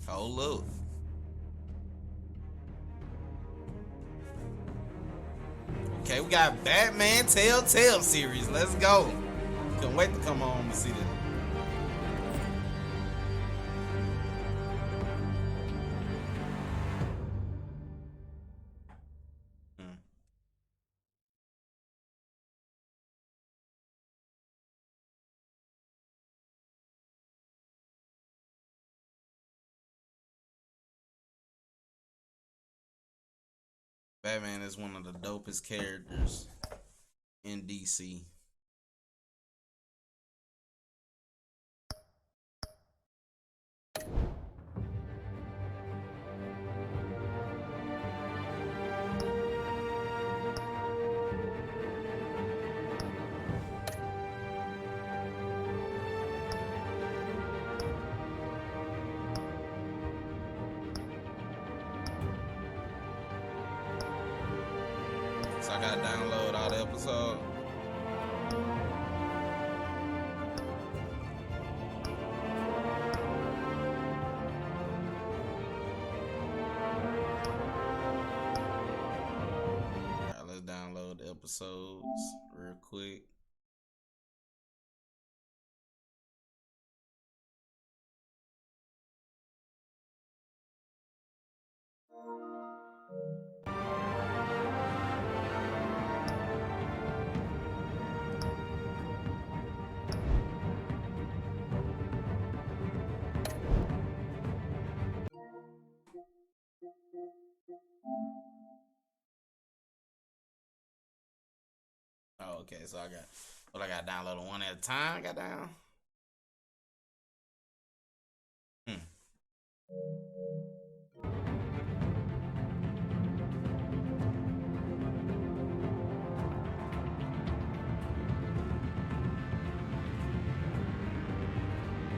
Hold up. Okay, we got Batman TellTale series. Let's go. Can't wait to come home and see this. Batman is one of the dopest characters in DC. So I gotta download all the episodes. Alright, let's download the episodes real quick. Oh, okay, so I got downloaded one at a time. Got down.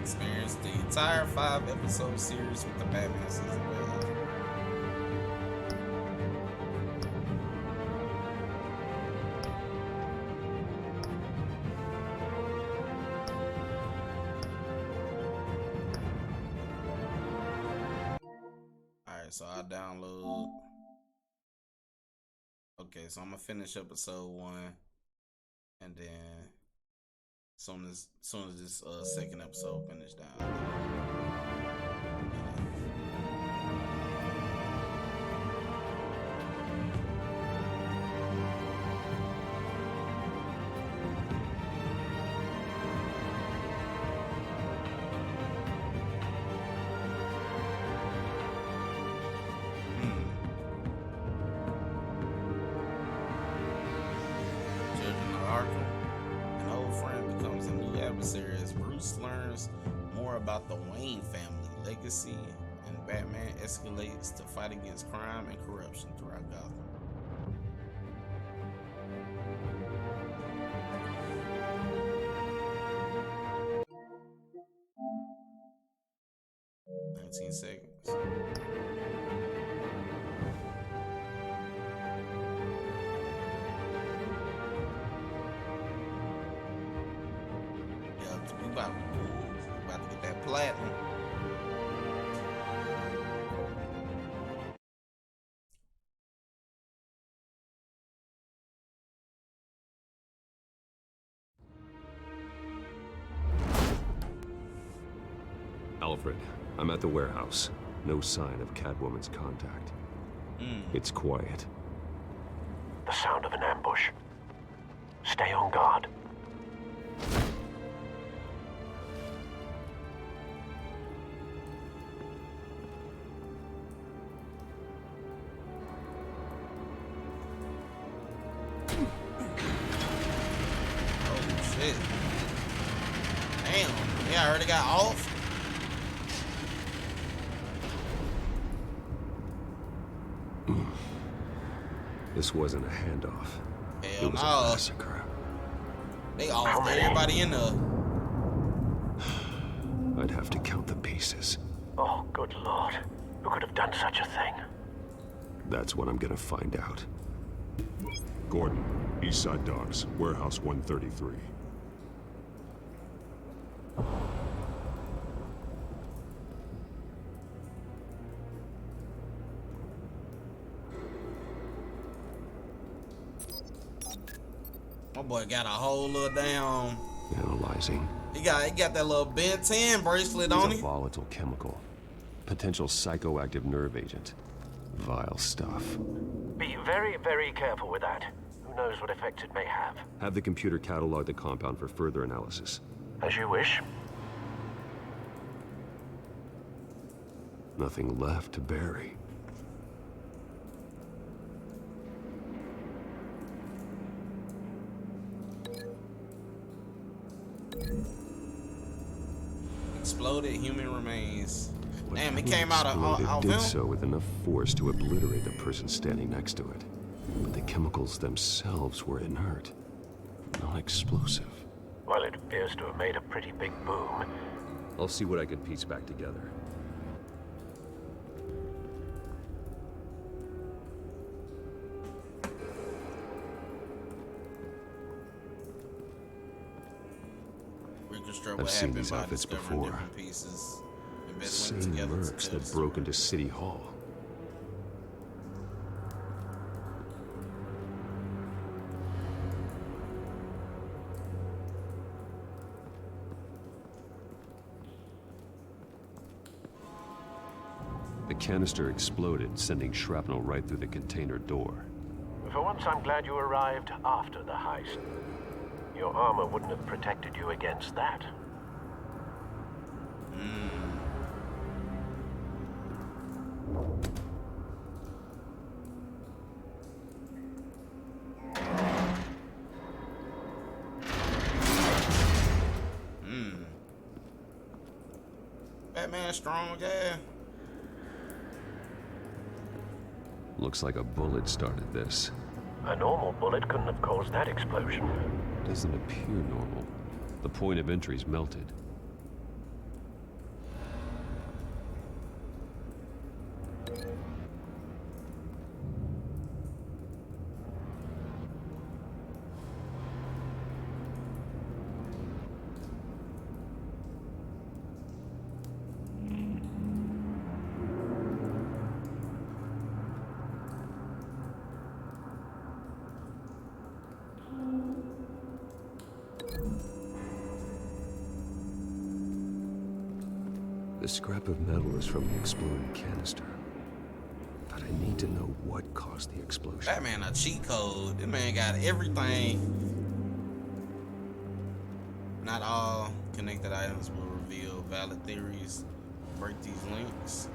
Experience the entire 5-episode series with the Batman season pass. Alright, so I download. Okay, so I'm gonna finish episode 1, and then soon as this second episode finish down. As Bruce learns more about the Wayne family legacy, and Batman escalates to fight against crime and corruption throughout Gotham. Seconds. We about to get that platinum. Alfred, I'm at the warehouse. No sign of Catwoman's contact. It's quiet. The sound of an ambush. Stay on guard. Shit. Damn. Yeah, I already got off. This wasn't a handoff. Hell it was no. a massacre. They offed everybody in there. I'd have to count the pieces. Oh, good lord. Who could have done such a thing? That's what I'm gonna find out. Gordon, Eastside Docks, Warehouse 133. My boy got a whole little damn. Analyzing. He got that little Ben 10 bracelet It's on a him. volatile chemical. Potential psychoactive nerve agent. Vile stuff. Be very, very careful with that. Who knows what effects it may have. Have the computer catalog the compound for further analysis. As you wish. Nothing left to bury. Exploded human remains. Damn, it Whatever came out exploded of did film. so with enough force to obliterate the person standing next to it. But the chemicals themselves were inert, non-explosive. Well, it appears to have made a pretty big boom. I'll see what I can piece back together. Reconstruct I've what seen happened these by outfits discovering before. different pieces. And best Same linked together to mercs tell that the broke story. into City Hall. The canister exploded, sending shrapnel right through the container door. For once, I'm glad you arrived after the heist. Your armor wouldn't have protected you against that. Batman strong guy. Looks like a bullet started this. A normal bullet couldn't have caused that explosion. Doesn't appear normal. The point of entry's melted. The scrap of metal is from the exploded canister. But I need to know what caused the explosion. Batman a cheat code. This man got everything. Not all connected items will reveal valid theories. Break these links.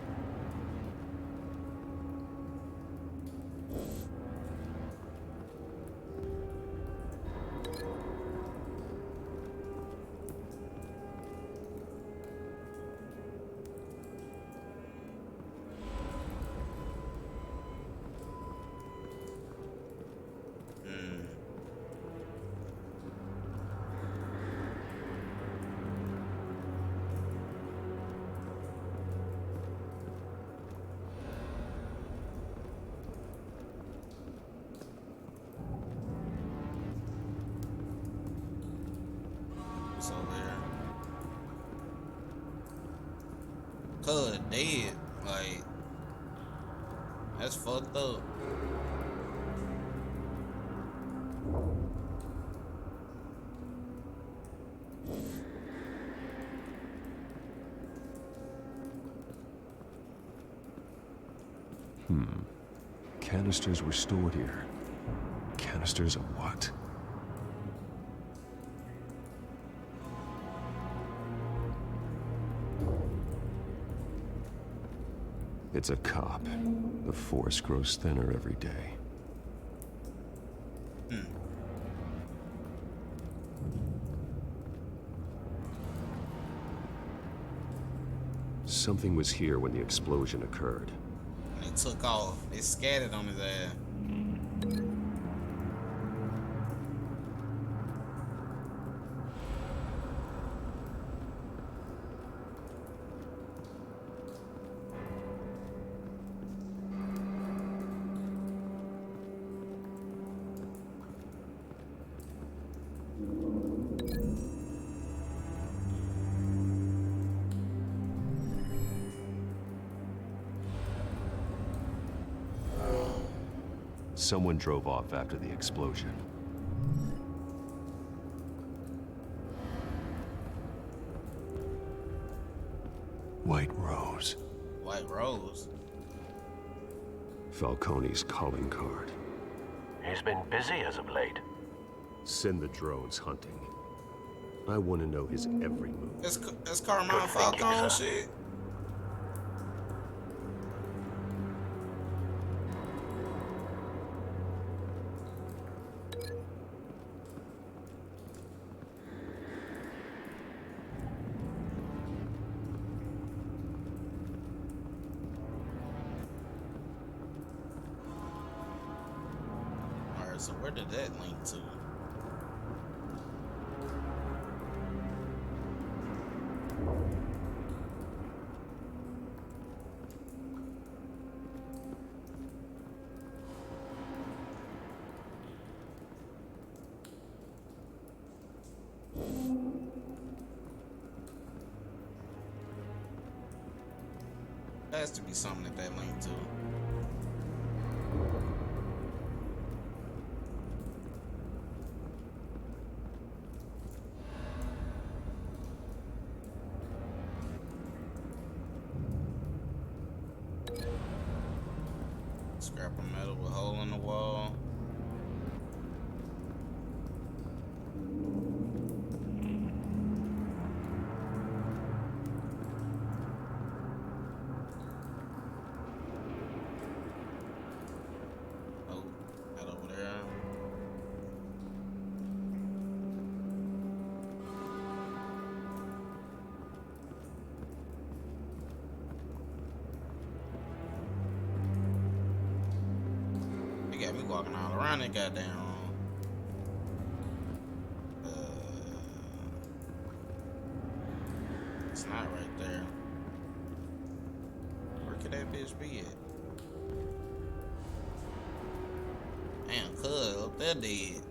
So there. Cuz dead. Like, that's fucked up. Canisters were stored here. Canisters of what? It's a cop. The force grows thinner every day. Something was here when the explosion occurred. They took off. They scattered on his ass. Someone drove off after the explosion. White Rose. White Rose. Falcone's calling card. He's been busy as of late. Send the drones hunting. I want to know his every move. It's Carmine Good thinking, Falcone sir. shit. Alright, so where did that link to? There has to be something that linked to. Scrap of metal with a hole in the wall. Oh, that over there. They got me walking all around that goddamn room. It's not right there. Where could that bitch be at? Damn, cuz up there dead.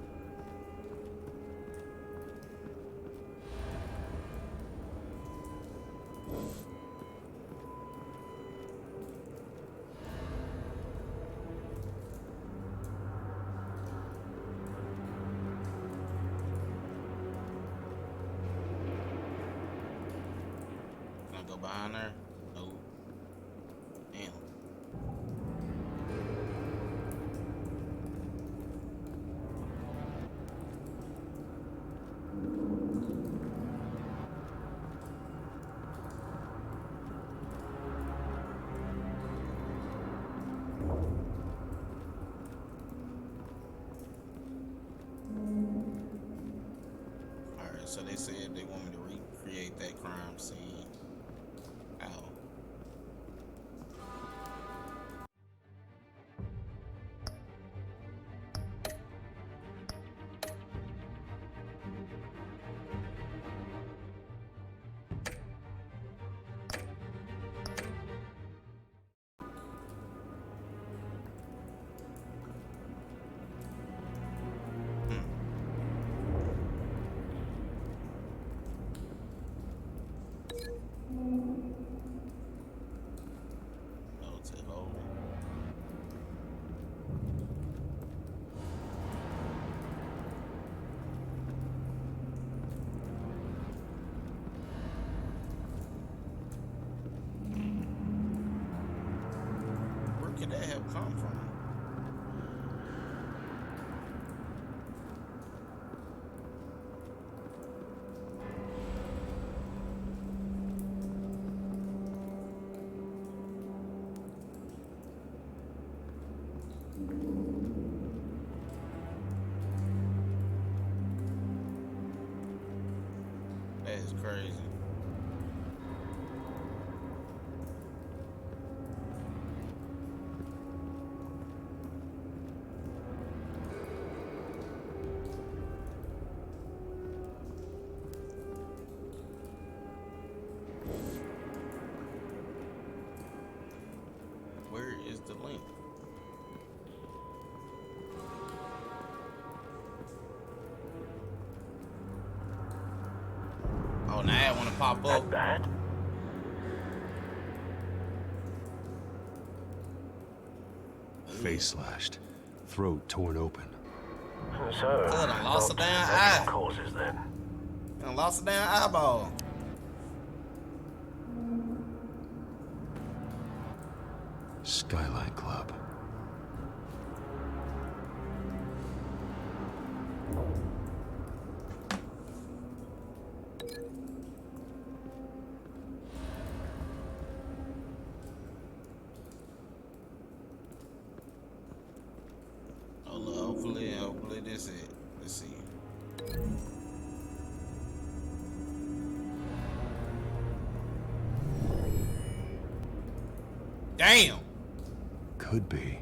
Can I go behind her? Nope. Damn. Alright, so they said they want me to recreate that crime scene. Ow. Melted hole. Where could that have come from? That is crazy. Where is the link? Oh, now I want to pop up. Not bad. Face slashed. throat torn open. So, Good, I lost a not damn natural eye. causes then. I lost a damn eyeball. Skyline Club. Hopefully this it. Let's see. Damn. Could be.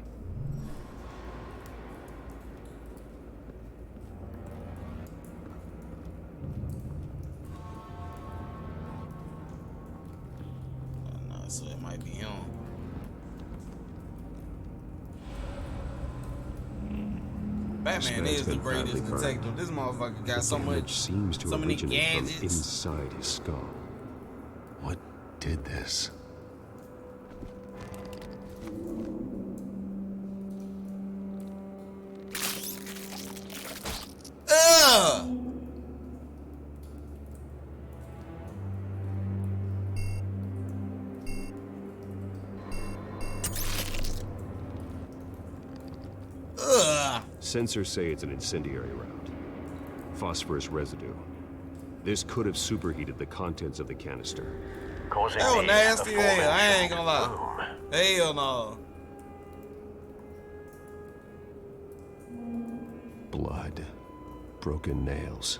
No, so it might be him. Batman man's is the been greatest badly burned. detective. This motherfucker got so Damage much, seems to so many originate from gadgets. inside his skull. What did this? Ugh! Ugh! Sensors say it's an incendiary round. Phosphorus residue. This could have superheated the contents of the canister. Causing That was the nasty as hell. I ain't gonna lie. boom. Hell no. Blood. Broken nails.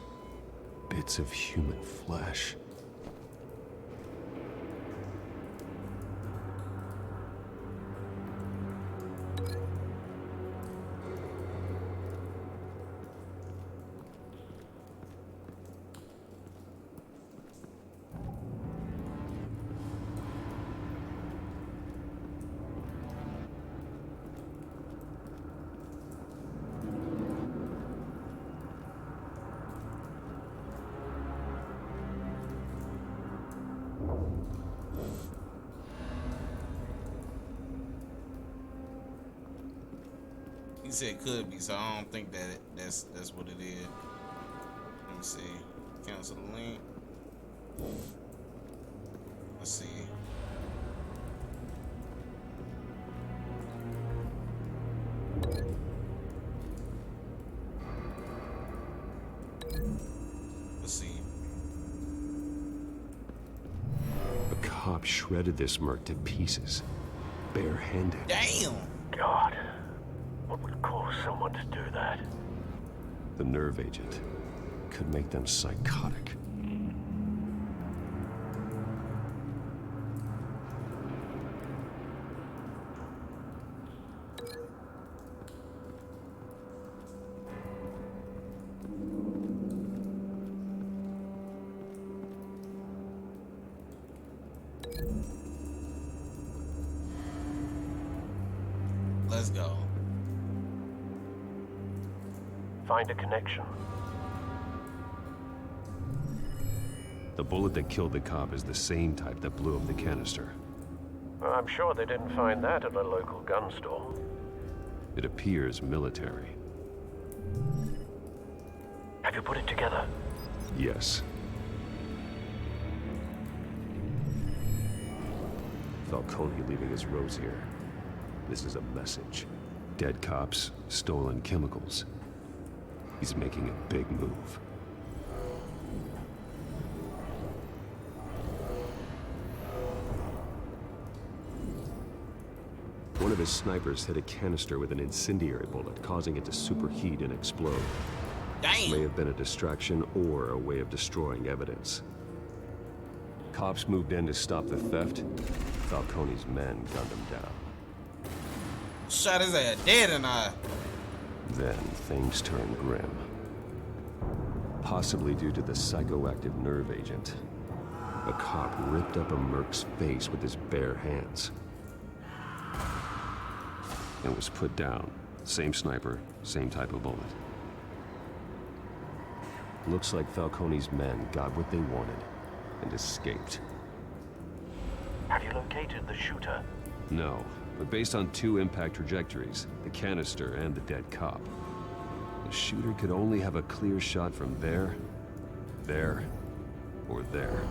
Bits of human flesh. He said could be, so I don't think that's what it is. Let me see. Cancel the link. Let's see. Let's see. A cop shredded this merc to pieces. Barehanded. Damn! God, what would cause someone to do that? The nerve agent could make them psychotic. Let's go. Find a connection. The bullet that killed the cop is the same type that blew up the canister. I'm sure they didn't find that at a local gun store. It appears military. Have you put it together? Yes. Falcone leaving his rose here. This is a message. Dead cops, stolen chemicals. He's making a big move. One of his snipers hit a canister with an incendiary bullet, causing it to superheat and explode. This may Damn! have been a distraction or a way of destroying evidence. Cops moved in to stop the theft. Falcone's men gunned him down. Shot his ass dead and I. Then things turned grim. Possibly due to the psychoactive nerve agent. A cop ripped up a merc's face with his bare hands. And was put down. Same sniper, same type of bullet. Looks like Falcone's men got what they wanted and escaped. Have you located the shooter? No, but based on 2 impact trajectories, the canister and the dead cop. The shooter could only have a clear shot from there, or there,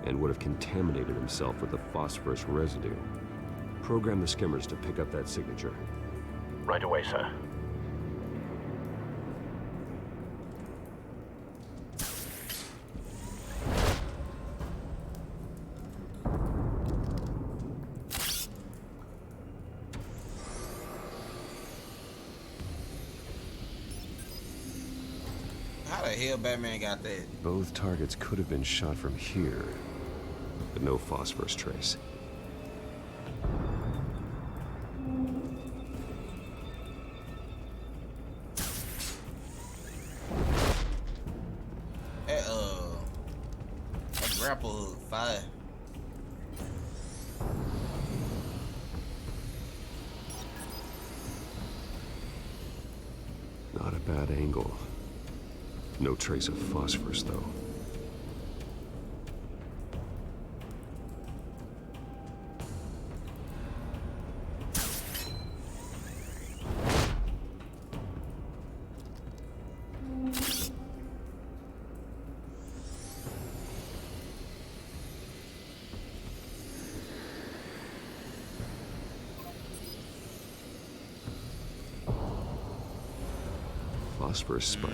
and would have contaminated himself with the phosphorus residue. Program the skimmers to pick up that signature. Right away, sir. How the hell Batman got that? Both targets could have been shot from here, but no phosphorus trace. That grapple hook fire. Not a bad angle. No trace of phosphorus, though. Phosphorus spike.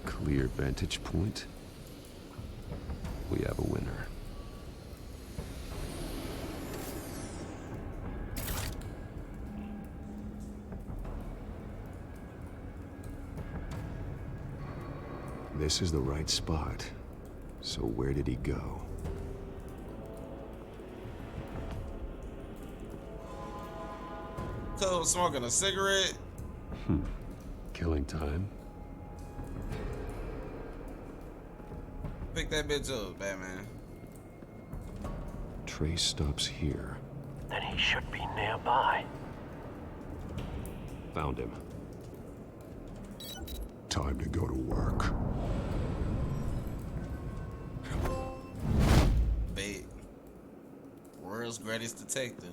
Clear vantage point. We have a winner. This is the right spot. So where did he go? Cub smoking a cigarette. Killing time. Pick that bitch up, Batman. Trace stops here. Then he should be nearby. Found him. Time to go to work. Bait. World's greatest detective.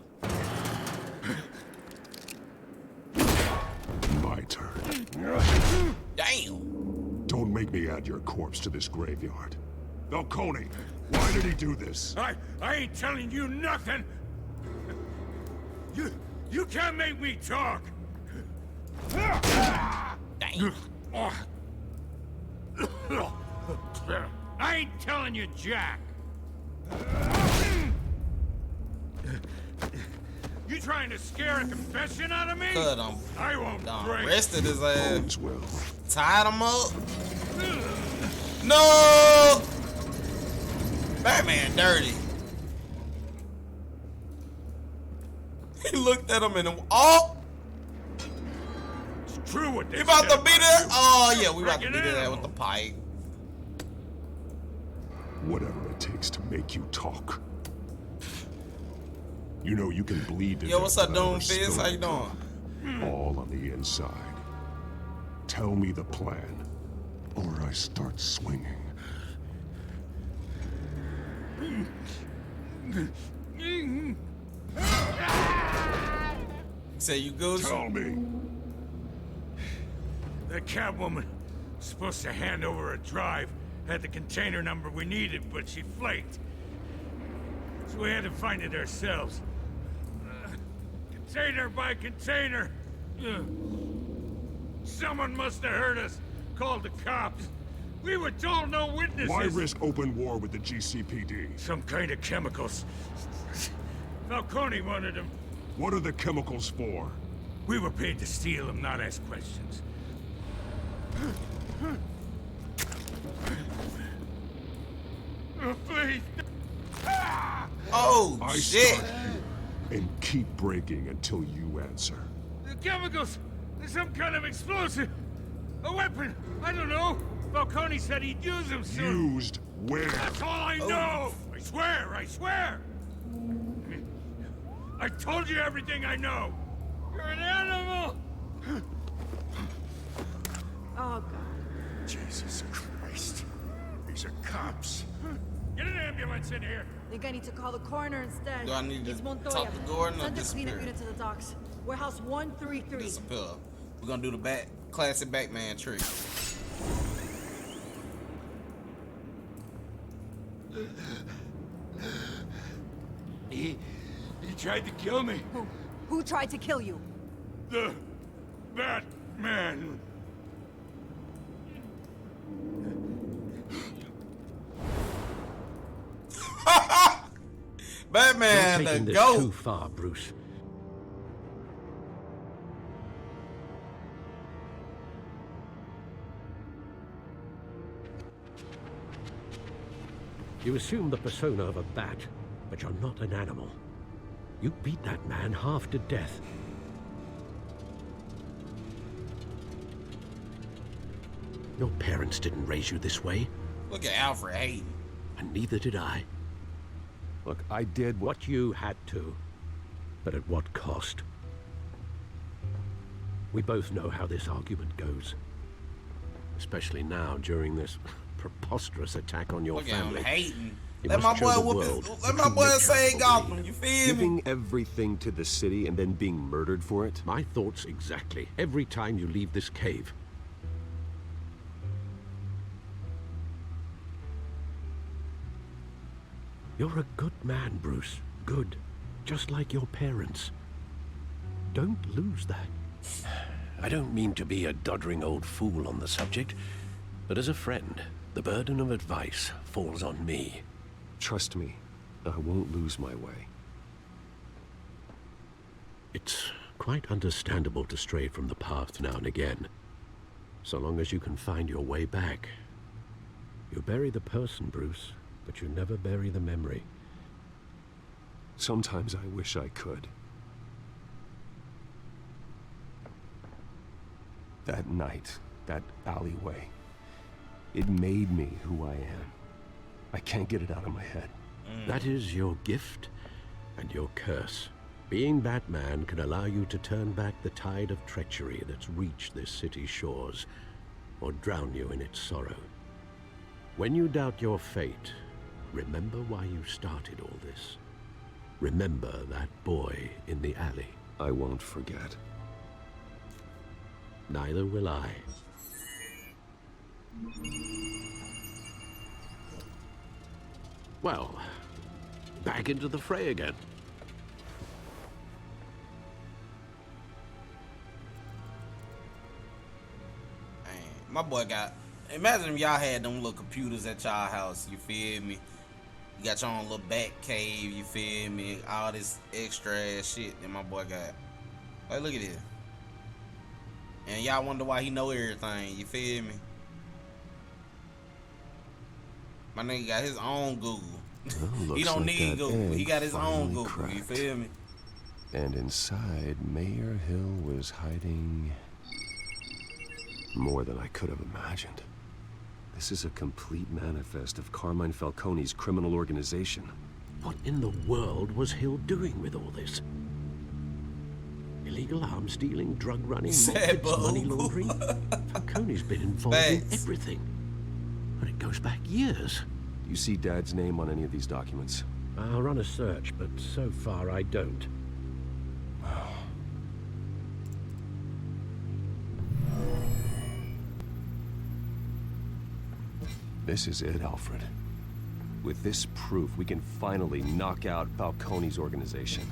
My turn. Damn! Don't make me add your corpse to this graveyard. Falcone, why did he do this? I ain't telling you nothing. You can't make me talk. Damn! I ain't telling you jack. You trying to scare a confession out of me? Cut him. I won't break. Arrested his ass. Bones will. Tied him up. No! Batman dirty. He looked at him and oh! It's true what they He about said to beat about it. you. Oh yeah, we about to Freaking beat it animal. with the pipe. Whatever it takes to make you talk. You know you can bleed to Yo, what's death up, without Doom Fizz? spilling How you blood. doing? All on the inside. Tell me the plan, or I start swinging. Say you good? Tell me. The Catwoman was supposed to hand over a drive, had the container number we needed, but she flaked. So we had to find it ourselves. Container by container. Someone must have heard us, called the cops. We were told no witnesses. Why risk open war with the GCPD? Some kind of chemicals. Falcone wanted them. What are the chemicals for? We were paid to steal them, not ask questions. Oh, please. Oh I shit! start here and keep breaking until you answer. The chemicals! There's some kind of explosive! A weapon! I don't know! Falcone said he'd use them soon! Used where? That's all I know! I swear! I swear! I told you everything I know! You're an animal! Oh, God. Jesus Christ. These are cops. Get an ambulance in here. Think I need to call the coroner instead. Do I need to It's Montoya. talk to Gordon or Send the disappear? cleanup unit to the docks. Warehouse 133. Disappear. We're gonna do the classic Batman trick. He tried to kill me. Who tried to kill you? The Batman. Batman, You're taking the this GOAT. too far, Bruce. You assume the persona of a bat, but you're not an animal. You beat that man half to death. Your parents didn't raise you this way, Look at Alfred hating. and neither did I. Look, I did what... What you had to, but at what cost? We both know how this argument goes. Especially now, during this preposterous attack on your Look at him family. hating. You Let my must show boy the whoop world his. the Let my true boy nature say of Gotham. greed. You feel me? Giving everything to the city and then being murdered for it? My thoughts exactly. Every time you leave this cave. You're a good man, Bruce. Good. Just like your parents. Don't lose that. I don't mean to be a doddering old fool on the subject, but as a friend, the burden of advice falls on me. Trust me, I won't lose my way. It's quite understandable to stray from the path now and again, so long as you can find your way back. You bury the person, Bruce, but you never bury the memory. Sometimes I wish I could. That night, that alleyway, it made me who I am. I can't get it out of my head. That is your gift and your curse. Being Batman can allow you to turn back the tide of treachery that's reached this city's shores, or drown you in its sorrow. When you doubt your fate, remember why you started all this. Remember that boy in the alley. I won't forget. Neither will I. Well, back into the fray again. Man, my boy got. Imagine if y'all had them little computers at y'all house. You feel me? You got your own little bat cave. You feel me? All this extra ass shit that my boy got. Like, look at this. And y'all wonder why he know everything. You feel me? My nigga got his own Google. Well, He looks don't like need that Google. He egg got his own finally Google. cracked. You feel me? And inside, Mayor Hill was hiding more than I could have imagined. This is a complete manifest of Carmine Falcone's criminal organization. What in the world was Hill doing with all this? Illegal arms dealing, drug running, Sad mortgage, money boo. laundering? Falcone's been involved in Facts. everything. And it goes back years. Do you see Dad's name on any of these documents? I'll run a search, but so far I don't. This is it, Alfred. With this proof, we can finally knock out Falcone's organization.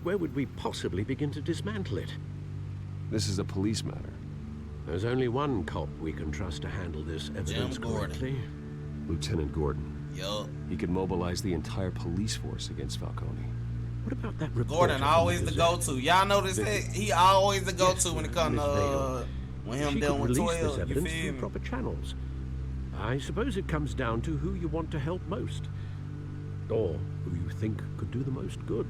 Where would we possibly begin to dismantle it? This is a police matter. There's only one cop we can trust to handle this evidence Gordon. correctly. Lieutenant Gordon. Yup. He could mobilize the entire police force against Falcone. What about that report? Gordon always the go-to. Y'all notice that he always the go-to when it comes to when him She dealing could with release this 12. You evidence feel through me? proper channels. I suppose it comes down to who you want to help most, or who you think could do the most good.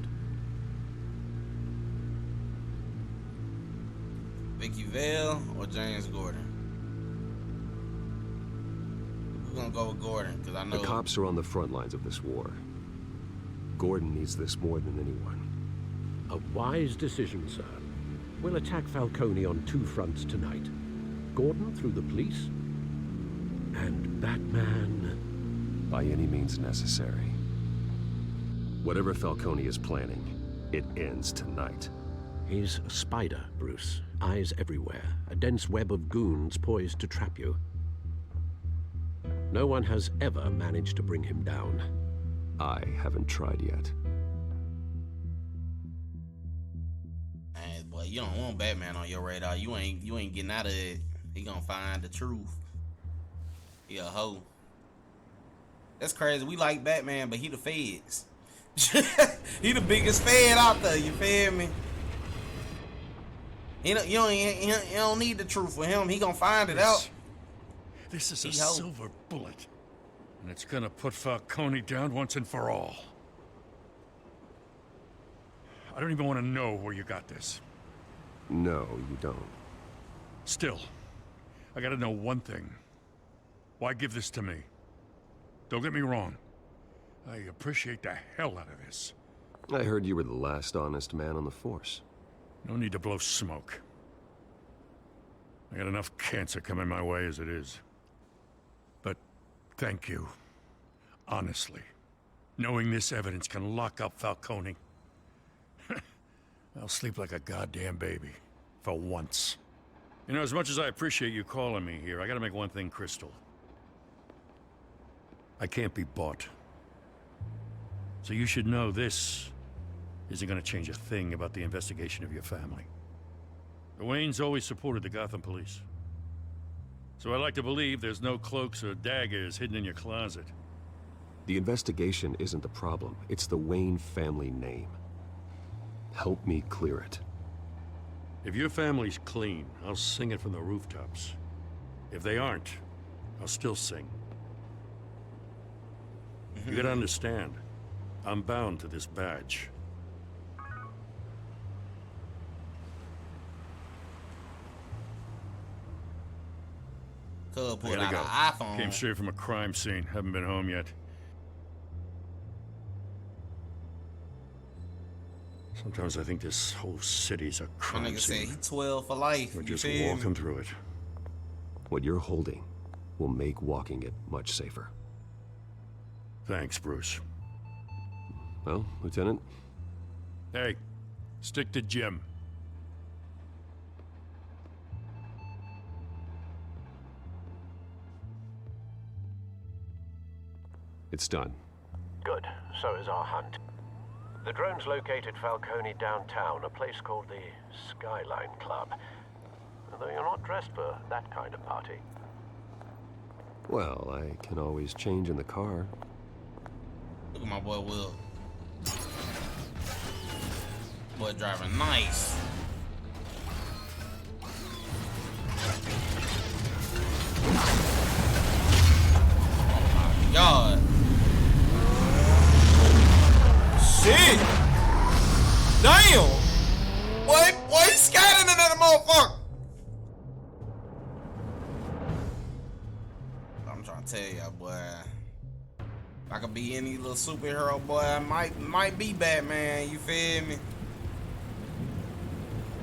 Vicky Vale or James Gordon? We're gonna go with Gordon because I know The cops are on the front lines of this war. Gordon needs this more than anyone. A wise decision, sir. We'll attack Falcone on two fronts tonight. Gordon through the police, And Batman... By any means necessary. Whatever Falcone is planning, it ends tonight. He's a spider, Bruce. Eyes everywhere. A dense web of goons poised to trap you. No one has ever managed to bring him down. I haven't tried yet. Hey, boy, you don't want Batman on your radar. You ain't getting out of it. He gonna find the truth. He a hoe. That's crazy. We like Batman, but he the feds. He the biggest fed out there. You feel me? You don't need the truth for him. He gonna find it out. This is a silver bullet, and it's gonna put Falcone down once and for all. I don't even want to know where you got this. No, you don't. Still, I gotta know one thing. Why give this to me? Don't get me wrong. I appreciate the hell out of this. I heard you were the last honest man on the force. No need to blow smoke. I got enough cancer coming my way as it is. But thank you. Honestly. Knowing this evidence can lock up Falcone. I'll sleep like a goddamn baby. For once. You know, as much as I appreciate you calling me here, I gotta make one thing crystal. I can't be bought. So you should know this isn't gonna change a thing about the investigation of your family. The Waynes always supported the Gotham police. So I like to believe there's no cloaks or daggers hidden in your closet. The investigation isn't the problem. It's the Wayne family name. Help me clear it. If your family's clean, I'll sing it from the rooftops. If they aren't, I'll still sing. You gotta understand, I'm bound to this badge. Could I pull gotta out go. an iPhone. Came straight from a crime scene. Haven't been home yet. Sometimes I think this whole city's a My crime nigga said scene. he 12 for life. We're You just feel me? walking through it. What you're holding will make walking it much safer. Thanks, Bruce. Well, Lieutenant, Hey, stick to Jim. it's done. Good. So is our hunt. The drone's located Falcone downtown, a place called the Skyline Club. Though you're not dressed for that kind of party. Well, I can always change in the car. Look at my boy Will. Boy driving nice. Oh my God. Shit. Damn. Boy, he's scanning into that motherfucker. I'm trying to tell y'all, boy. If I could be any little superhero, boy, I might be Batman. You feel me?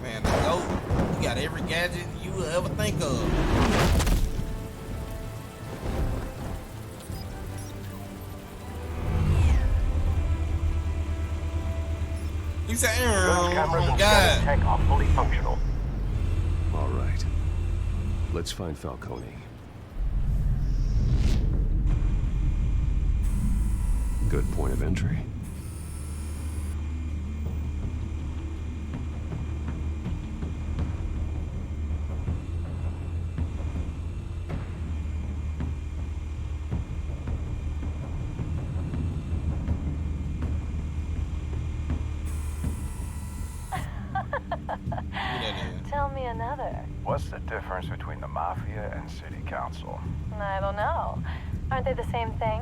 Man, the GOAT. You got every gadget you would ever think of. You said, Those cameras oh and God. scanning tech are fully functional. All right. Let's find Falcone. Good point of entry. Tell me another. What's the difference between the Mafia and City Council? I don't know. Aren't they the same thing?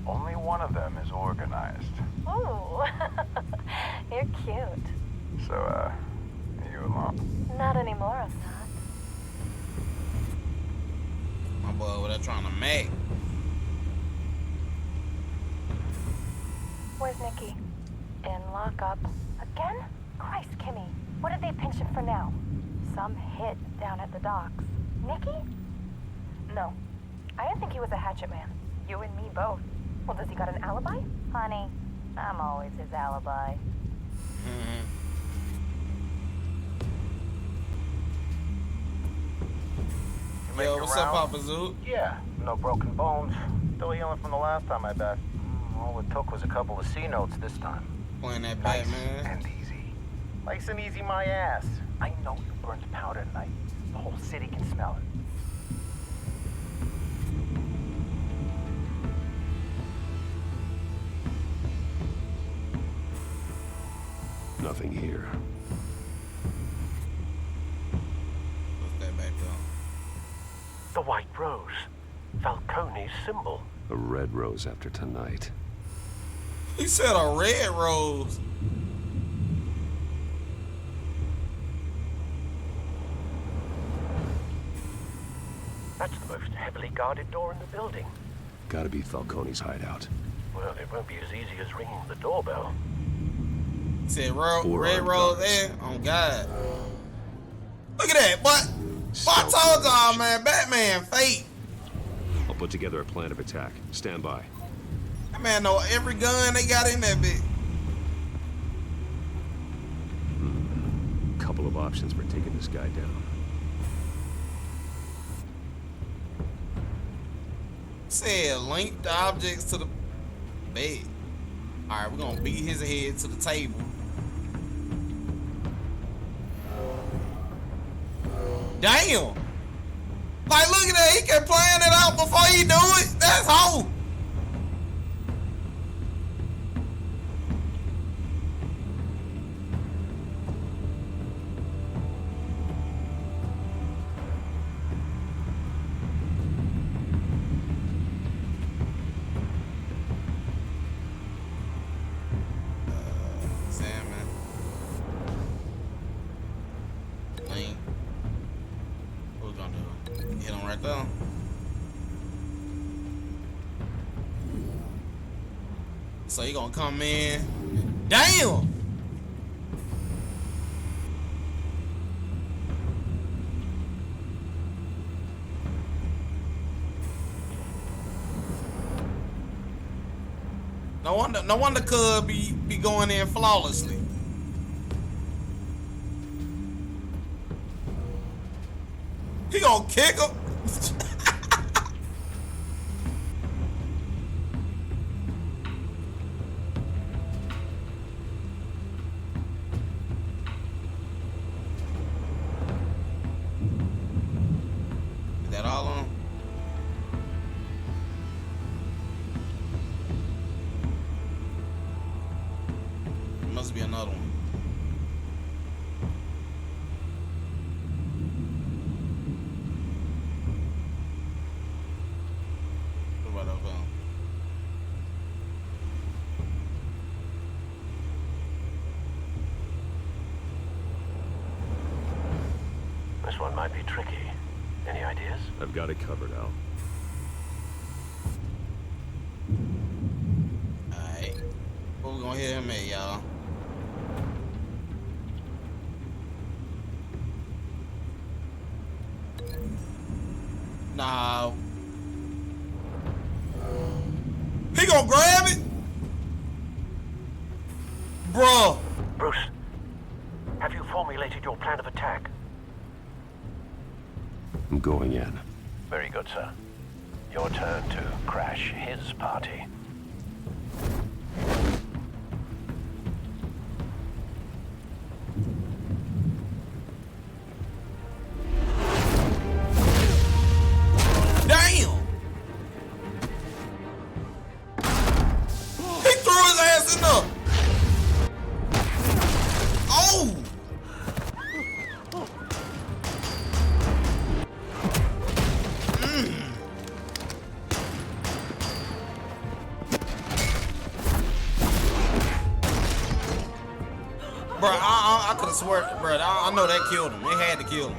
Only one of them is organized. Ooh, you're cute. So, are you alone? Not anymore, I'm not. My boy over there trying to make. Where's Nikki? In lockup. Again? Christ, Kimmy. What did they pinch him for now? Some hit down at the docks. Nikki? No. I didn't think he was a hatchet man. You and me both. Well, does he got an alibi? Honey, I'm always his alibi. Yo, what's up, Papa Zoot? Yeah, no broken bones. Still healing from the last time I bet. All it took was a couple of C notes this time. Playing that Nice Batman. and easy. Nice and easy, my ass. I know you burned powder tonight. The whole city can smell it. Nothing here. What's that back there? The White Rose. Falcone's symbol. A red rose after tonight. He said a red rose. That's the most heavily guarded door in the building. Gotta be Falcone's hideout. Well, it won't be as easy as ringing the doorbell. He said Four red armed rose guards. there. Oh God. Look at that, but I told y'all, man, Batman fake. I'll put together a plan of attack. Stand by. That man know every gun they got in that bitch. Couple of options for taking this guy down. Said link the objects to the bed. Alright, we're gonna beat his head to the table. Damn! Like, look at that, he can plan it out before he do it. That's hoe. Salmon. Link. What we gonna do? Hit him right there. So he gonna come in. Damn! No wonder Cub be going in flawlessly. He gonna kick him. Is that all on? Must be another one. What about over? This one might be tricky. Any ideas? I've got it covered, Al. Alright. What we gonna hit him at, y'all? Nah. He gonna grab it? Bruh. Bruce, have you formulated your plan of attack? I'm going in. Very good, sir. Your turn to crash his party. Damn! He threw his ass in the... Oh! Bro, I could have sworn, bro. I know that killed him. It had to kill him.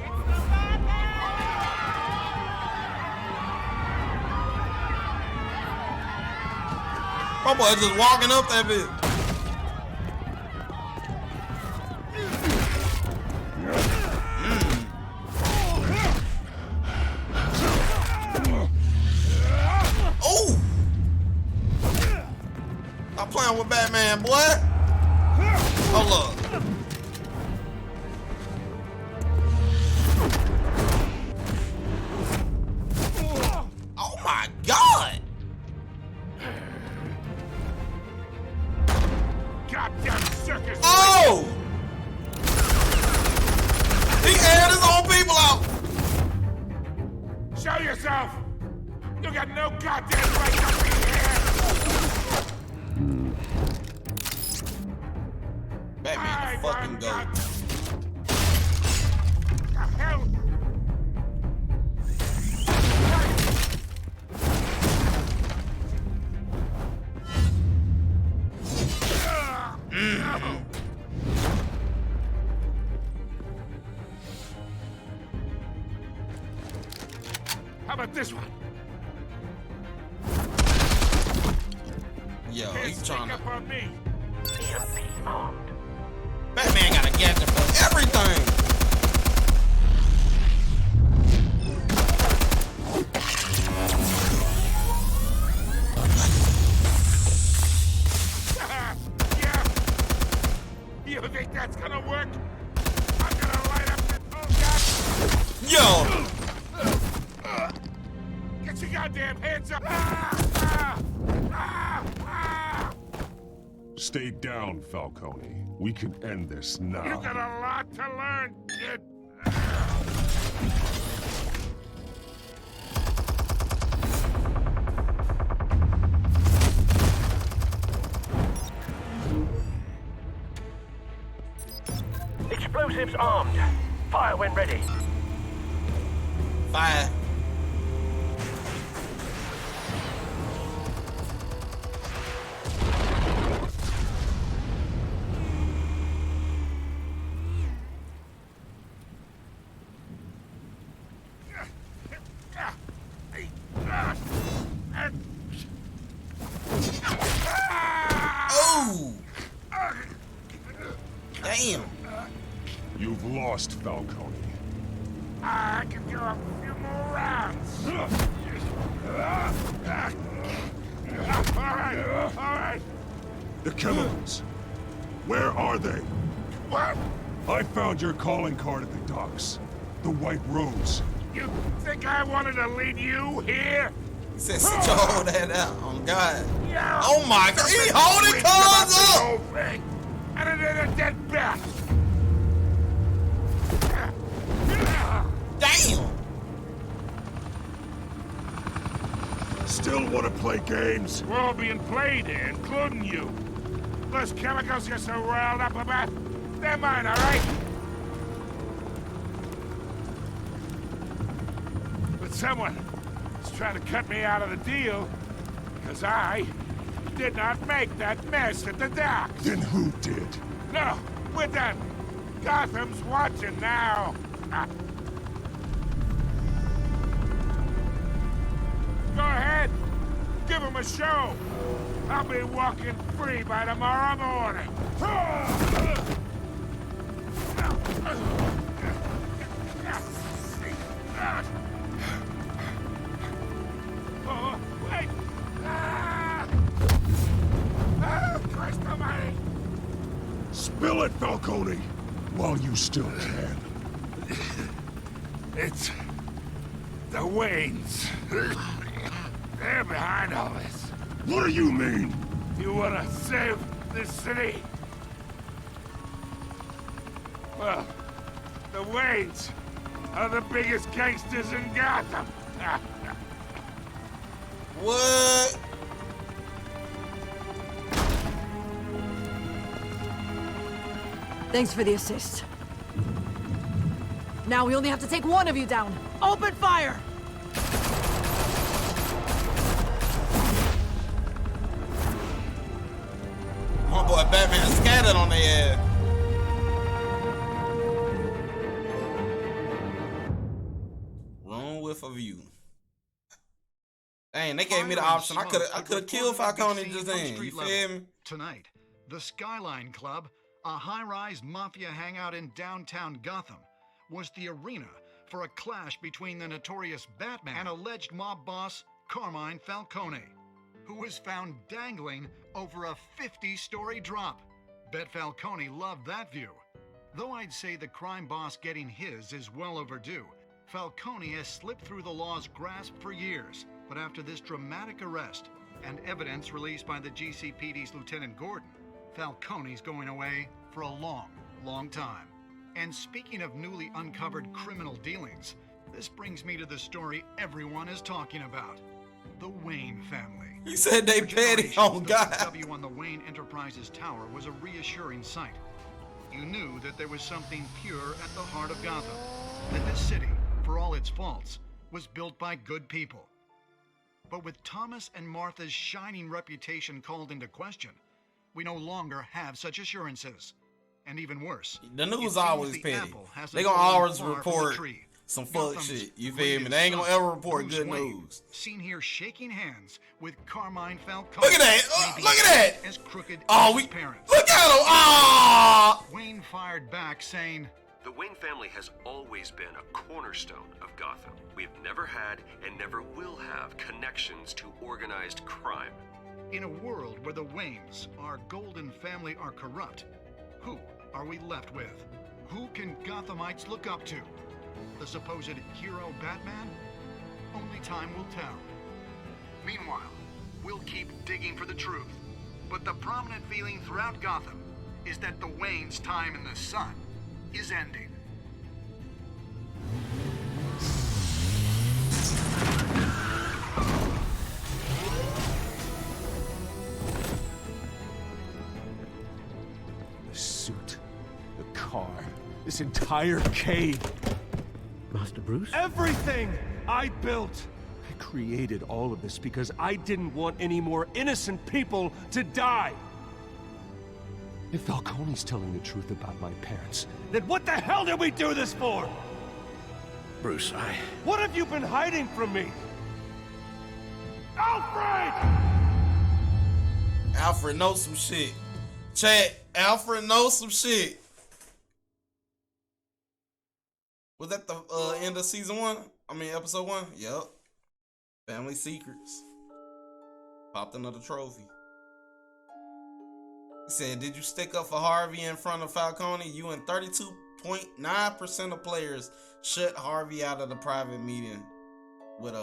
My boy just walking up that bitch. Batman, boy. Hold up. Oh my God. Goddamn circus! Oh! He aired his own people out. Show yourself! You got no goddamn right to be here! Batman, the fucking goat. The hell? How about this one? Yo, Can't he's sneak trying up to. on me. Batman got a gadget for everything. Yeah. You think that's gonna work? I'm gonna light up this. Oh God! Yo, Get your goddamn hands up! Stay down, Falcone. We can end this now. You got a lot to learn, kid. Explosives armed. Fire when ready. fire. Oh! Damn. You've lost, Falcone. I can do a few more rounds. All right. The chemicals. Where are they? What? I found your calling card at the docks. The White Rose. You think I wanted to lead you here? He said, sit your whole that out. Oh, God. Yeah. Oh, my God. He holding cars up. Whole thing. And it is a dead bat. Damn. Still want to play games? We're all being played here, including you. Those chemicals you're so riled up about, they're mine, all right? But someone is trying to cut me out of the deal because I did not make that mess at the docks. Then who did? No, we're done. Gotham's watching now. Go ahead. Give him a show. I'll be walking free by tomorrow morning. Oh, wait. Christ almighty. Spill it, Falcone, while you still can. It's the Waynes. They're behind all this. What do you mean? You want to save this city? Well, the Waynes are the biggest gangsters in Gotham. What? Thanks for the assist. Now we only have to take one of you down. Open fire! My boy Batman scattered on their ass. Room with a view. Dang, they gave me the option. I could have killed Falcone just then. You feel me? Tonight, the Skyline Club, a high-rise mafia hangout in downtown Gotham, was the arena for a clash between the notorious Batman and alleged mob boss Carmine Falcone, who was found dangling over a 50-story drop. Bet Falcone loved that view. Though I'd say the crime boss getting his is well overdue, Falcone has slipped through the law's grasp for years. But after this dramatic arrest and evidence released by the GCPD's Lieutenant Gordon, Falcone's going away for a long, long time. And speaking of newly uncovered criminal dealings, this brings me to the story everyone is talking about. The Wayne family. He said they petty. Oh, God. The W on the Wayne Enterprises Tower was a reassuring sight. You knew that there was something pure at the heart of Gotham. That this city, for all its faults, was built by good people. But with Thomas and Martha's shining reputation called into question, we no longer have such assurances. And even worse, the news it always seems the petty. apple hasn't They gonna fallen always far from the report tree. some fuck Gotham's shit. You feel me? They ain't gonna greatest ever report Bruce good Wayne, news. Seen here shaking hands with Carmine Falcone. Look at that! maybe Look at that! As crooked Oh, as we his parents. look at him! Ah! Wayne fired back, saying, The Wayne family has always been a cornerstone of Gotham. We've never had and never will have connections to organized crime. in a world where the Waynes, our golden family, are corrupt, who are we left with? Who can Gothamites look up to? The supposed hero Batman? Only time will tell. Meanwhile, we'll keep digging for the truth. But the prominent feeling throughout Gotham is that the Waynes' time in the sun is ending. The suit, the car, this entire cave. Master Bruce? Everything I built! I created all of this because I didn't want any more innocent people to die! If Falcone's telling the truth about my parents, then what the hell did we do this for? Bruce, What have you been hiding from me? Alfred! Alfred knows some shit. Chat, Alfred knows some shit. Was that the end of season 1? I mean, episode 1? Yup. Family secrets. Popped another trophy. He said, did you stick up for Harvey in front of Falcone? You and 32.9% of players shut Harvey out of the private meeting with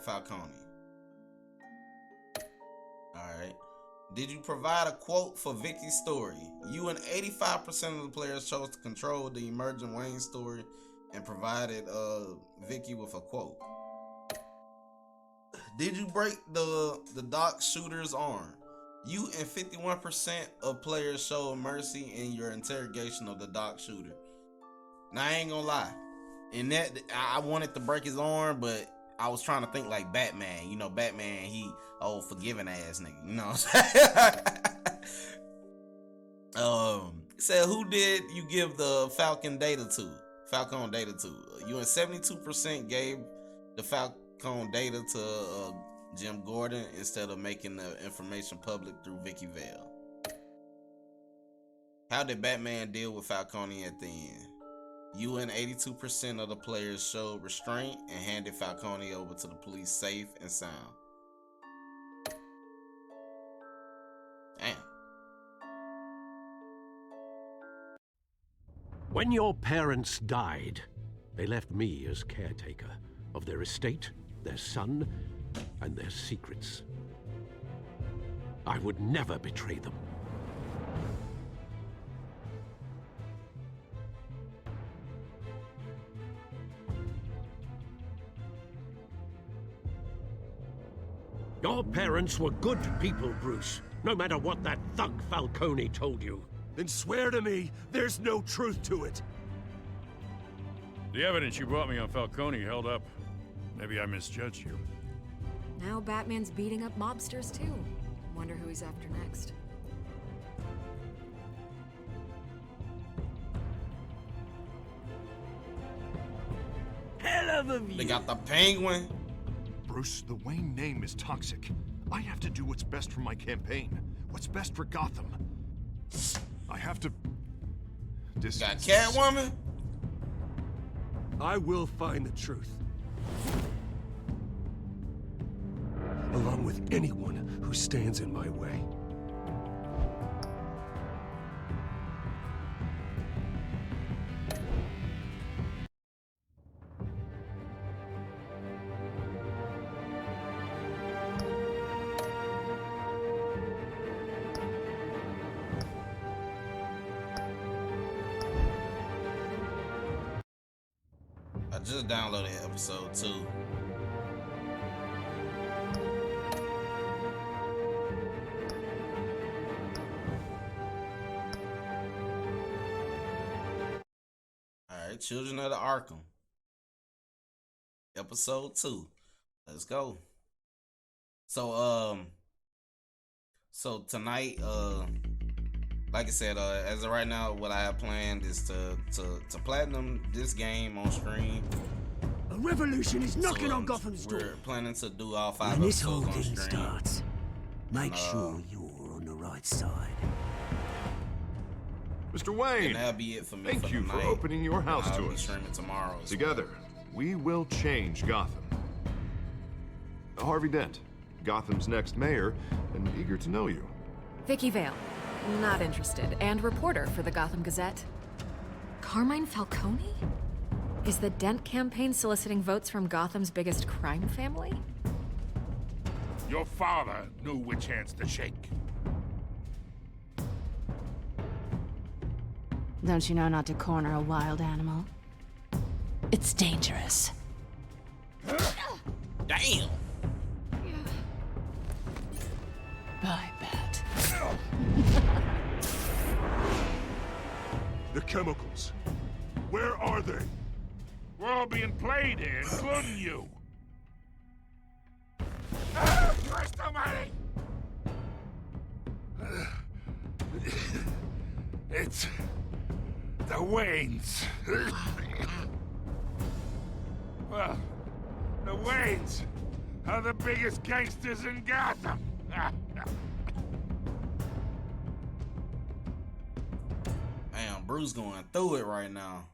Falcone. Alright. Did you provide a quote for Vicky's story? You and 85% of the players chose to control the emerging Wayne story and provided Vicky with a quote. Did you break the dock shooter's arm? You and 51% of players showed mercy in your interrogation of the dock shooter. Now I ain't gonna lie, in that I wanted to break his arm, but I was trying to think like Batman. You know, Batman, he old forgiving ass nigga. You know what I'm saying? It said, who did you give the Falcone data to? You and 72% gave the Falcone data to Jim Gordon instead of making the information public through Vicky Vale. How did Batman deal with Falcone at the end? You and 82% of the players showed restraint and handed Falcone over to the police safe and sound. Damn. When your parents died, they left me as caretaker of their estate, their son, and their secrets. I would never betray them. Your parents were good people, Bruce, no matter what that thug Falcone told you. Then swear to me there's no truth to it. The evidence you brought me on Falcone held up. Maybe I misjudged you. Now Batman's beating up mobsters too. Wonder who he's after next. Hell of a view. They got the Penguin. Bruce, the Wayne name is toxic. I have to do what's best for my campaign. What's best for Gotham. I have to... Got distance Catwoman. I will find the truth. Along with anyone who stands in my way. just downloaded episode 2. Alright, Children of the Arkham. Episode 2. Let's go. So tonight, like I said, as of right now, what I have planned is to platinum this game on stream. A revolution is knocking on Gotham's door. We're planning to do all 5 when this whole episodes on thing stream. starts, make sure you're on the right side. Mr. Wayne, and that'll be it for me. thank you for opening your house to us. Streaming tomorrow. Together, we will change Gotham. Harvey Dent, Gotham's next mayor, and eager to know you. Vicky Vale, not interested, and reporter for the Gotham Gazette. Carmine Falcone? Is the Dent campaign soliciting votes from Gotham's biggest crime family? Your father knew which hands to shake. Don't you know not to corner a wild animal? It's dangerous. Damn! Bye, Bat. The chemicals. Where are they? We're all being played here, including you. Ah, Christ almighty! It's the Waynes. Well, the Waynes are the biggest gangsters in Gotham. Damn, Bruce going through it right now.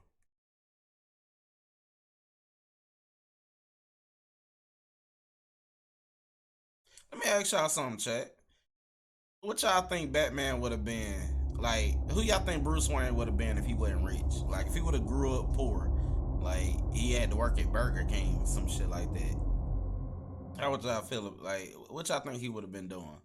Let me ask y'all something, chat. What y'all think Batman would have been? Like, who y'all think Bruce Wayne would have been if he wasn't rich? Like, if he would have grew up poor, like he had to work at Burger King or some shit like that. How would y'all feel? Like, what y'all think he would have been doing?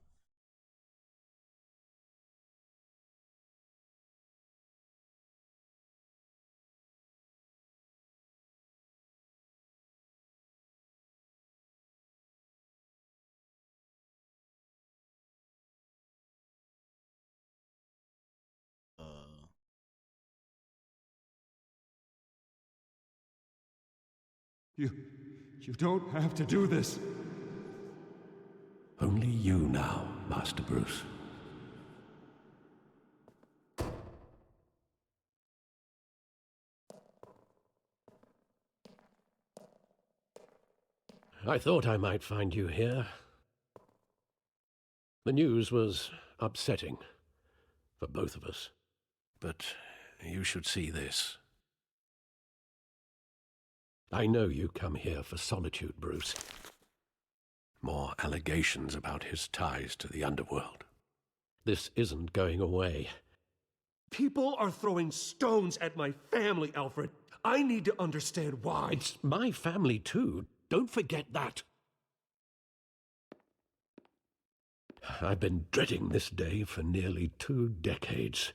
You don't have to do this. Only you now, Master Bruce. I thought I might find you here. The news was upsetting for both of us, but you should see this. I know you come here for solitude, Bruce. More allegations about his ties to the underworld. This isn't going away. People are throwing stones at my family, Alfred. I need to understand why. It's my family, too. Don't forget that. I've been dreading this day for nearly 2 decades.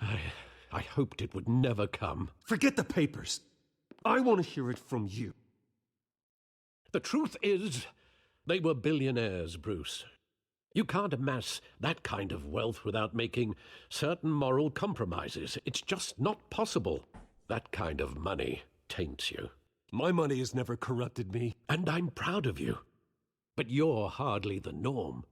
I hoped it would never come. Forget the papers. I want to hear it from you. The truth is, they were billionaires, Bruce. You can't amass that kind of wealth without making certain moral compromises. It's just not possible. That kind of money taints you. My money has never corrupted me. And I'm proud of you. But you're hardly the norm.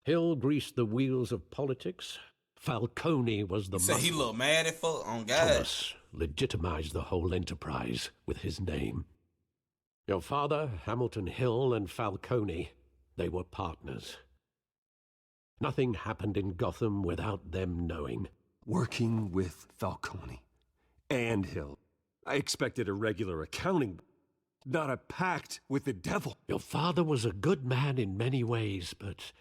Hill greased the wheels of politics. Falcone was the So he looked mad at fuck on God. Thomas legitimized the whole enterprise with his name. Your father, Hamilton Hill, and Falcone, they were partners. Nothing happened in Gotham without them knowing. Working with Falcone and Hill. I expected a regular accounting, not a pact with the devil. Your father was a good man in many ways, but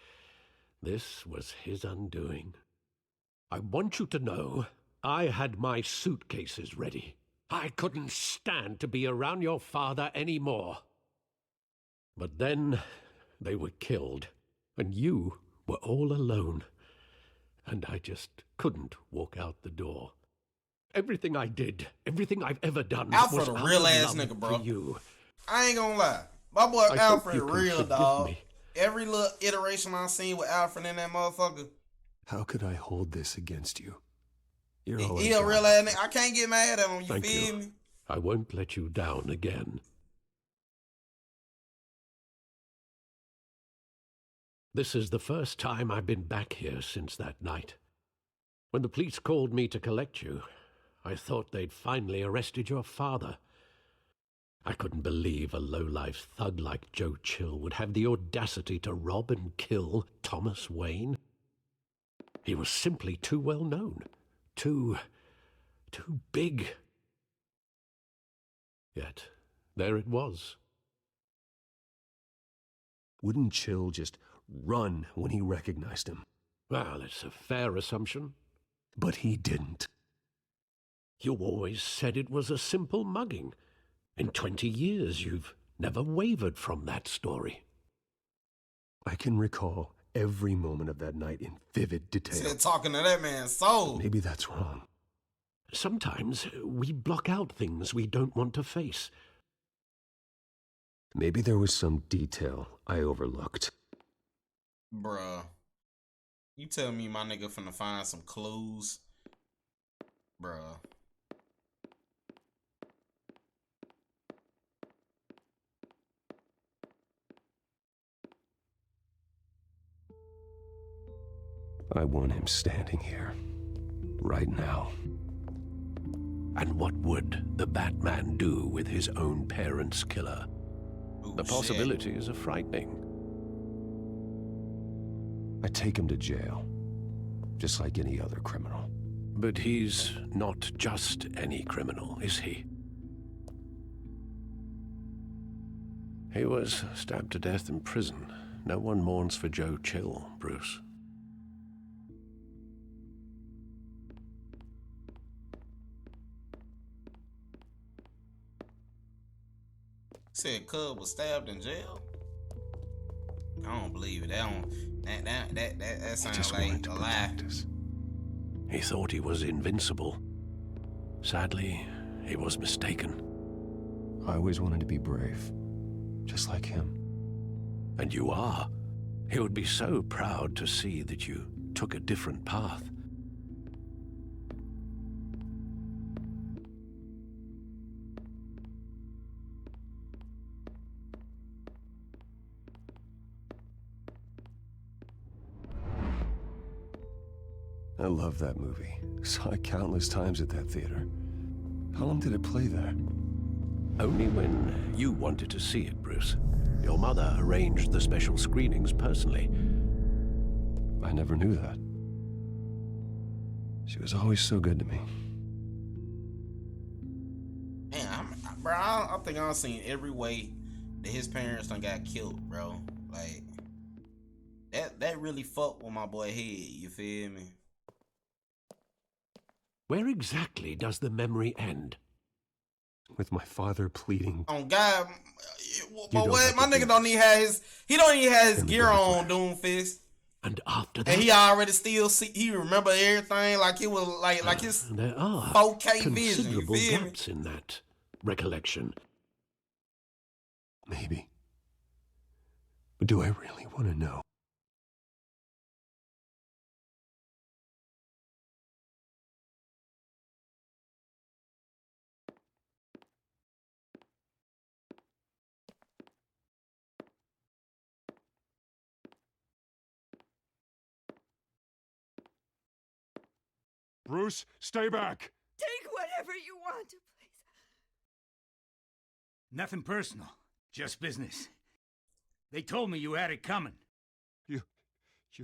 this was his undoing. I want you to know, I had my suitcases ready. I couldn't stand to be around your father anymore. But then they were killed, and you were all alone. And I just couldn't walk out the door. Everything I did, everything I've ever done Alfred was a out real of ass love nigga, bro. for you. I ain't gonna lie. My boy I hope Alfred you can real, forgive dog. me. Every little iteration I seen with Alfred in that motherfucker. How could I hold this against you? You're all He I a got. real ass nigga. I can't get mad at him, you Thank feel you. me? I won't let you down again. This is the first time I've been back here since that night. When the police called me to collect you, I thought they'd finally arrested your father. I couldn't believe a low-life thug like Joe Chill would have the audacity to rob and kill Thomas Wayne. He was simply too well known, too big. Yet, there it was. Wouldn't Chill just run when he recognized him? Well, it's a fair assumption. But he didn't. You always said it was a simple mugging. In 20 years, you've never wavered from that story. I can recall every moment of that night in vivid detail. Still talking to that man's soul. Maybe that's wrong. Sometimes we block out things we don't want to face. Maybe there was some detail I overlooked. Bruh. You tell me my nigga finna find some clues? Bruh. I want him standing here, right now. And what would the Batman do with his own parents' killer? Ooh, The possibilities are frightening. I take him to jail, just like any other criminal. But he's not just any criminal, is he? He was stabbed to death in prison. No one mourns for Joe Chill, Bruce. Said Cub was stabbed in jail. I don't believe it. That sounds like a lie. He thought he was invincible. Sadly, he was mistaken. I always wanted to be brave, just like him. And you are. He would be so proud to see that you took a different path. I love that movie. Saw it countless times at that theater. How long did it play there? Only when you wanted to see it, Bruce. Your mother arranged the special screenings personally. I never knew that. She was always so good to me. Man, bro, I think I've seen every way that his parents done got killed, bro. Like, that really fucked with my boy head, you feel me? Where exactly does the memory end? With my father pleading. Oh God, my nigga don't even have his gear on, Doomfist. And after that, and he already still he remember everything like it was like his there are 4K vision. You considerable feel me? gaps in that recollection. Maybe. But do I really want to know? Bruce, stay back! Take whatever you want, please. Nothing personal, just business. They told me you had it coming. You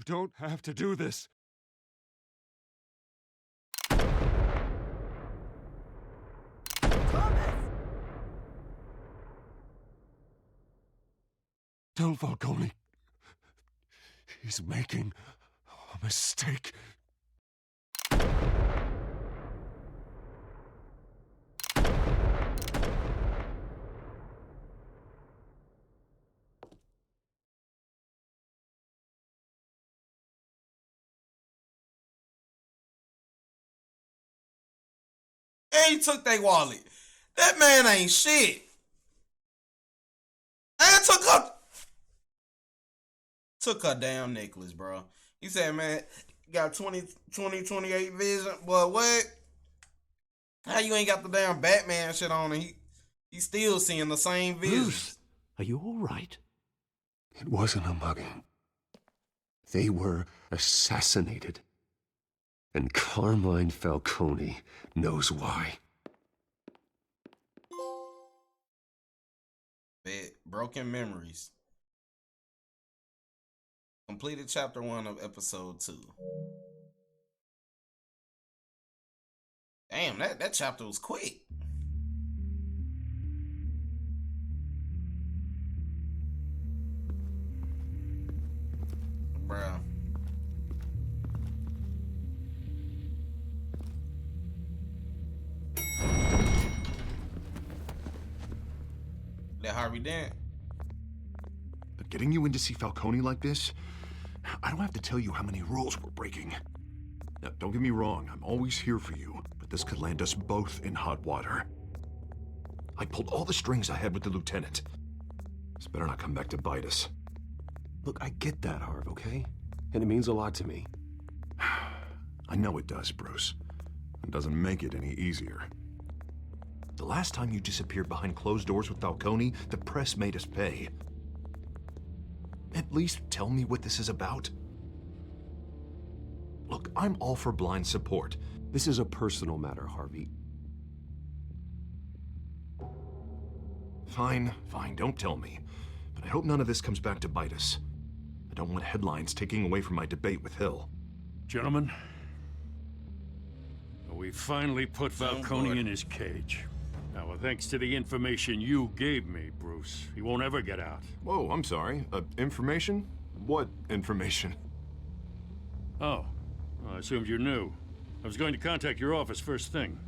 don't have to do this. Thomas! Tell Falcone he's making a mistake. And he took their wallet. That man ain't shit. And took her damn necklace, bro. He said, man, got 28 vision. But what? How you ain't got the damn Batman shit on and he still seeing the same vision? Bruce, are you all right? It wasn't a mugging. They were assassinated. And Carmine Falcone knows why. Broken Memories. Completed chapter 1 of episode 2. Damn, that chapter was quick. Bruh. That Harvey Dent. But getting you in to see Falcone like this, I don't have to tell you how many rules we're breaking. Now, don't get me wrong, I'm always here for you, but this could land us both in hot water. I pulled all the strings I had with the lieutenant. This better not come back to bite us. Look, I get that, Harv, okay? And it means a lot to me. I know it does, Bruce. It doesn't make it any easier. The last time you disappeared behind closed doors with Falcone, the press made us pay. At least tell me what this is about. Look, I'm all for blind support. This is a personal matter, Harvey. Fine, don't tell me. But I hope none of this comes back to bite us. I don't want headlines taking away from my debate with Hill. Gentlemen, we finally put Falcone in his cage. Now, thanks to the information you gave me, Bruce, he won't ever get out. Whoa, I'm sorry. Information? What information? Oh, well, I assumed you knew. I was going to contact your office first thing.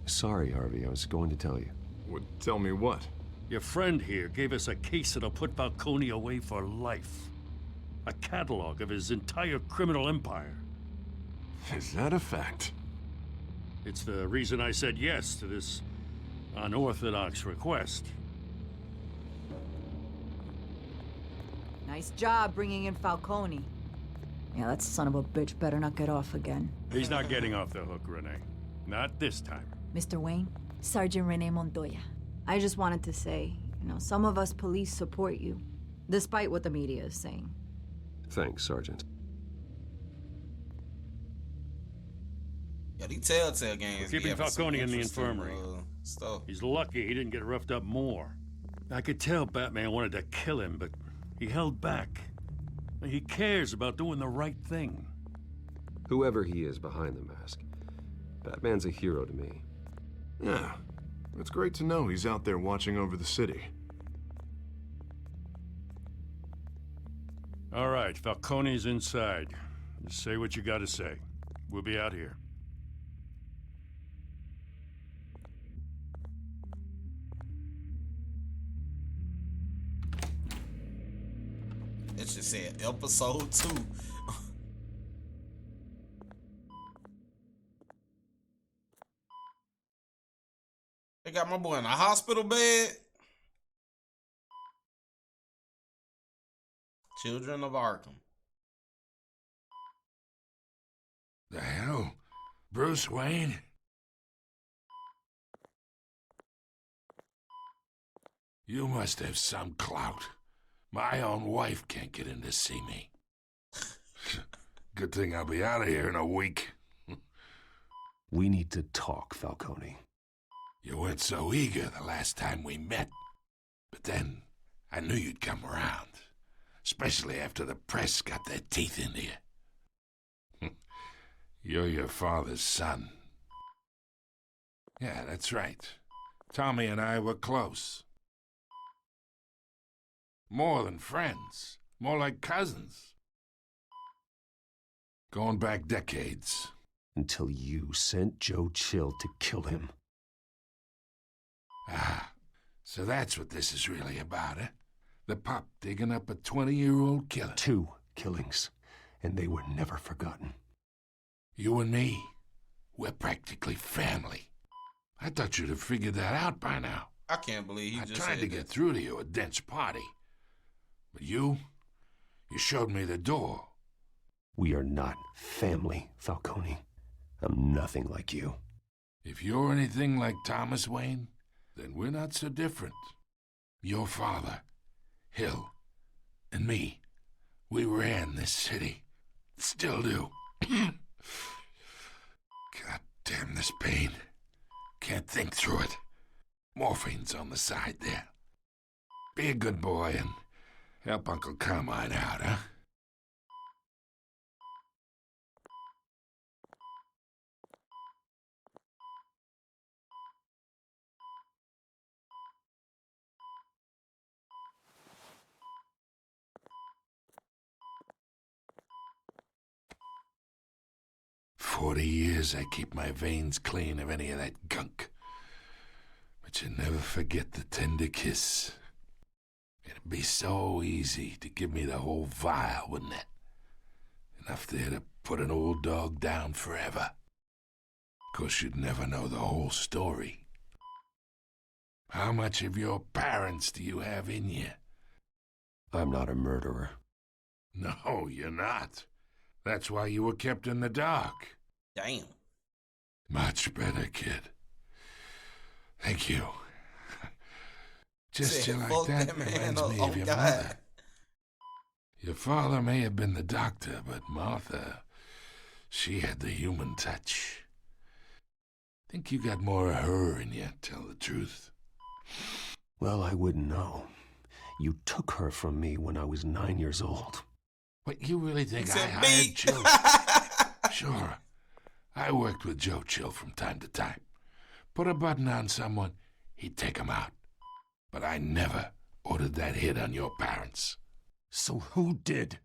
Sorry, Harvey, I was going to tell you. Would tell me what? Your friend here gave us a case that'll put Falcone away for life. A catalog of his entire criminal empire. Is that a fact? It's the reason I said yes to this unorthodox request. Nice job bringing in Falcone. Yeah, that son of a bitch better not get off again. He's not getting off the hook, Renee. Not this time. Mr. Wayne, Sergeant Renee Montoya. I just wanted to say, some of us police support you, despite what the media is saying. Thanks, Sergeant. Yeah, these TellTale games. We're keeping Falcone in the infirmary. Stuff. He's lucky he didn't get roughed up more. I could tell Batman wanted to kill him, but he held back. He cares about doing the right thing. Whoever he is behind the mask, Batman's a hero to me. Yeah, it's great to know he's out there watching over the city. All right, Falcone's inside. Just say what you gotta say. We'll be out here. It just said episode 2. They got my boy in a hospital bed. Children of Arkham. The hell? Bruce Wayne? You must have some clout. My own wife can't get in to see me. Good thing I'll be out of here in a week. We need to talk, Falcone. You weren't so eager the last time we met. But then, I knew you'd come around. Especially after the press got their teeth into you. You're your father's son. Yeah, that's right. Tommy and I were close. More than friends. More like cousins. Going back decades. Until you sent Joe Chill to kill him. Ah, so that's what this is really about, eh? The pup digging up a 20-year-old killer. 2 killings, and they were never forgotten. You and me, we're practically family. I thought you'd have figured that out by now. I can't believe he I just tried to get through to you, a dense party. But you showed me the door. We are not family, Falcone. I'm nothing like you. If you're anything like Thomas Wayne, then we're not so different. Your father, Hill, and me, we ran this city. Still do. God damn this pain. Can't think through it. Morphine's on the side there. Be a good boy and help Uncle Carmine out, huh? "40 years I keep my veins clean of any of that gunk. But you never forget the tender kiss. It'd be so easy to give me the whole vial, wouldn't it? Enough there to put an old dog down forever. Of course, you'd never know the whole story. How much of your parents do you have in you?" I'm not a murderer. No, you're not. That's why you were kept in the dark. Damn. Much better, kid. Thank you. Just you like that reminds me of your mother. Your father may have been the doctor, but Martha, she had the human touch. Think you got more of her in you, tell the truth. Well, I wouldn't know. You took her from me when I was 9 years old. What, you really think I hired Joe? Sure. I worked with Joe Chill from time to time. Put a button on someone, he'd take him out. But I never ordered that hit on your parents. So who did?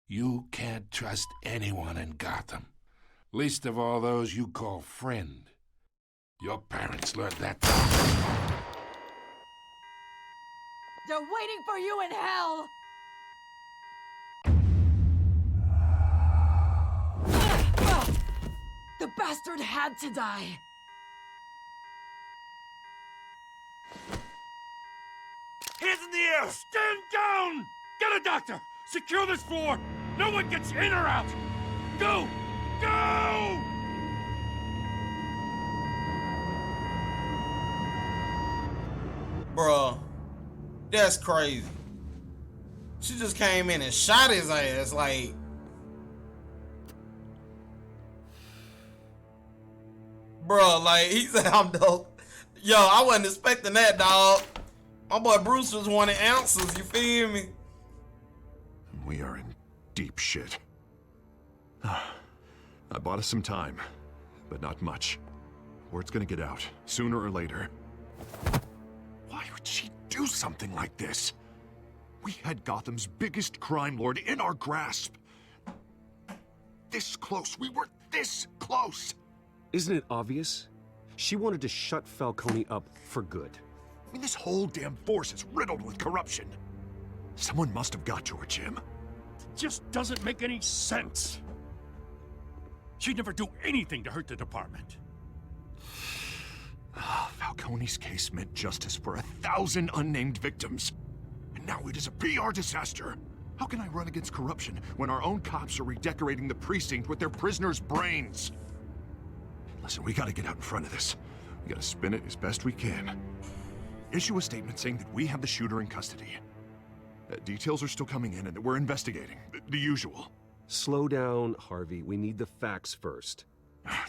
You can't trust anyone in Gotham. Least of all those you call friend. Your parents learned that. They're waiting for you in hell! The bastard had to die! Hands in the air! Stand down! Get a doctor! Secure this floor! No one gets in or out! Go! Go! Bruh, that's crazy. She just came in and shot his ass, like... Bruh, like, he said I'm dope. Yo, I wasn't expecting that, dog. My boy Bruce was wanting answers, you feel me? We are in deep shit. I bought us some time, but not much. Word's gonna get out, sooner or later. Why would she do something like this? We had Gotham's biggest crime lord in our grasp. This close, we were this close! Isn't it obvious? She wanted to shut Falcone up for good. I mean, this whole damn force is riddled with corruption. Someone must have got to her, Jim. It just doesn't make any sense. She'd never do anything to hurt the department. Falcone's case meant justice for 1,000 unnamed victims. And now it is a PR disaster. How can I run against corruption when our own cops are redecorating the precinct with their prisoners' brains? Listen, we gotta get out in front of this. We gotta spin it as best we can. Issue a statement saying that we have the shooter in custody. Details are still coming in and that we're investigating. The usual. Slow down, Harvey. We need the facts first.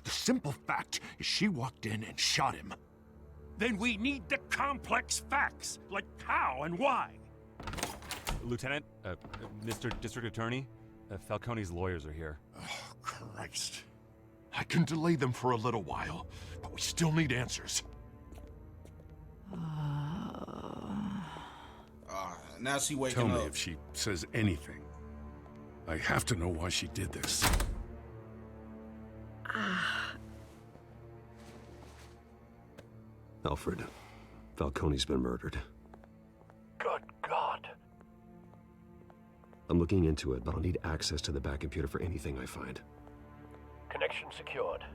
The simple fact is she walked in and shot him. Then we need the complex facts, like how and why. Lieutenant, Mr. District Attorney, Falcone's lawyers are here. Oh, Christ. I can delay them for a little while, but we still need answers. Now she waking Tell up. me if she says anything. I have to know why she did this. Alfred, Falcone's been murdered. Good God. I'm looking into it, but I'll need access to the back computer for anything I find. Connection secured.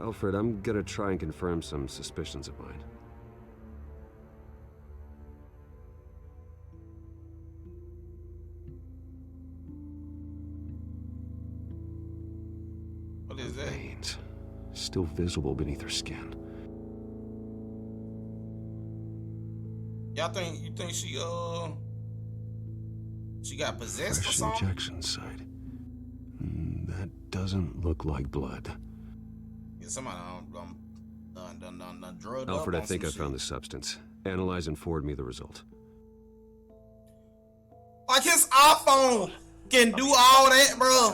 Alfred, I'm gonna try and confirm some suspicions of mine. What is that? Veins, still visible beneath her skin. Y'all think she got possessed or Fresh something? injection site. That doesn't look like blood. Yeah, somebody done drugged Alfred, up I on think I some shit. found the substance. Analyze and forward me the result. Like his iPhone can do all that, bro.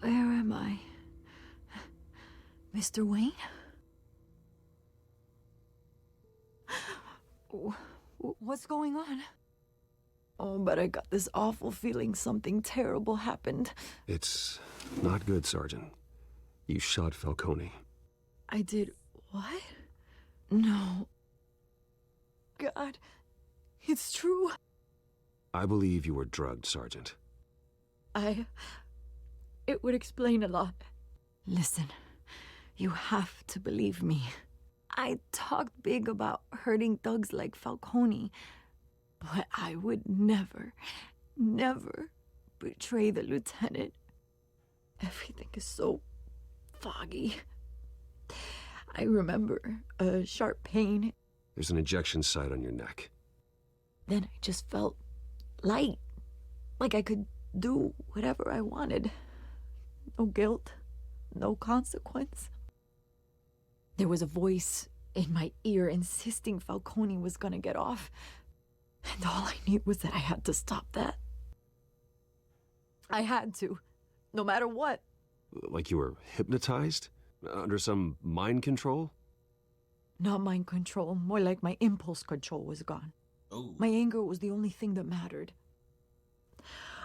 Where am I? Mr. Wayne? What's going on? Oh, but I got this awful feeling something terrible happened. It's not good, Sergeant. You shot Falcone. I did what? No. God, it's true. I believe you were drugged, Sergeant. It would explain a lot. Listen, you have to believe me. I talked big about hurting thugs like Falcone, but I would never, never betray the lieutenant. Everything is so foggy. I remember a sharp pain. There's an injection site on your neck. Then I just felt light, like I could do whatever I wanted. No guilt, no consequence. There was a voice in my ear insisting Falcone was gonna get off. And all I knew was that I had to stop that. I had to, no matter what. Like you were hypnotized? Under some mind control? Not mind control, more like my impulse control was gone. Ooh. My anger was the only thing that mattered.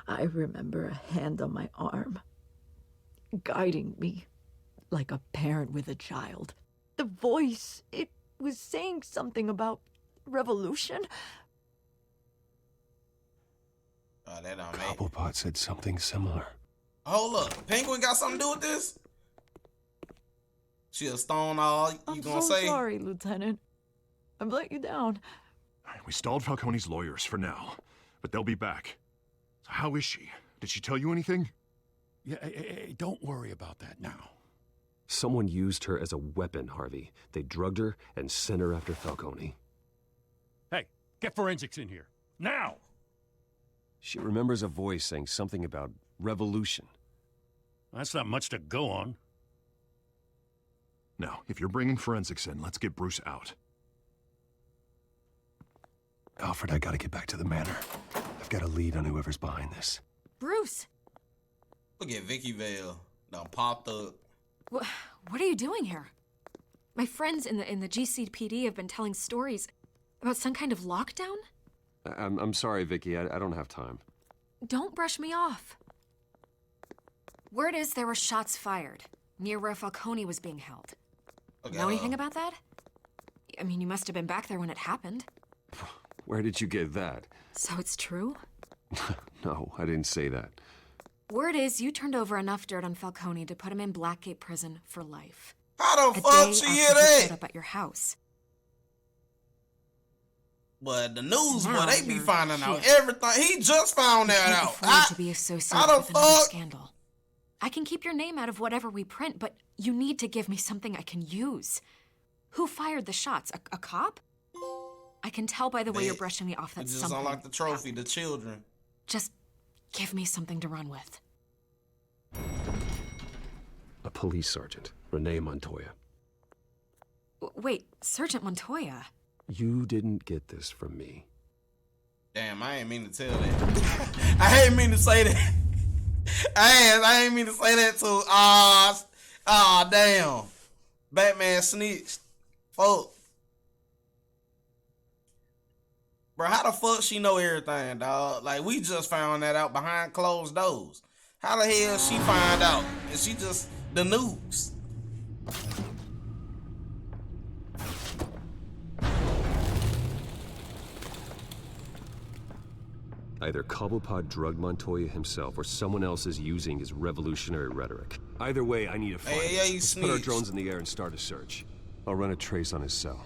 I remember a hand on my arm, guiding me like a parent with a child. The voice, it was saying something about revolution. Oh, that don't make. Cobblepot said something similar. Hold up, Penguin got something to do with this? She a stone all you I'm gonna so say? sorry, Lieutenant. I've let you down. We stalled Falcone's lawyers for now, but they'll be back. So how is she? Did she tell you anything? Yeah, hey, don't worry about that now. Someone used her as a weapon, Harvey. They drugged her and sent her after Falcone. Hey, get forensics in here. Now! She remembers a voice saying something about revolution. That's not much to go on. Now, if you're bringing forensics in, let's get Bruce out. Alfred, I gotta get back to the manor. I've got a lead on whoever's behind this. Bruce! Look at Vicky Vale. Now popped up. What are you doing here? My friends in the GCPD have been telling stories about some kind of lockdown? I'm sorry, Vicky. I don't have time. Don't brush me off. Word is there were shots fired near where Falcone was being held. Okay, Know anything about that? I mean, you must have been back there when it happened. Where did you get that? So it's true? No, I didn't say that. Word is you turned over enough dirt on Falcone to put him in Blackgate Prison for life. How the A fuck day she after hear he that? showed up at your house. But the news, Now boy, they be you're finding out here. everything. He just found You that can't out. afford to be associated how the with another fuck? scandal. I can keep your name out of whatever we print, but you need to give me something I can use. Who fired the shots? A cop? I can tell by the way you're brushing me off It that just something. unlocked the trophy, the children. Just give me something to run with. A police sergeant, Renee Montoya. Wait, Sergeant Montoya? You didn't get this from me. Damn, I ain't mean to tell that. I ain't mean to say that. I ain't mean to say that too. Damn. Batman snitched. Fuck. Bro, how the fuck she know everything, dog? Like, we just found that out behind closed doors. How the hell she find out? And she just the news. Either Cobblepot drugged Montoya himself, or someone else is using his revolutionary rhetoric. Either way, I need to find him. Let's put our drones in the air and start a search. I'll run a trace on his cell.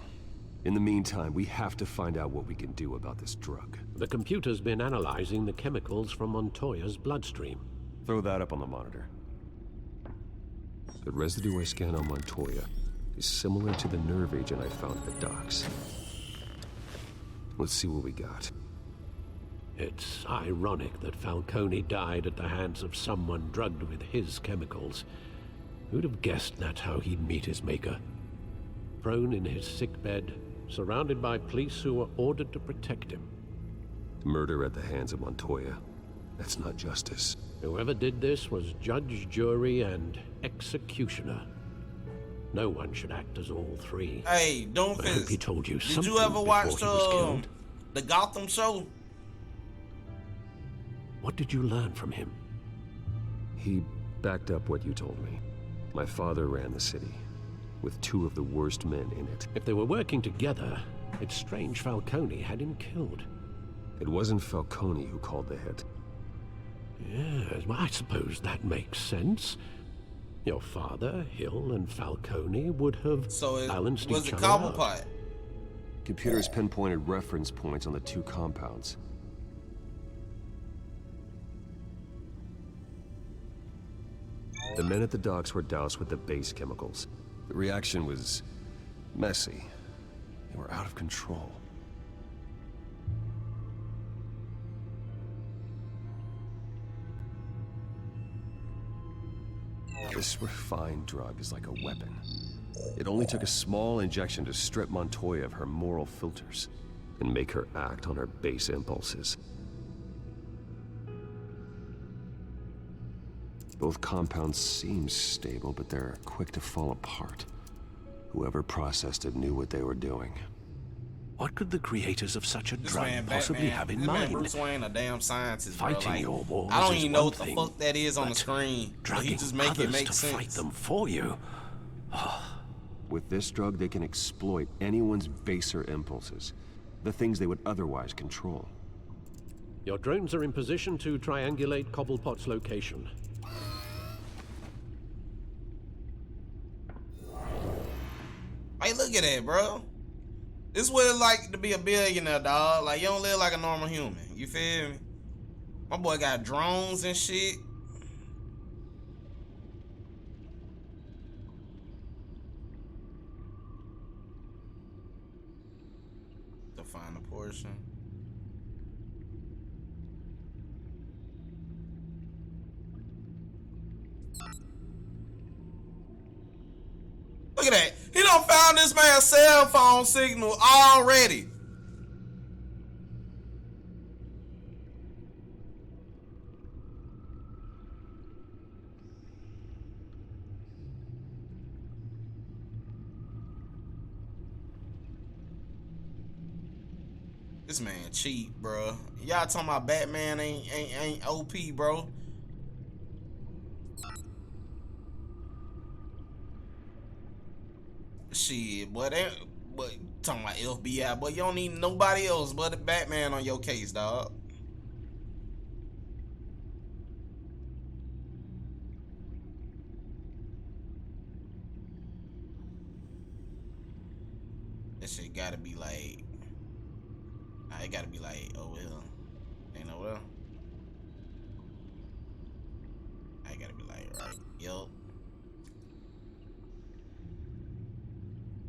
In the meantime, we have to find out what we can do about this drug. The computer's been analyzing the chemicals from Montoya's bloodstream. Throw that up on the monitor. The residue I scanned on Montoya is similar to the nerve agent I found at the docks. Let's see what we got. It's ironic that Falcone died at the hands of someone drugged with his chemicals. Who'd have guessed that's how he'd meet his maker? Prone in his sickbed, surrounded by police who were ordered to protect him. Murder at the hands of Montoya. That's not justice. Whoever did this was judge, jury, and executioner. No one should act as all three. Hey, don't I hope he told you something. Did you ever watch the Gotham show? What did you learn from him? He backed up what you told me. My father ran the city, with two of the worst men in it. If they were working together, it's strange Falcone had him killed. It wasn't Falcone who called the hit. Yes, well, I suppose that makes sense. Your father, Hill, and Falcone would have balanced each other out. Cobblepot? Computers pinpointed reference points on the two compounds. The men at the docks were doused with the base chemicals. The reaction was messy. They were out of control. This refined drug is like a weapon. It only took a small injection to strip Montoya of her moral filters and make her act on her base impulses. Both compounds seem stable, but they're quick to fall apart. Whoever processed it knew what they were doing. What could the creators of such a drug possibly have in mind? Bruce Wayne, a damn scientist, Fighting bro. Like, your wars I don't is even know one what the thing, fuck that is on the screen. But he just make it make to sense. fight them for you. With this drug, they can exploit anyone's baser impulses, the things they would otherwise control. Your drones are in position to triangulate Cobblepot's location. Hey, look at that, bro. This is what it's like to be a billionaire, dog. Like, you don't live like a normal human. You feel me? My boy got drones and shit. To find a portion. Look at that. He done found this man's cell phone signal already. This man cheap, bro. Y'all talking about Batman ain't OP, bro. Shit, boy, talking about FBI, but you don't need nobody else but the Batman on your case, dog. That shit gotta be like, nah, it gotta be like, oh well, ain't no well. I gotta be like, right, yup.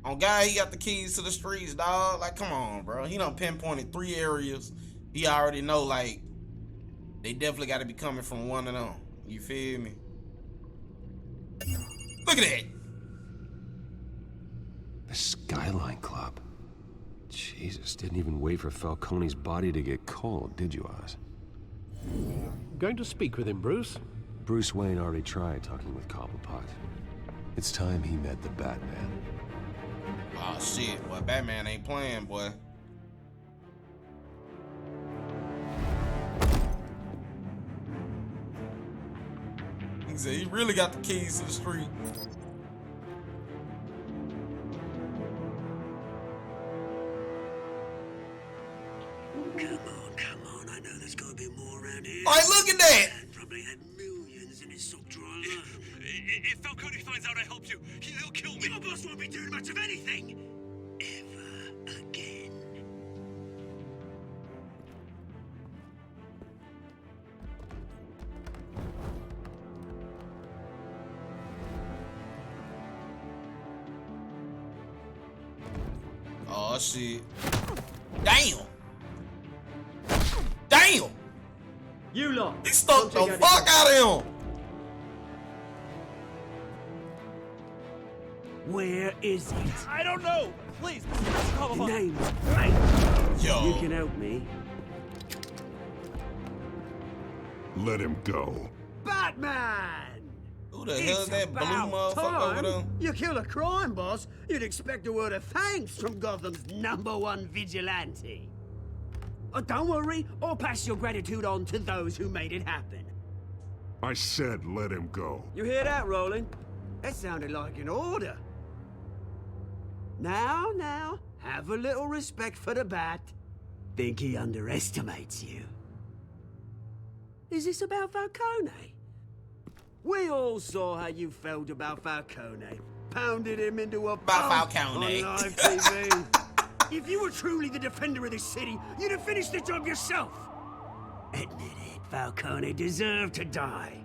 On guy, he got the keys to the streets, dog. Like, come on, bro. He done pinpointed 3 areas. He already know, like, they definitely got to be coming from one of them. You feel me? Look at that. The Skyline Club. Jesus, didn't even wait for Falcone's body to get cold, did you, Oz? Going to speak with him, Bruce? Bruce Wayne already tried talking with Cobblepot. It's time he met the Batman. Oh shit, boy, Batman ain't playing, boy. He said he really got the keys to the street. Come on, I know there's gotta be Like, look at that. Probably had millions in his sock drawer alone. If Falcone finds out I helped you, he'll kill me. Your boss won't be doing much of anything. Ever again. Oh shit. Damn. Damn. You lot. He stuck the fuck out of him. Where is it? I don't know. Please, call him Your up. name's Blake. Yo. You can help me. Let him go. Batman! Who the hell is that blue about motherfucker over there? You kill a crime boss, you'd expect a word of thanks from Gotham's #1 vigilante. Oh, don't worry, I'll pass your gratitude on to those who made it happen. I said let him go. You hear that, Roland? That sounded like an order. Now, have a little respect for the Bat. Think he underestimates you. Is this about Falcone? We all saw how you felt about Falcone. Pounded him into a pulp Falcone. on live TV. If you were truly the defender of this city, you'd have finished the job yourself. Admit it, Falcone deserved to die.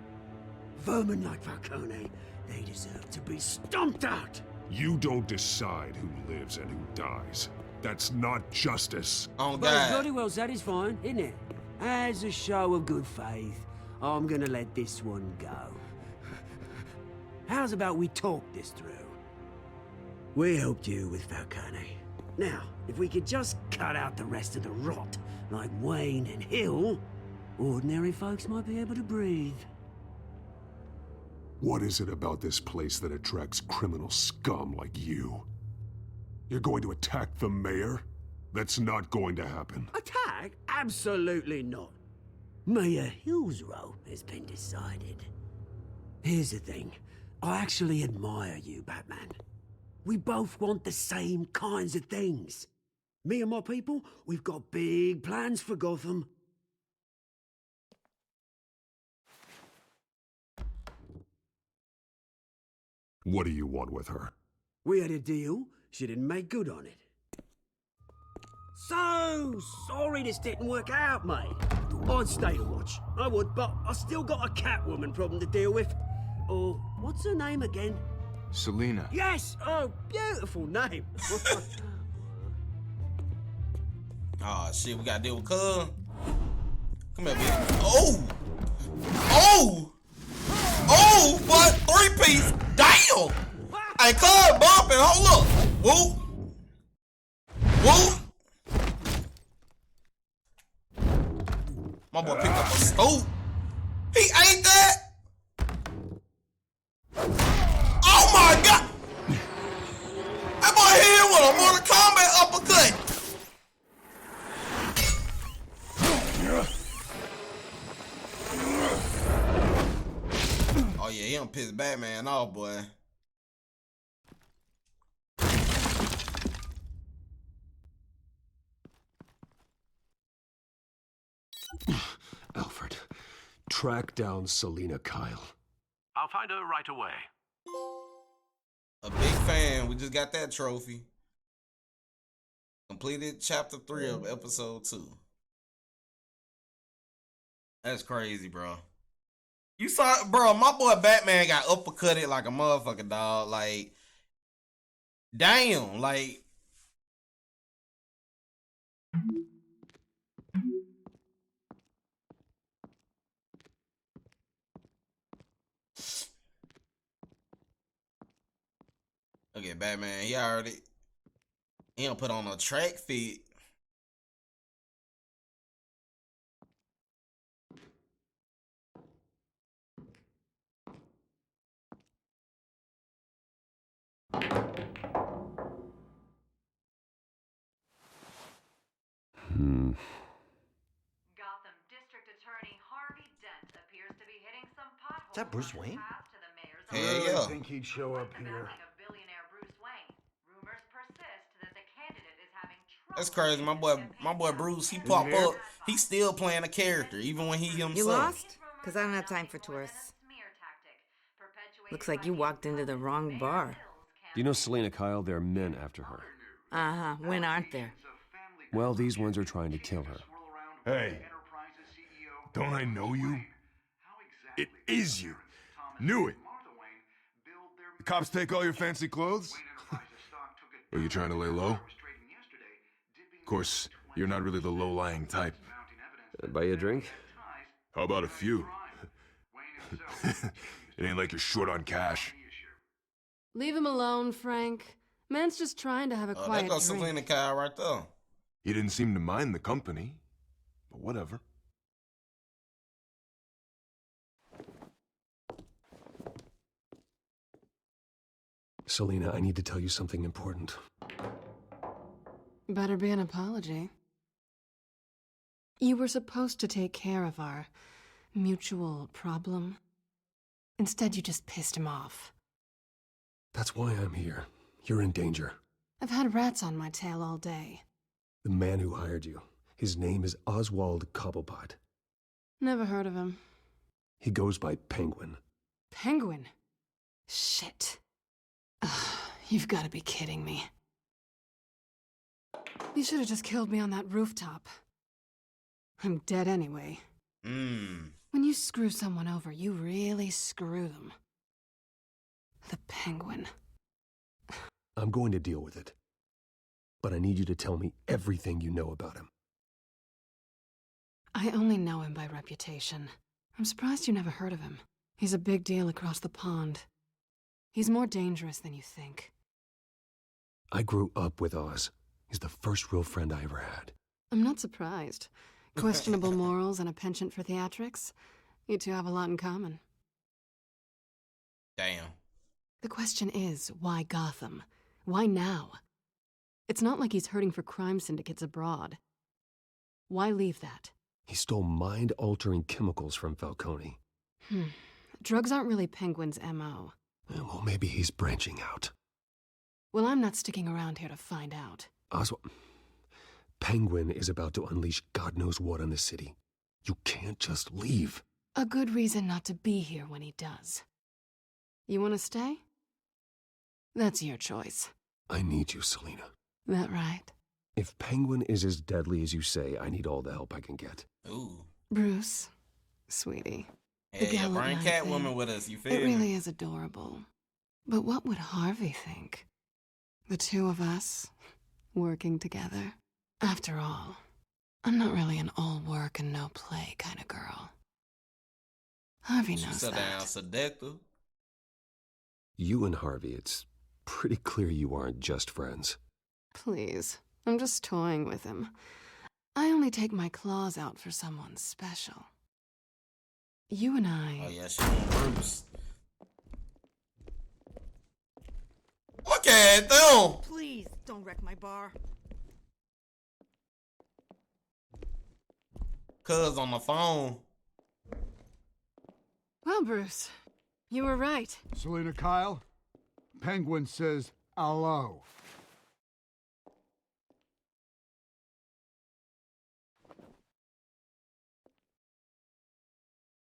Vermin like Falcone, they deserve to be stomped out. You don't decide who lives and who dies. That's not justice. Oh, But it's God. bloody well satisfying, isn't it? As a show of good faith, I'm gonna let this one go. How's about we talk this through? We helped you with Falcone. Now, if we could just cut out the rest of the rot, like Wayne and Hill, ordinary folks might be able to breathe. What is it about this place that attracts criminal scum like you? You're going to attack the mayor? That's not going to happen. Attack? Absolutely not. Mayor Hill's role has been decided. Here's the thing. I actually admire you, Batman. We both want the same kinds of things. Me and my people, we've got big plans for Gotham. What do you want with her? We had a deal. She didn't make good on it. So sorry this didn't work out, mate. I'd stay to watch. I would, but I still got a Catwoman problem to deal with. Oh, what's her name again? Selina. Yes! Oh, beautiful name. Oh shit, we gotta deal with Cub. Come here, bitch. Oh! Oh! Oh! What? 3-piece? Damn! Hey, Cub bumping. Hold up. Whoop. Whoop. My boy picked up a scoop. He ate that? Oh my God! That boy hit him with a Mortal Kombat uppercut. Oh yeah, he done pissed Batman off, boy. Alfred, track down Selina Kyle. I'll find her right away. A big fan. We just got that trophy. Completed chapter 3 of episode 2. That's crazy, bro. You saw, bro, my boy Batman got uppercutted like a motherfucker, dog. Like, damn, like. Look at Batman. He don't put on a track fit. Gotham District Attorney Harvey Dent appears to be hitting some potholes. Is that Bruce Wayne? Hell yeah. I think he'd show up here. Billionaire Bruce Wayne. Rumors persist that the candidate is having That's crazy. My boy Bruce, he pop here? up. He's still playing a character, even when he himself. You lost? Because I don't have time for tourists. Looks like you walked into the wrong bar. Do you know Selena Kyle? There are men after her. Uh-huh. When aren't there? Well, these ones are trying to kill her. Hey, don't I know you? It is you. Knew it. The cops take all your fancy clothes? Are you trying to lay low? Of course, you're not really the low-lying type. Buy you a drink? How about a few? It ain't like you're short on cash. Leave him alone, Frank. Man's just trying to have a quiet That goes drink. Selena Kyle right there. He didn't seem to mind the company, but whatever. Selena, I need to tell you something important. Better be an apology. You were supposed to take care of our mutual problem. Instead, you just pissed him off. That's why I'm here. You're in danger. I've had rats on my tail all day. The man who hired you, his name is Oswald Cobblepot. Never heard of him. He goes by Penguin. Penguin? Shit. Ugh, you've got to be kidding me. You should have just killed me on that rooftop. I'm dead anyway. When you screw someone over, you really screw them. The Penguin. I'm going to deal with it. But I need you to tell me everything you know about him. I only know him by reputation. I'm surprised you never heard of him. He's a big deal across the pond. He's more dangerous than you think. I grew up with Oz. He's the first real friend I ever had. I'm not surprised. Questionable morals and a penchant for theatrics. You two have a lot in common. Damn. The question is, why Gotham? Why now? It's not like he's hurting for crime syndicates abroad. Why leave that? He stole mind-altering chemicals from Falcone. Drugs aren't really Penguin's M.O. Well, maybe he's branching out. Well, I'm not sticking around here to find out. Oswald, Penguin is about to unleash God knows what on the city. You can't just leave. A good reason not to be here when he does. You want to stay? That's your choice. I need you, Selena. That right? If Penguin is as deadly as you say, I need all the help I can get. Ooh. Bruce, sweetie. Hey, yeah, bring Catwoman with us, you feel me? It really is adorable. But what would Harvey think? The two of us, working together. After all, I'm not really an all-work and no-play kind of girl. Harvey knows that. Down seductive. You and Harvey, it's pretty clear you aren't just friends. Please, I'm just toying with him. I only take my claws out for someone special. You and I... Oh yeah, she want Bruce. Look at them! Please, don't wreck my bar. Cuz on the phone. Well, Bruce, you were right. Selena Kyle, Penguin says hello.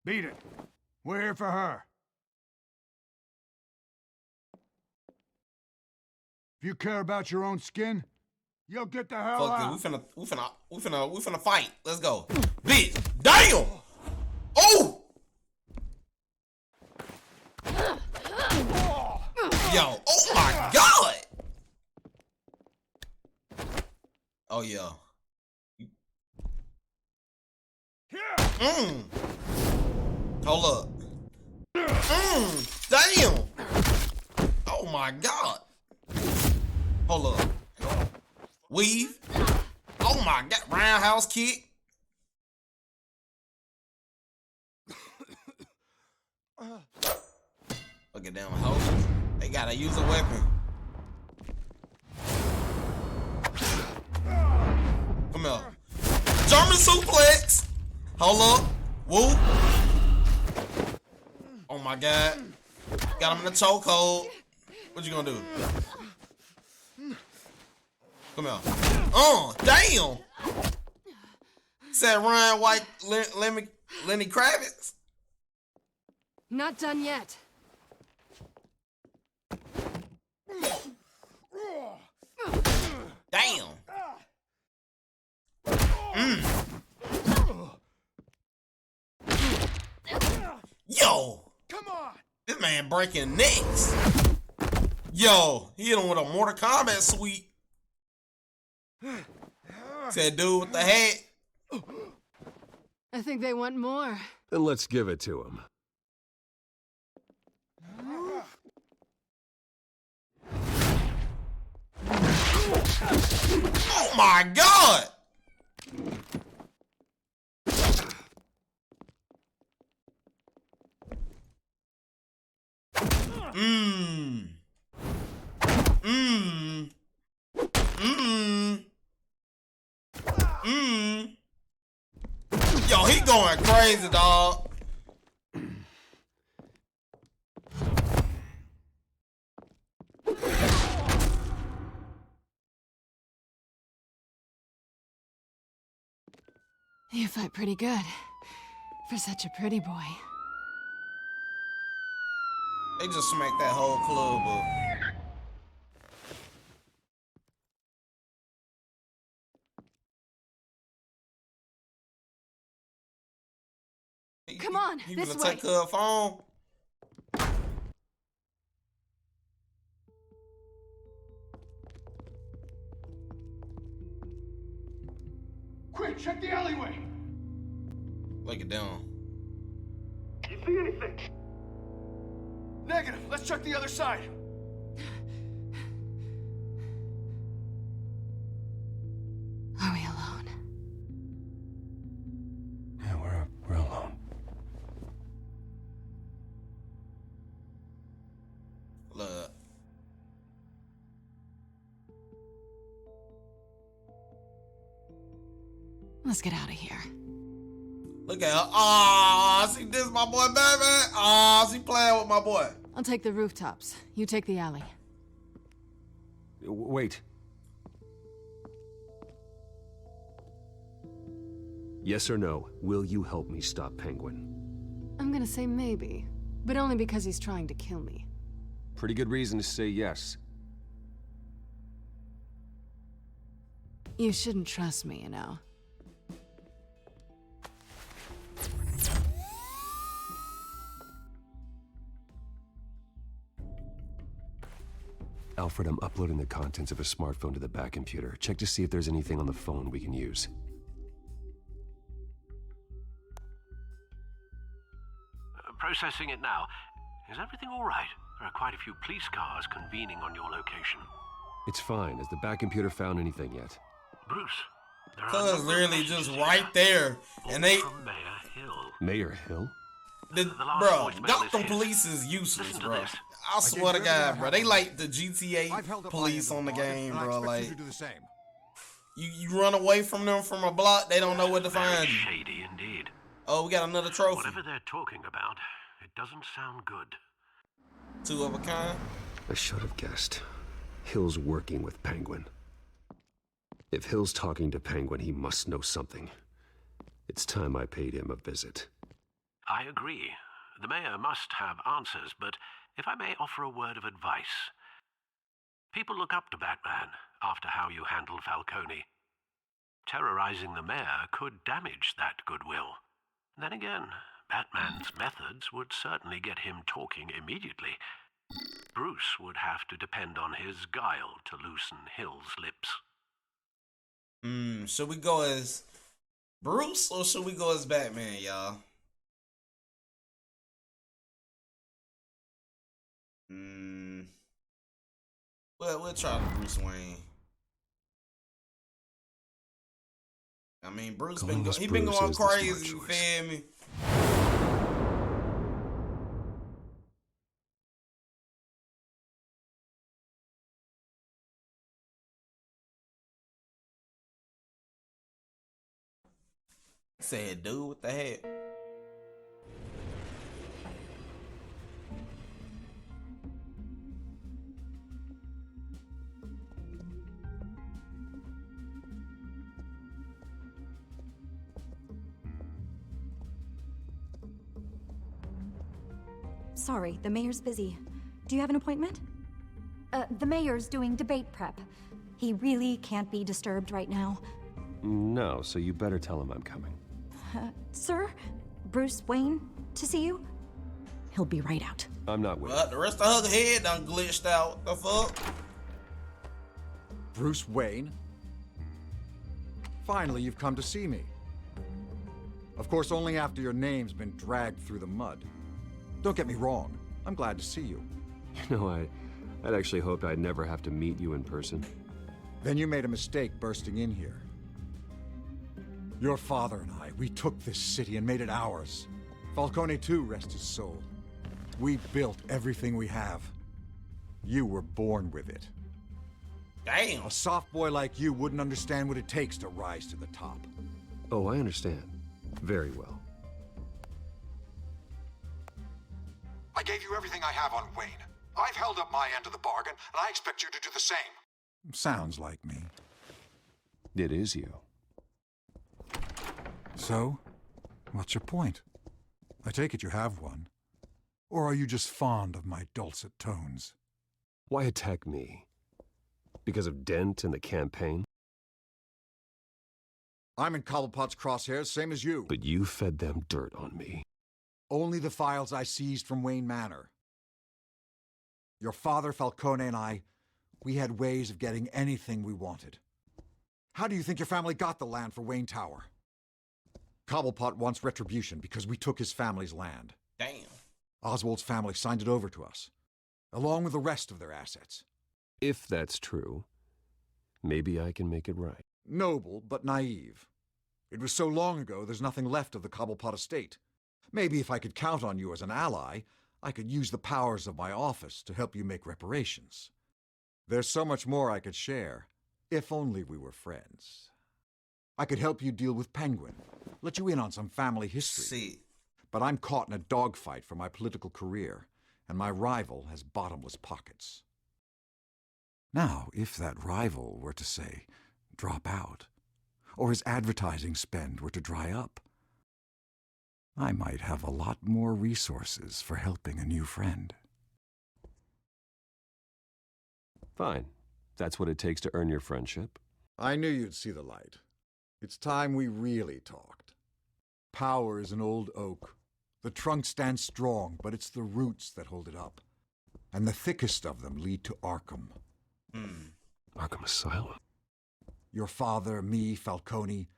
Beat it. We're here for her. If you care about your own skin, you'll get the hell out. Fuck it, we finna fight. Let's go. Bitch, damn! Oh! Yo, oh my god! Oh yeah. Hold up. Damn! Oh my god! Hold up. Weave. Oh my god, roundhouse kick. Look at them hoes. They gotta use a weapon. Come here. German suplex. Hold up. Woo. Oh my god. Got him in the chokehold. What you gonna do? Come here. Damn. Said Ryan White, Lenny Kravitz. Not done yet. Damn. Yo. Come on. This man breaking necks. Yo, he hit him with a Mortal Kombat sweep. Said dude with the hat. I think they want more. Then let's give it to him. Oh my God! Yo, he going crazy, dog. You fight pretty good for such a pretty boy. They just smacked that whole club up. Come on, He this gonna way. take her phone. Quick, check the alleyway. Look it down. You see anything? Negative. Let's check the other side. Are we alone? Yeah, we're alone. Look. Let's get out of here. Look at her. Ah, see this my boy Batman. Ah, she playing with my boy. I'll take the rooftops. You take the alley. Wait. Yes or no, will you help me stop Penguin? I'm gonna say maybe, but only because he's trying to kill me. Pretty good reason to say yes. You shouldn't trust me, you know. Alfred, I'm uploading the contents of a smartphone to the back computer. Check to see if there's anything on the phone we can use. Processing it now. Is everything all right? There are quite a few police cars convening on your location. It's fine. Has the back computer found anything yet? Bruce, there are Cuz literally just right there. And they... from Mayor Hill. Mayor Hill? Bro, Gotham police is useless, bro. I swear to God, bro. They like the GTA police on the game, bro. Like, you run away from them from a block, they don't know where to find you. Shady indeed. Oh, we got another trophy. Whatever they're talking about, it doesn't sound good. Two of a kind. I should have guessed. Hill's working with Penguin. If Hill's talking to Penguin, he must know something. It's time I paid him a visit. I agree. The mayor must have answers, but if I may offer a word of advice. People look up to Batman after how you handled Falcone. Terrorizing the mayor could damage that goodwill. Then again, Batman's methods would certainly get him talking immediately. Bruce would have to depend on his guile to loosen Hill's lips. Should we go as Bruce or should we go as Batman, y'all? Well, we'll try Bruce Wayne. I mean, Bruce been going crazy. You feel me? Said dude with the hat. sorry. The mayor's busy. Do you have an appointment? The mayor's doing debate prep. He really can't be disturbed right now. No, so you better tell him I'm coming. Sir? Bruce Wayne to see you? He'll be right out. I'm not waiting. Well, the rest of her head done glitched out. The fuck? Bruce Wayne? Finally, you've come to see me. Of course, only after your name's been dragged through the mud. Don't get me wrong. I'm glad to see you. You know, I'd actually hoped I'd never have to meet you in person. Then you made a mistake bursting in here. Your father and I, we took this city and made it ours. Falcone too, rest his soul. We built everything we have. You were born with it. Damn. A soft boy like you wouldn't understand what it takes to rise to the top. Oh, I understand. Very well. I gave you everything I have on Wayne. I've held up my end of the bargain, and I expect you to do the same. Sounds like me. It is you. So, what's your point? I take it you have one. Or are you just fond of my dulcet tones? Why attack me? Because of Dent and the campaign? I'm in Cobblepot's crosshairs, same as you. But you fed them dirt on me. Only the files I seized from Wayne Manor. Your father, Falcone, and I, we had ways of getting anything we wanted. How do you think your family got the land for Wayne Tower? Cobblepot wants retribution because we took his family's land. Damn. Oswald's family signed it over to us, along with the rest of their assets. If that's true, maybe I can make it right. Noble, but naive. It was so long ago, there's nothing left of the Cobblepot estate. Maybe if I could count on you as an ally, I could use the powers of my office to help you make reparations. There's so much more I could share, if only we were friends. I could help you deal with Penguin, let you in on some family history. See. But I'm caught in a dogfight for my political career, and my rival has bottomless pockets. Now, if that rival were to say, drop out, or his advertising spend were to dry up, I might have a lot more resources for helping a new friend. Fine. That's what it takes to earn your friendship. I knew you'd see the light. It's time we really talked. Power is an old oak. The trunk stands strong, but it's the roots that hold it up. And the thickest of them lead to Arkham. Arkham Asylum. Your father, me, Falcone,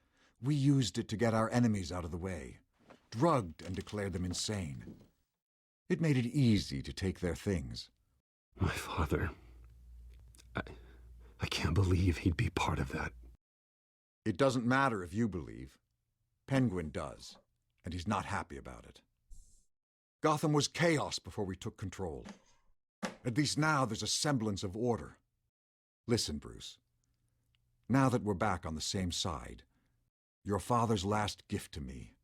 we used it to get our enemies out of the way. Drugged and declared them insane. It made it easy to take their things. My father. I can't believe he'd be part of that. It doesn't matter if you believe. Penguin does, and he's not happy about it. Gotham was chaos before we took control. At least now there's a semblance of order. Listen, Bruce. Now that we're back on the same side, your father's last gift to me,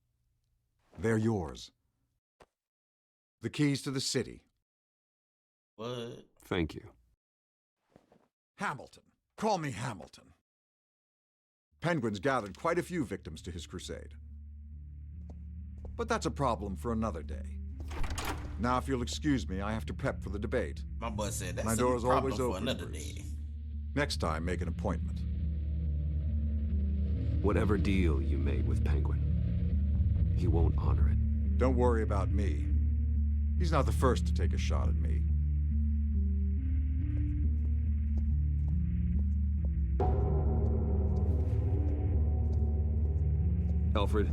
they're yours. The keys to the city. What? Thank you. Hamilton. Call me Hamilton. Penguin's gathered quite a few victims to his crusade. But that's a problem for another day. Now, if you'll excuse me, I have to prep for the debate. My boy said that's My a door's problem always for open, another Bruce. day. Next time, make an appointment. Whatever deal you made with Penguin, he won't honor it. Don't worry about me. He's not the first to take a shot at me. Alfred,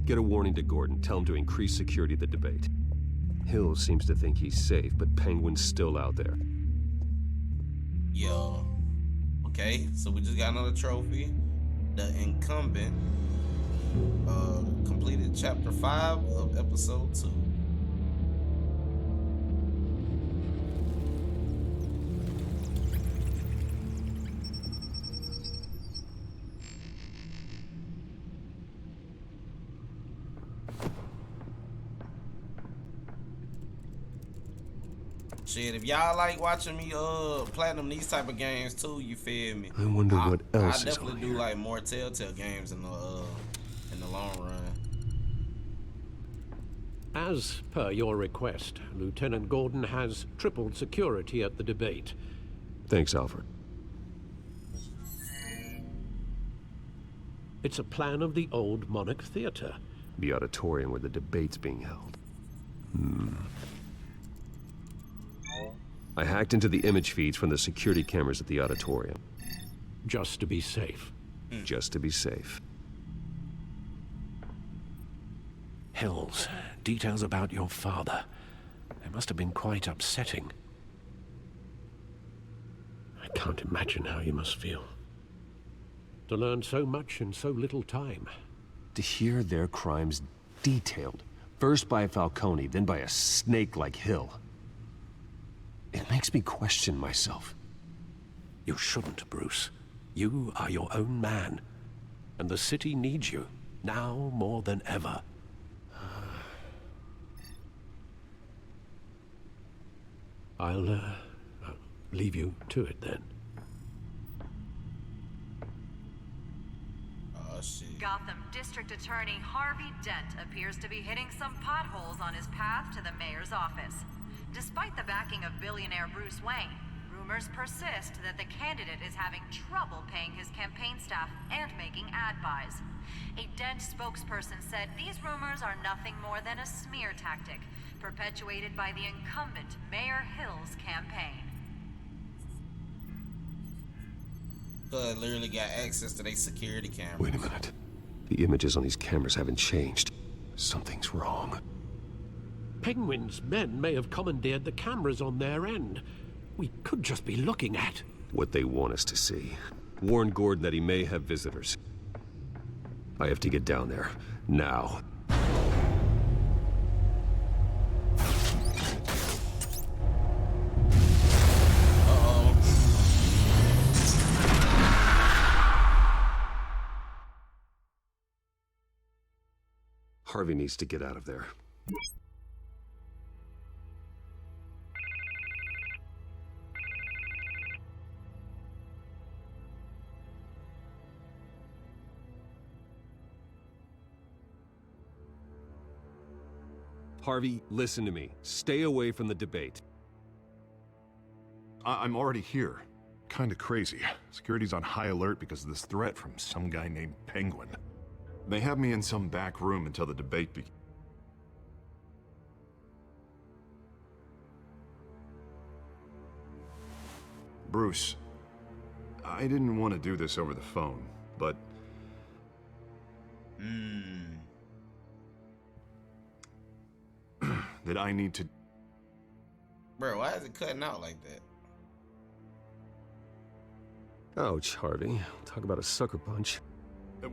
get a warning to Gordon. Tell him to increase security at the debate. Hill seems to think he's safe, but Penguin's still out there. Yo. Okay, so we just got another trophy. The Incumbent completed Chapter 5 of Episode 2. Shit, if y'all like watching me platinum these type of games too, you feel me? I wonder what else I is definitely on do here. like more TellTale games in the long run. As per your request, Lieutenant Gordon has tripled security at the debate. Thanks, Alfred. It's a plan of the old Monarch Theater. The auditorium where the debate's being held. I hacked into the image feeds from the security cameras at the auditorium. Just to be safe. Just to be safe. Hills, details about your father. They must have been quite upsetting. I can't imagine how you must feel. To learn so much in so little time. To hear their crimes detailed, first by Falcone, then by a snake like Hill. It makes me question myself. You shouldn't, Bruce. You are your own man. And the city needs you, now more than ever. I'll leave you to it then. Oh, shit. Gotham District Attorney Harvey Dent appears to be hitting some potholes on his path to the mayor's office. Despite the backing of billionaire Bruce Wayne, rumors persist that the candidate is having trouble paying his campaign staff and making ad buys. A Dent spokesperson said these rumors are nothing more than a smear tactic, perpetuated by the incumbent Mayor Hill's campaign. So I literally got access to their security cameras. Wait a minute. The images on these cameras haven't changed. Something's wrong. Penguin's men may have commandeered the cameras on their end. We could just be looking at what they want us to see. Warn Gordon that he may have visitors. I have to get down there. Now. Harvey needs to get out of there. Harvey, listen to me. Stay away from the debate. I'm already here. Kinda crazy. Security's on high alert because of this threat from some guy named Penguin. They have me in some back room until the debate Bruce, I didn't want to do this over the phone, but... that I need to... Bro, why is it cutting out like that? Ouch, Harvey. Talk about a sucker punch.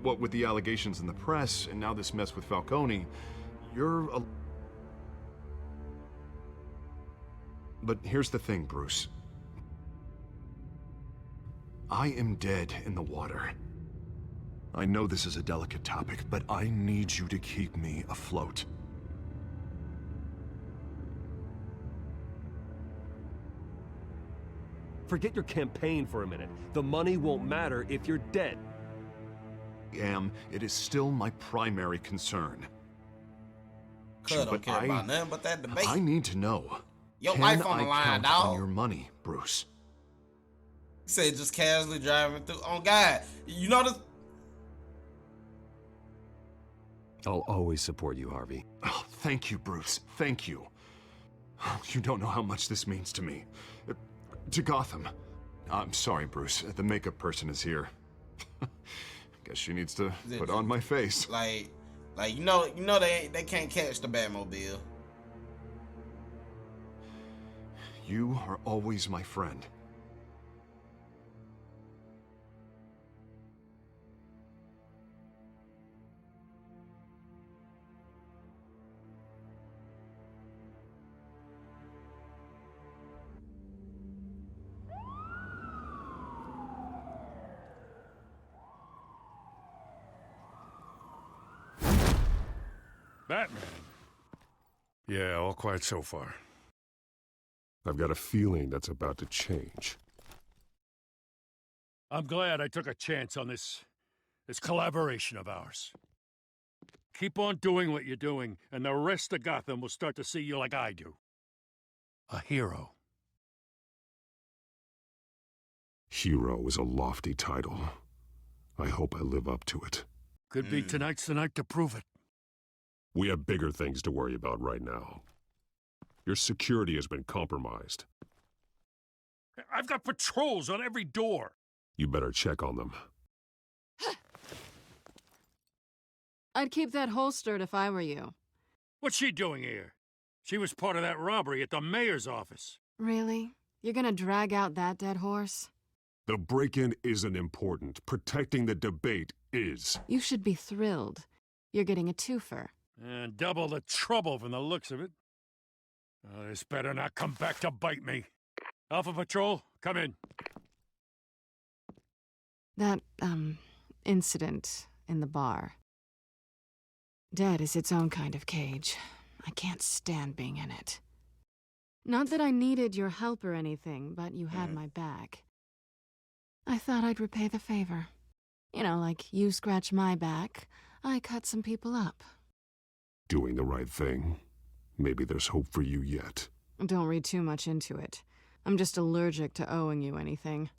What with the allegations in the press, and now this mess with Falcone, you're a... But here's the thing, Bruce. I am dead in the water. I know this is a delicate topic, but I need you to keep me afloat. Forget your campaign for a minute. The money won't matter if you're dead. It is still my primary concern. I don't care about nothing but that debate. I need to know. Your life on the line, count dog. on your money, Bruce? You said just casually driving through. Oh God, you know this. I'll always support you, Harvey. Oh, thank you, Bruce. Thank you. You don't know how much this means to me. To Gotham. I'm sorry, Bruce. The makeup person is here. Guess she needs to put on my face. Like you know they can't catch the Batmobile. You are always my friend. Batman. Yeah, all quiet so far. I've got a feeling that's about to change. I'm glad I took a chance on this collaboration of ours. Keep on doing what you're doing, and the rest of Gotham will start to see you like I do. A hero. Hero is a lofty title. I hope I live up to it. Could be tonight's the night to prove it. We have bigger things to worry about right now. Your security has been compromised. I've got patrols on every door. You better check on them. I'd keep that holstered if I were you. What's she doing here? She was part of that robbery at the mayor's office. Really? You're gonna drag out that dead horse? The break-in isn't important. Protecting the debate is. You should be thrilled. You're getting a twofer. And double the trouble from the looks of it. Oh, this better not come back to bite me. Alpha Patrol, come in. That, incident in the bar. Dead is its own kind of cage. I can't stand being in it. Not that I needed your help or anything, but you had my back. I thought I'd repay the favor. You know, like you scratch my back, I cut some people up. Doing the right thing. Maybe there's hope for you yet. Don't read too much into it. I'm just allergic to owing you anything.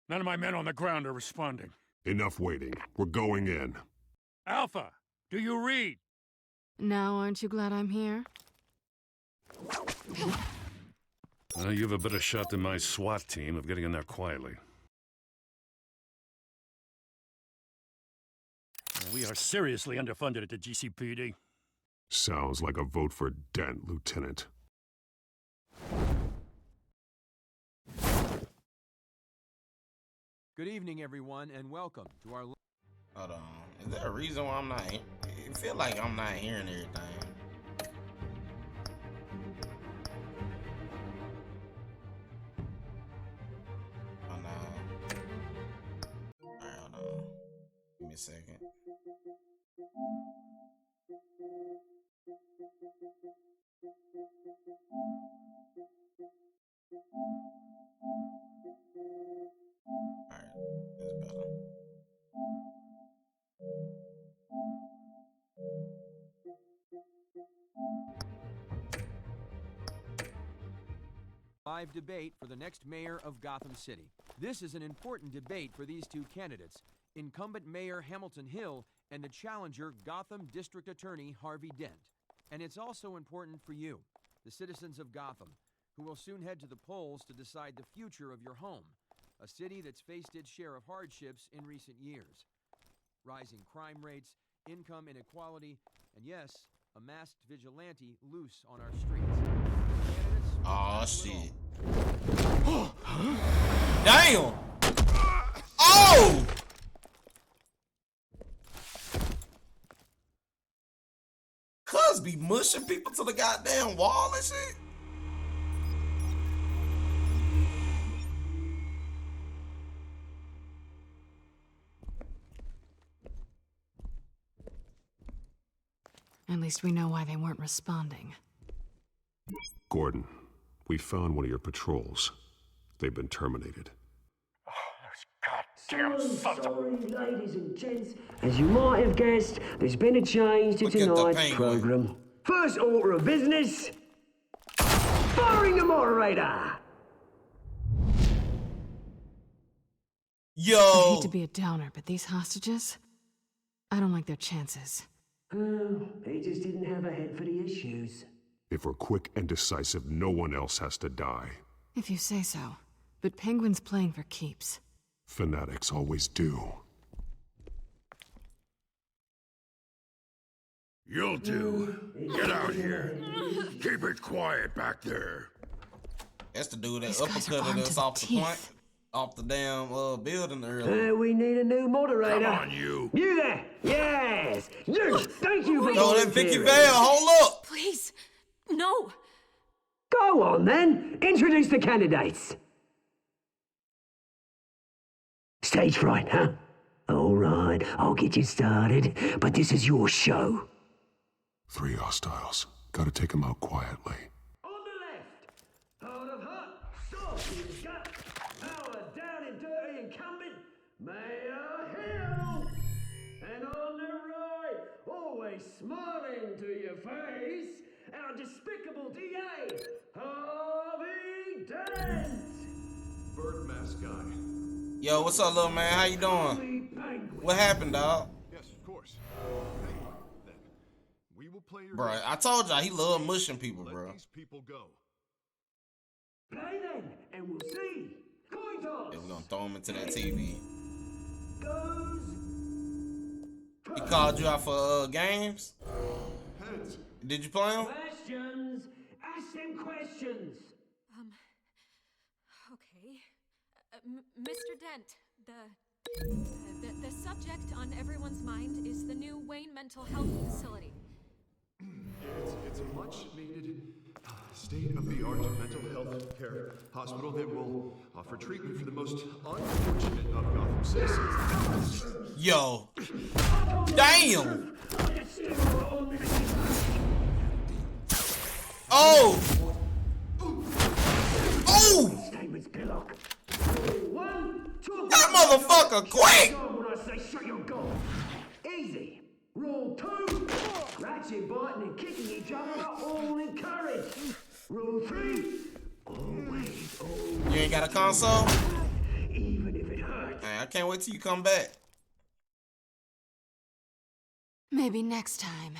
None of my men on the ground are responding. Enough waiting. We're going in. Alpha, do you read? Now aren't you glad I'm here? Well, you have a better shot than my SWAT team of getting in there quietly. We are seriously underfunded at the GCPD. Sounds like a vote for Dent, Lieutenant. Good evening, everyone, and welcome to our... Hold on. Is there a reason why I'm not... I feel like I'm not hearing everything. Oh, no. Alright, hold on. Give me a second. Alright, that's better. Live debate for the next mayor of Gotham City. This is an important debate for these two candidates, incumbent Mayor Hamilton Hill and the challenger Gotham District Attorney Harvey Dent. And it's also important for you, the citizens of Gotham, who will soon head to the polls to decide the future of your home, a city that's faced its share of hardships in recent years. Rising crime rates, income inequality, and yes, a masked vigilante loose on our streets. Oh shit. Damn! Oh! Cuz be mushing people to the goddamn wall and shit. At least we know why they weren't responding. Gordon, we found one of your patrols. They've been terminated. So sorry, ladies and gents. As you might have guessed, there's been a change to tonight's program. First order of business, firing the moderator. Yo! I hate to be a downer, but these hostages, I don't like their chances. Oh, he just didn't have a head for the issues. If we're quick and decisive, no one else has to die. If you say so. But Penguin's playing for keeps. Fanatics always do. You'll do. Get out here. Keep it quiet back there. That's the dude that uppercutted us off the point, off the damn building earlier. We need a new moderator. Come on, you. You there? Yes! You! Thank you for No, that Vicky volunteering. Vale, hold up! Please, no. Go on, then. Introduce the candidates. Stage fright, huh? All right, I'll get you started, but this is your show. 3 hostiles. Gotta take them out quietly. Hard of heart, soft in the gut, power down and dirty incumbent, Mayor Hill. And on the right, always always smiling to your face, our despicable DA, Harvey Dent! Bird mask guy. Yo, what's up, little man? How you doing? What happened, dog? Yes, of course. Then we will play your Bro, I told y'all he love mushing people, bro. Let these people go. Play then, and we'll see. Coin toss. Yeah, we're gonna throw him into that TV. Goes. He called you out for games? Heads. Did you play him? Questions. Ask them questions. Okay. Mr. Dent, the subject on everyone's mind is the new Wayne Mental Health Facility. It's a much-needed state-of-the-art mental health care hospital that will offer treatment for the most unfortunate of Gotham citizens. Yo. Damn. Oh. Oh. That motherfucker quick. When I say shut your goal. Easy. Rule 2. Scratching, biting, and kicking each other are all encouraged. Rule 3. Always. You ain't got a console? Even if it hurts. Man, I can't wait till you come back. Maybe next time.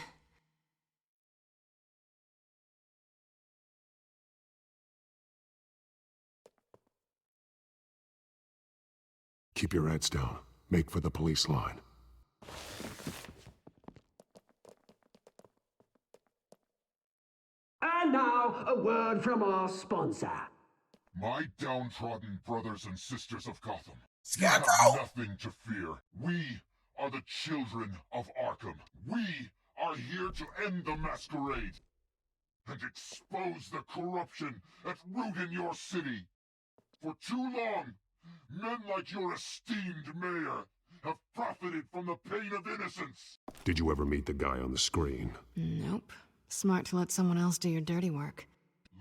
Keep your heads down. Make for the police line. And now, a word from our sponsor. My downtrodden brothers and sisters of Gotham. Scarecrow! You have nothing to fear. We are the children of Arkham. We are here to end the masquerade and expose the corruption at root in your city. For too long, men like your esteemed mayor have profited from the pain of innocence. Did you ever meet the guy on the screen? Nope. Smart to let someone else do your dirty work.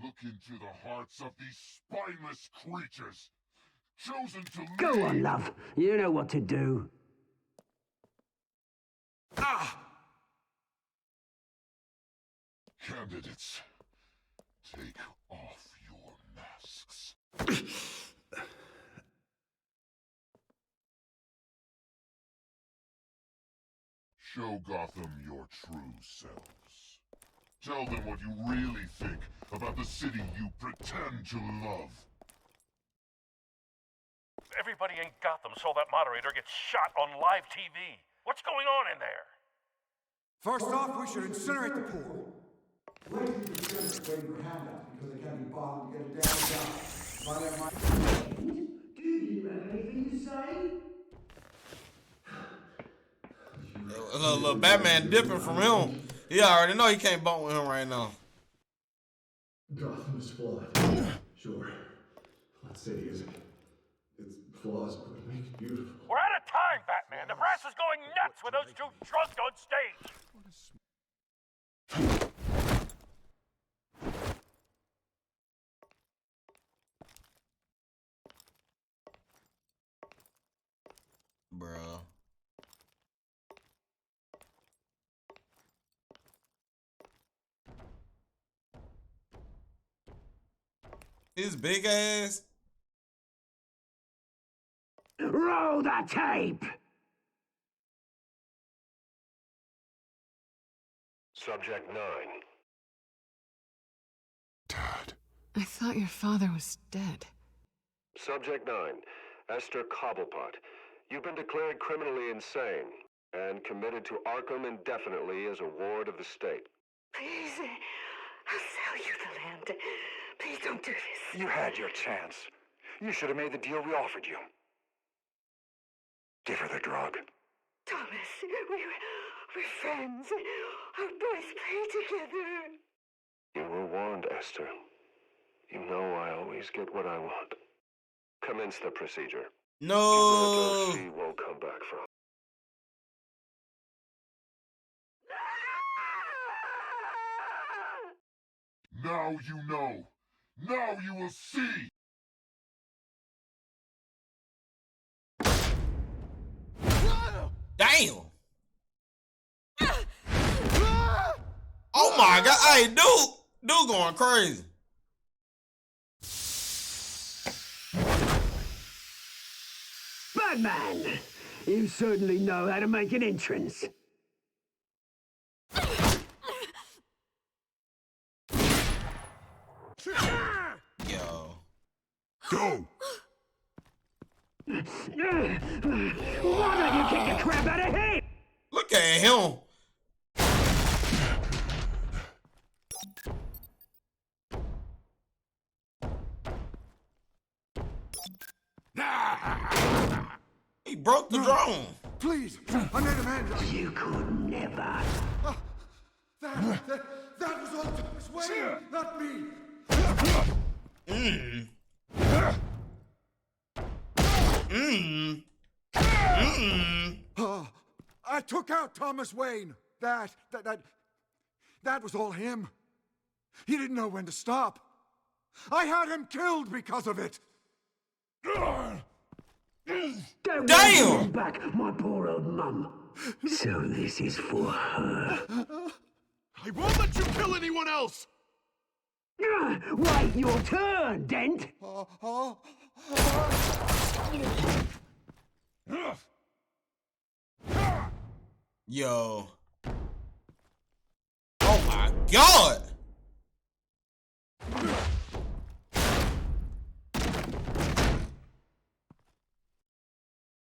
Look into the hearts of these spineless creatures, chosen to lead. Go on, love. You know what to do. Ah! Candidates, take off your masks. Show Gotham your true selves. Tell them what you really think about the city you pretend to love. Everybody in Gotham saw that moderator get shot on live TV. What's going on in there? First off, we should incinerate the pool. Waiting for handouts because they can't be bothered to get it down. Do you have anything to say? Look, Batman different from him. He already know he can't bump with him right now. Gotham is flawed. Sure. Let's say it isn't. Its flaws are what make it beautiful. We're out of time, Batman. The press is going nuts with those two drunks on stage. Bro. His big ass. Roll the tape! Subject 9. I thought your father was dead. Subject 9. Esther Cobblepot. You've been declared criminally insane and committed to Arkham indefinitely as a ward of the state. Please, I'll sell you the land. Please don't do this. You had your chance. You should have made the deal we offered you. Give her the drug. Thomas, we're friends. Our boys play together. You were warned, Esther. You know I always get what I want. Commence the procedure. No. She won't come back from. Now you know. Now you will see. Damn. Oh my God! Hey, dude going crazy. Batman, you certainly know how to make an entrance. Yo. Go! Why don't you kick the crap out of him? Look at him. He broke the drone. Please, I made a man. You could never. That was all Thomas Wayne, not me. I took out Thomas Wayne. That was all him. He didn't know when to stop. I had him killed because of it. Damn! Back, my poor old mum. So this is for her. I won't let you kill anyone else! Wait your turn, Dent! Yo. Oh my God!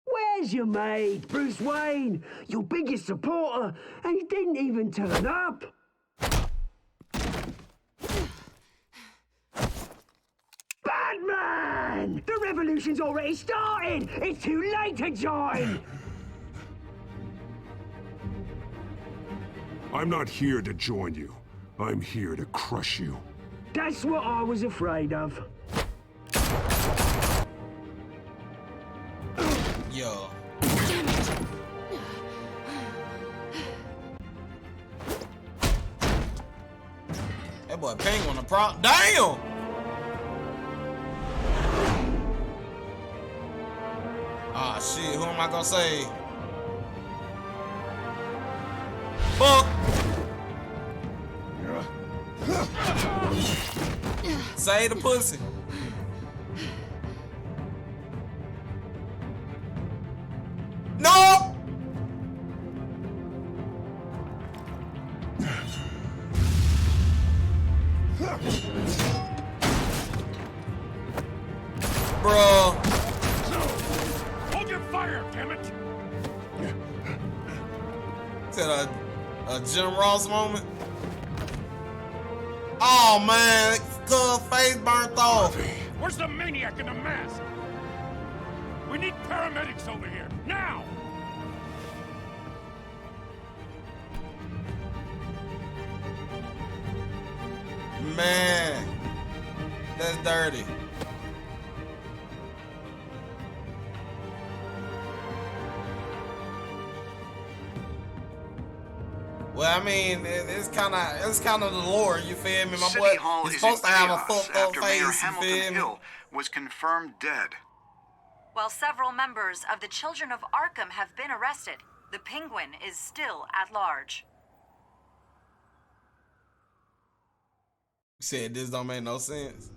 Where's your mate, Bruce Wayne? Your biggest supporter, and he didn't even turn up. Batman! The revolution's already started! It's too late to join! I'm not here to join you. I'm here to crush you. That's what I was afraid of. Yo. That boy Penguin a prop. Damn! Ah shit, who am I gonna say? Fuck! Say the pussy. No! Bro. Hold your fire, damn it! Is that a Jim Ross moment? Oh man, cuz face burnt off. Where's the maniac in the mask? We need paramedics over here, now! Man, that's dirty. Well, I mean, it's kind of the lore. You feel me, my City boy? Hall He's is supposed to in have a chaos fucked up after Mayor face. You Hamilton feel me? Hill was confirmed dead. While several members of the Children of Arkham have been arrested, the Penguin is still at large. You said this don't make no sense.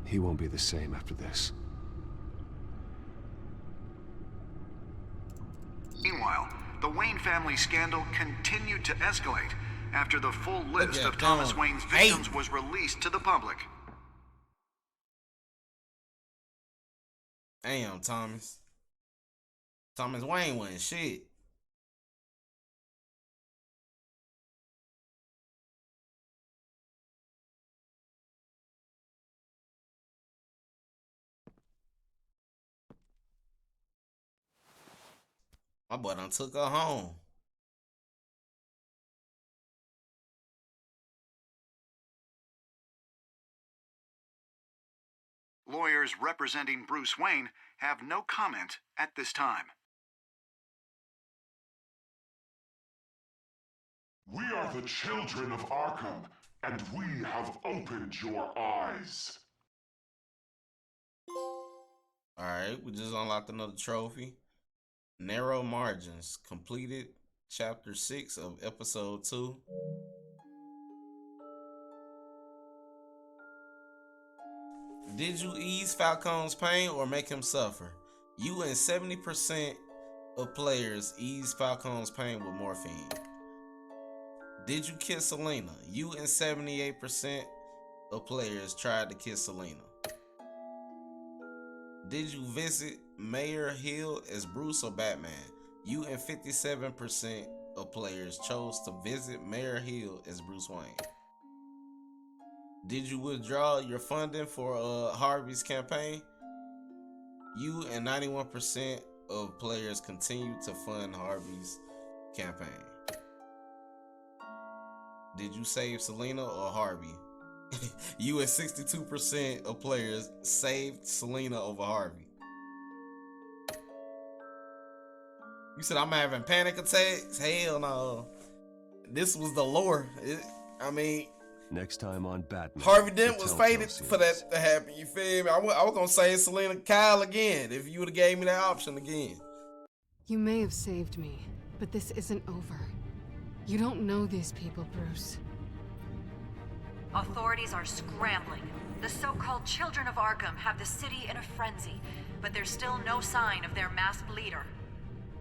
He won't be the same after this. Meanwhile, the Wayne family scandal continued to escalate after the full list of Thomas Wayne's victims was released to the public. Damn, Thomas. Thomas Wayne wasn't shit. My boy done took her home. Lawyers representing Bruce Wayne have no comment at this time. We are the children of Arkham, And we have opened your eyes. Alright, we just unlocked another trophy. Narrow Margins. Completed Chapter 6 of Episode 2. Did you ease Falcone's pain or make him suffer? You and 70% of players ease Falcone's pain with morphine. Did you kiss Selena? You and 78% of players tried to kiss Selena. Did you visit Mayor Hill as Bruce or Batman? You and 57% of players chose to visit Mayor Hill as Bruce Wayne. Did you withdraw your funding for Harvey's campaign? You and 91% of players continue to fund Harvey's campaign. Did you save Selena or Harvey? You and 62% of players saved Selena over Harvey. You said I'm having panic attacks? Hell no. This was the lore. Next time on Batman. Harvey Dent was TellTale fated for that to happen. You feel me? I was gonna say Selena Kyle again if you would have gave me that option again. You may have saved me, but this isn't over. You don't know these people, Bruce. Authorities are scrambling. The so-called Children of Arkham have the city in a frenzy, but there's still no sign of their masked leader.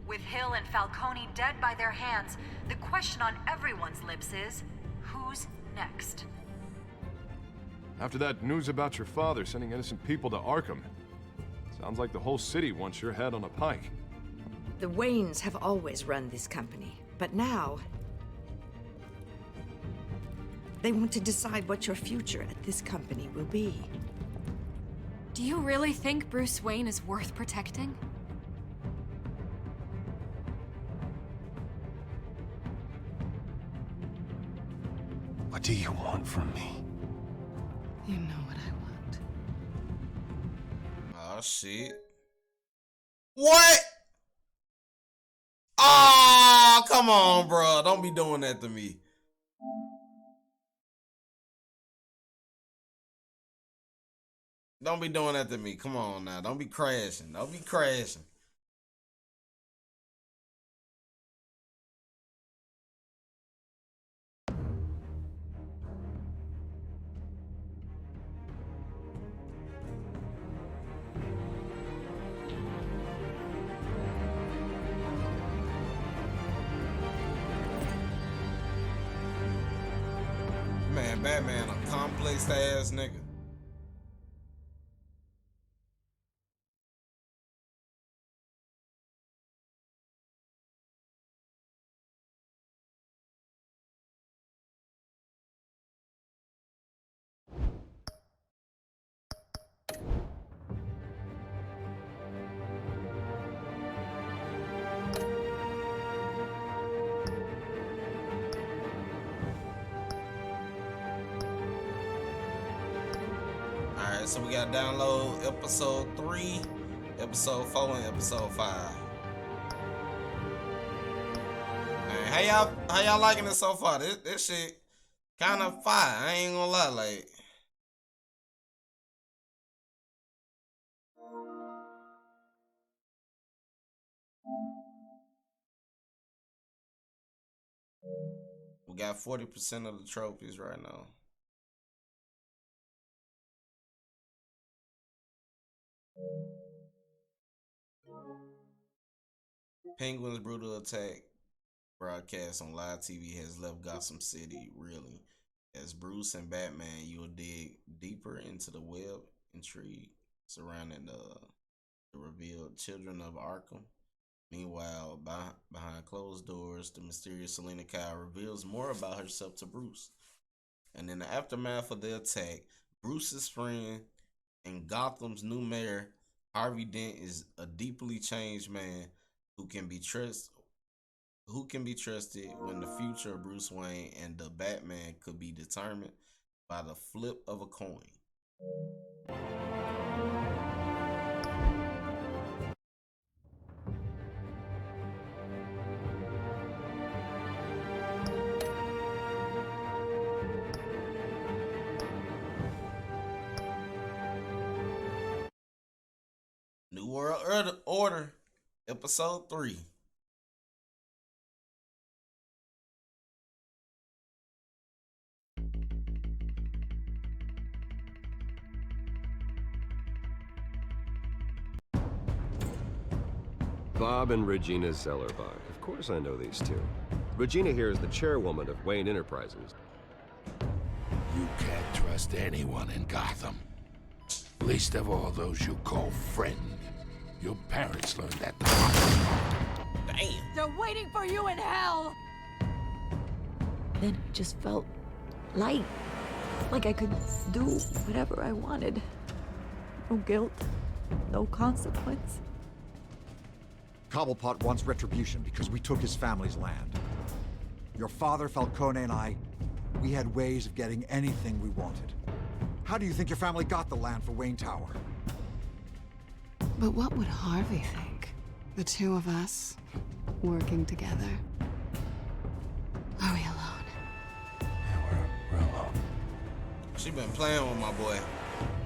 With Hill and Falcone dead by their hands, the question on everyone's lips is, who's next? After that news about your father sending innocent people to Arkham, sounds like the whole city wants your head on a pike. The Waynes have always run this company, but now they want to decide what your future at this company will be. Do you really think Bruce Wayne is worth protecting? What do you want from me? You know what I want. Oh shit. What? Oh, come on, bro. Don't be doing that to me. Don't be doing that to me. Come on now. Don't be crashing. Don't be crashing. Man, Batman, a complex ass nigga. Alright, so we gotta download episode 3, episode 4, and episode 5. Man, how y'all liking it so far? This shit kind of fire. I ain't gonna lie, like. We got 40% of the trophies right now. Penguin's brutal attack broadcast on live TV has left Gotham City reeling. As Bruce and Batman, you will dig deeper into the web intrigue surrounding the revealed Children of Arkham. Meanwhile, behind closed doors, the mysterious Selena Kyle reveals more about herself to Bruce. And in the aftermath of the attack, Bruce's friend and Gotham's new mayor, Harvey Dent, is a deeply changed man who can be trusted when the future of Bruce Wayne and the Batman could be determined by the flip of a coin. New World Order, Episode 3. Bob and Regina Zellerbach. Of course I know these two. Regina here is the chairwoman of Wayne Enterprises. You can't trust anyone in Gotham. Least of all those you call friend. Your parents learned that the hard way. Damn. They're waiting for you in hell! Then it just felt light. Like I could do whatever I wanted. No guilt, no consequence. Cobblepot wants retribution because we took his family's land. Your father, Falcone, and I, we had ways of getting anything we wanted. How do you think your family got the land for Wayne Tower? But what would Harvey think? The two of us, working together. Are we alone? Yeah, we're alone. She been playing with my boy.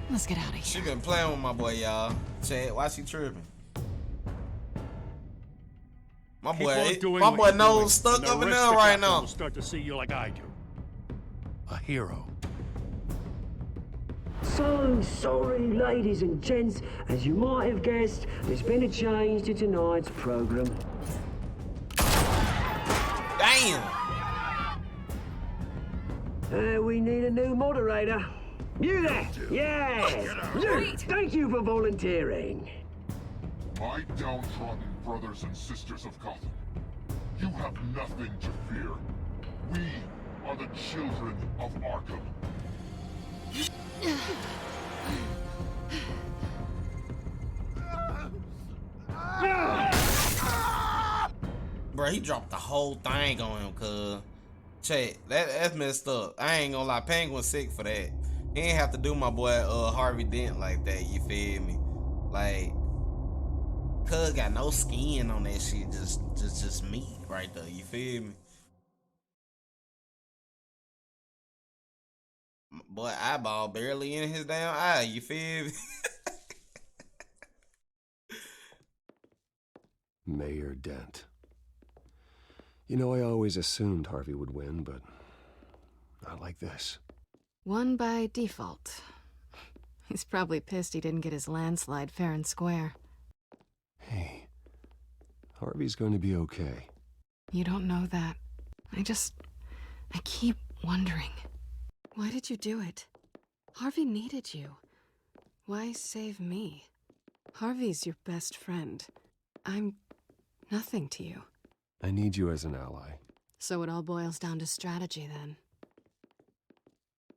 Let's get out of here. She been playing with my boy, y'all. Chad, why she tripping? My boy nose stuck up in there right now. Will start to see you like I do. A hero. So sorry, ladies and gents. As you might have guessed, there's been a change to tonight's program. Damn! We need a new moderator. You there? Yes! You! Thank you for volunteering. My downtrodden brothers and sisters of Gotham, you have nothing to fear. We are the children of Arkham. Bro, he dropped the whole thing on him, cuz. Check, that's messed up. I ain't gonna lie, Penguin's sick for that. He ain't have to do my boy Harvey Dent like that, you feel me? Like, cuz got no skin on that shit, just meat right there, you feel me? Boy, eyeball barely in his damn eye, you feel me? Mayor Dent. You know, I always assumed Harvey would win, but not like this. Won by default. He's probably pissed he didn't get his landslide fair and square. Hey, Harvey's going to be okay. You don't know that. I keep wondering. Why did you do it? Harvey needed you. Why save me? Harvey's your best friend. I'm nothing to you. I need you as an ally. So it all boils down to strategy, then.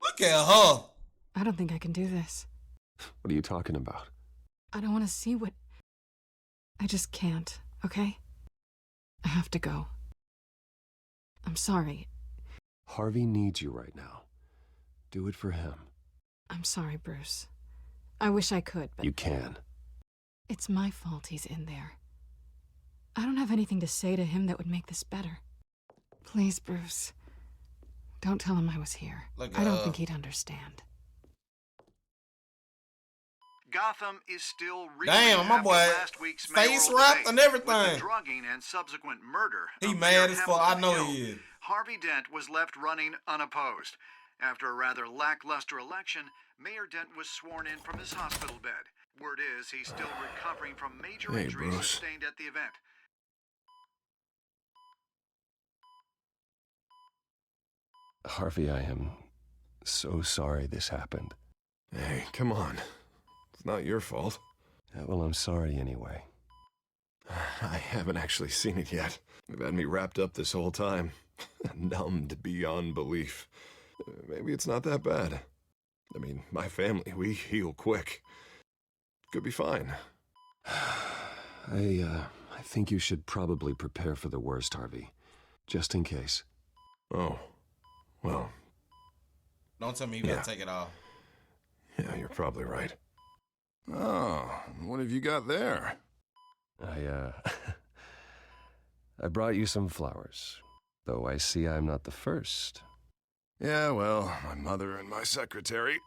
Look at her! I don't think I can do this. What are you talking about? I don't want to see what... I just can't, okay? I have to go. I'm sorry. Harvey needs you right now. Do it for him. I'm sorry, Bruce. I wish I could, but... You can. It's my fault he's in there. I don't have anything to say to him that would make this better. Please, Bruce. Don't tell him I was here. I don't think he'd understand. Gotham is still damn, my boy, face wrapped and everything. With the drugging and subsequent murder. He mad as fuck. I know he is. Harvey Dent was left running unopposed. After a rather lackluster election, Mayor Dent was sworn in from his hospital bed. Word is he's still recovering from major injuries sustained at the event. Harvey, I am so sorry this happened. Hey, come on. It's not your fault. Yeah, well, I'm sorry anyway. I haven't actually seen it yet. They've had me wrapped up this whole time. Numbed beyond belief. Maybe it's not that bad. I mean, my family, we heal quick. Could be fine. I think you should probably prepare for the worst, Harvey. Just in case. Oh. Well. Don't tell me you gotta take it off. Yeah, you're probably right. Oh, what have you got there? I brought you some flowers. Though I see I'm not the first. Yeah, well, my mother and my secretary.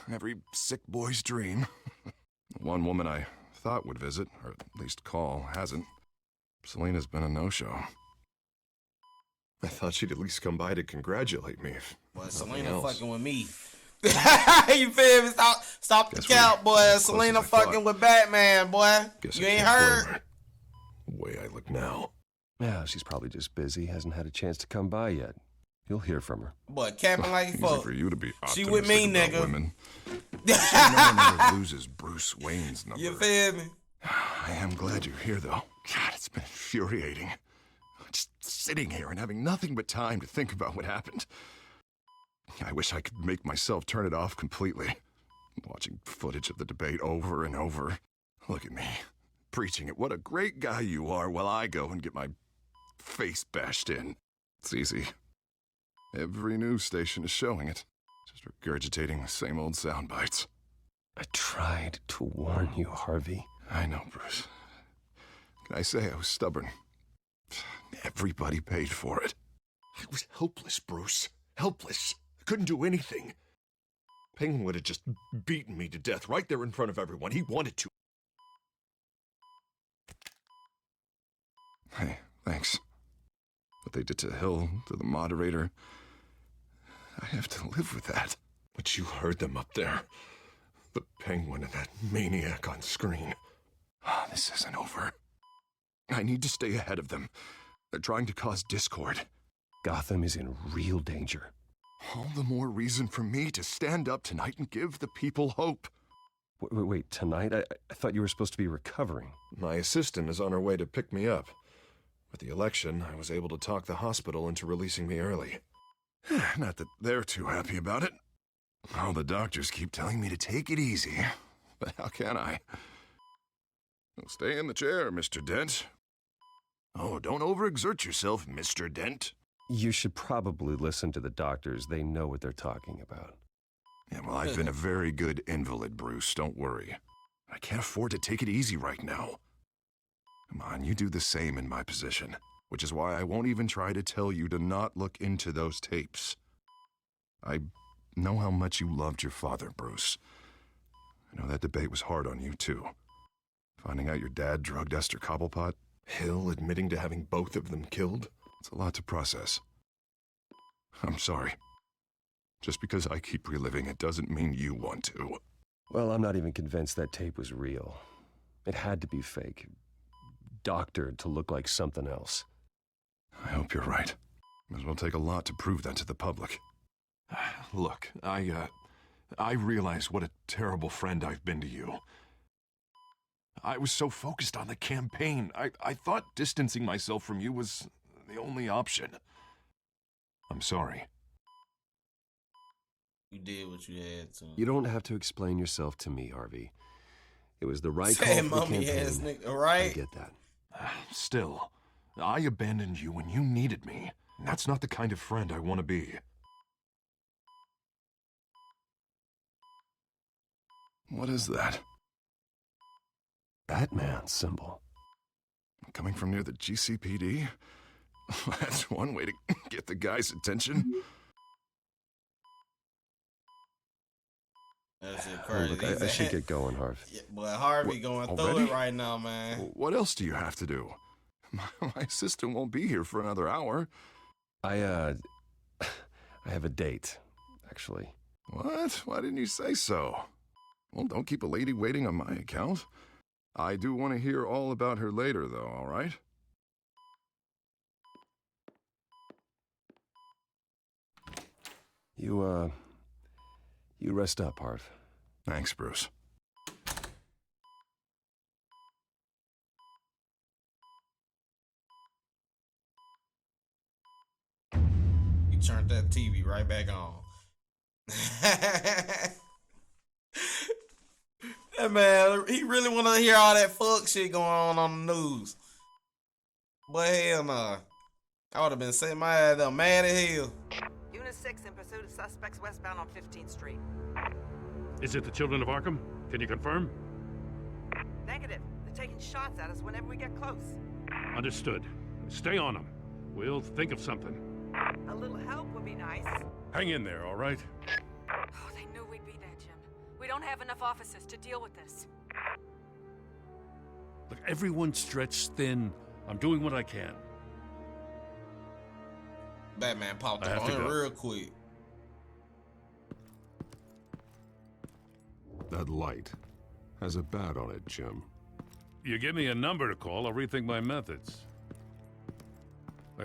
Every sick boy's dream. One woman I thought would visit, or at least call, hasn't. Selena's been a no-show. I thought she'd at least come by to congratulate me. Boy, Selena fucking with me. You feel me? Stop the count, boy. Selena fucking with Batman, boy. Guess You I ain't can't blame heard? her. The way I look now. Yeah, she's probably just busy, hasn't had a chance to come by yet. You'll hear from her. Boy, capping like Easy fuck. for you to be She with me, optimistic about nigga. women. No one ever loses Bruce Wayne's number. You feel me? I am glad you're here, though. God, it's been infuriating. Just sitting here and having nothing but time to think about what happened. I wish I could make myself turn it off completely. Watching footage of the debate over and over. Look at me, preaching it. What a great guy you are, while I go and get my face bashed in. It's easy. Every news station is showing it. Just regurgitating the same old sound bites. I tried to warn you, Harvey. I know, Bruce. Can I say I was stubborn? Everybody paid for it. I was helpless, Bruce. Helpless. I couldn't do anything. Penguin would have just beaten me to death right there in front of everyone. He wanted to. Hey, thanks. What they did to Hill, to the moderator, I have to live with that. But you heard them up there. The Penguin and that maniac on screen. This isn't over. I need to stay ahead of them. They're trying to cause discord. Gotham is in real danger. All the more reason for me to stand up tonight and give the people hope. Wait, tonight? I thought you were supposed to be recovering. My assistant is on her way to pick me up. With the election, I was able to talk the hospital into releasing me early. Not that they're too happy about it. All the doctors keep telling me to take it easy. But how can I? Well, stay in the chair, Mr. Dent. Oh, don't overexert yourself, Mr. Dent. You should probably listen to the doctors. They know what they're talking about. Yeah, well, I've been a very good invalid, Bruce. Don't worry. I can't afford to take it easy right now. Come on, you do the same in my position. Which is why I won't even try to tell you to not look into those tapes. I know how much you loved your father, Bruce. I know that debate was hard on you, too. Finding out your dad drugged Esther Cobblepot, Hill admitting to having both of them killed. It's a lot to process. I'm sorry. Just because I keep reliving it doesn't mean you want to. Well, I'm not even convinced that tape was real. It had to be fake. Doctored to look like something else. I hope you're right. It will take a lot to prove that to the public. Look, I realize what a terrible friend I've been to you. I was so focused on the campaign. I thought distancing myself from you was the only option. I'm sorry. You did what you had to. You don't have to explain yourself to me, Harvey. It was the right Say call for the mummy campaign. ass nigga, right? I get that. Still, I abandoned you when you needed me. That's not the kind of friend I want to be. What is that? Batman symbol. Coming from near the GCPD? That's one way to get the guy's attention. That's it, Oh, look, I should get going, Harv. Yeah, boy, Harvey going through already? it right now, man. What else do you have to do? My assistant won't be here for another hour. I have a date, actually. What? Why didn't you say so? Well, don't keep a lady waiting on my account. I do want to hear all about her later, though, all right? You rest up, Harv. Thanks, Bruce. You turned that TV right back on. That man, he really want to hear all that fuck shit going on the news. But hell nah. I would have been setting my ass up mad as hell. Unit 6 in pursuit of suspects westbound on 15th Street. Is it the Children of Arkham? Can you confirm? Negative. They're taking shots at us whenever we get close. Understood. Stay on them. We'll think of something. A little help would be nice. Hang in there, all right? Oh, they knew we'd be there, Jim. We don't have enough officers to deal with this. Look, everyone's stretched thin. I'm doing what I can. Batman popped I have up on to it go. real quick. That light has a bat on it, Jim. You give me a number to call, I'll rethink my methods.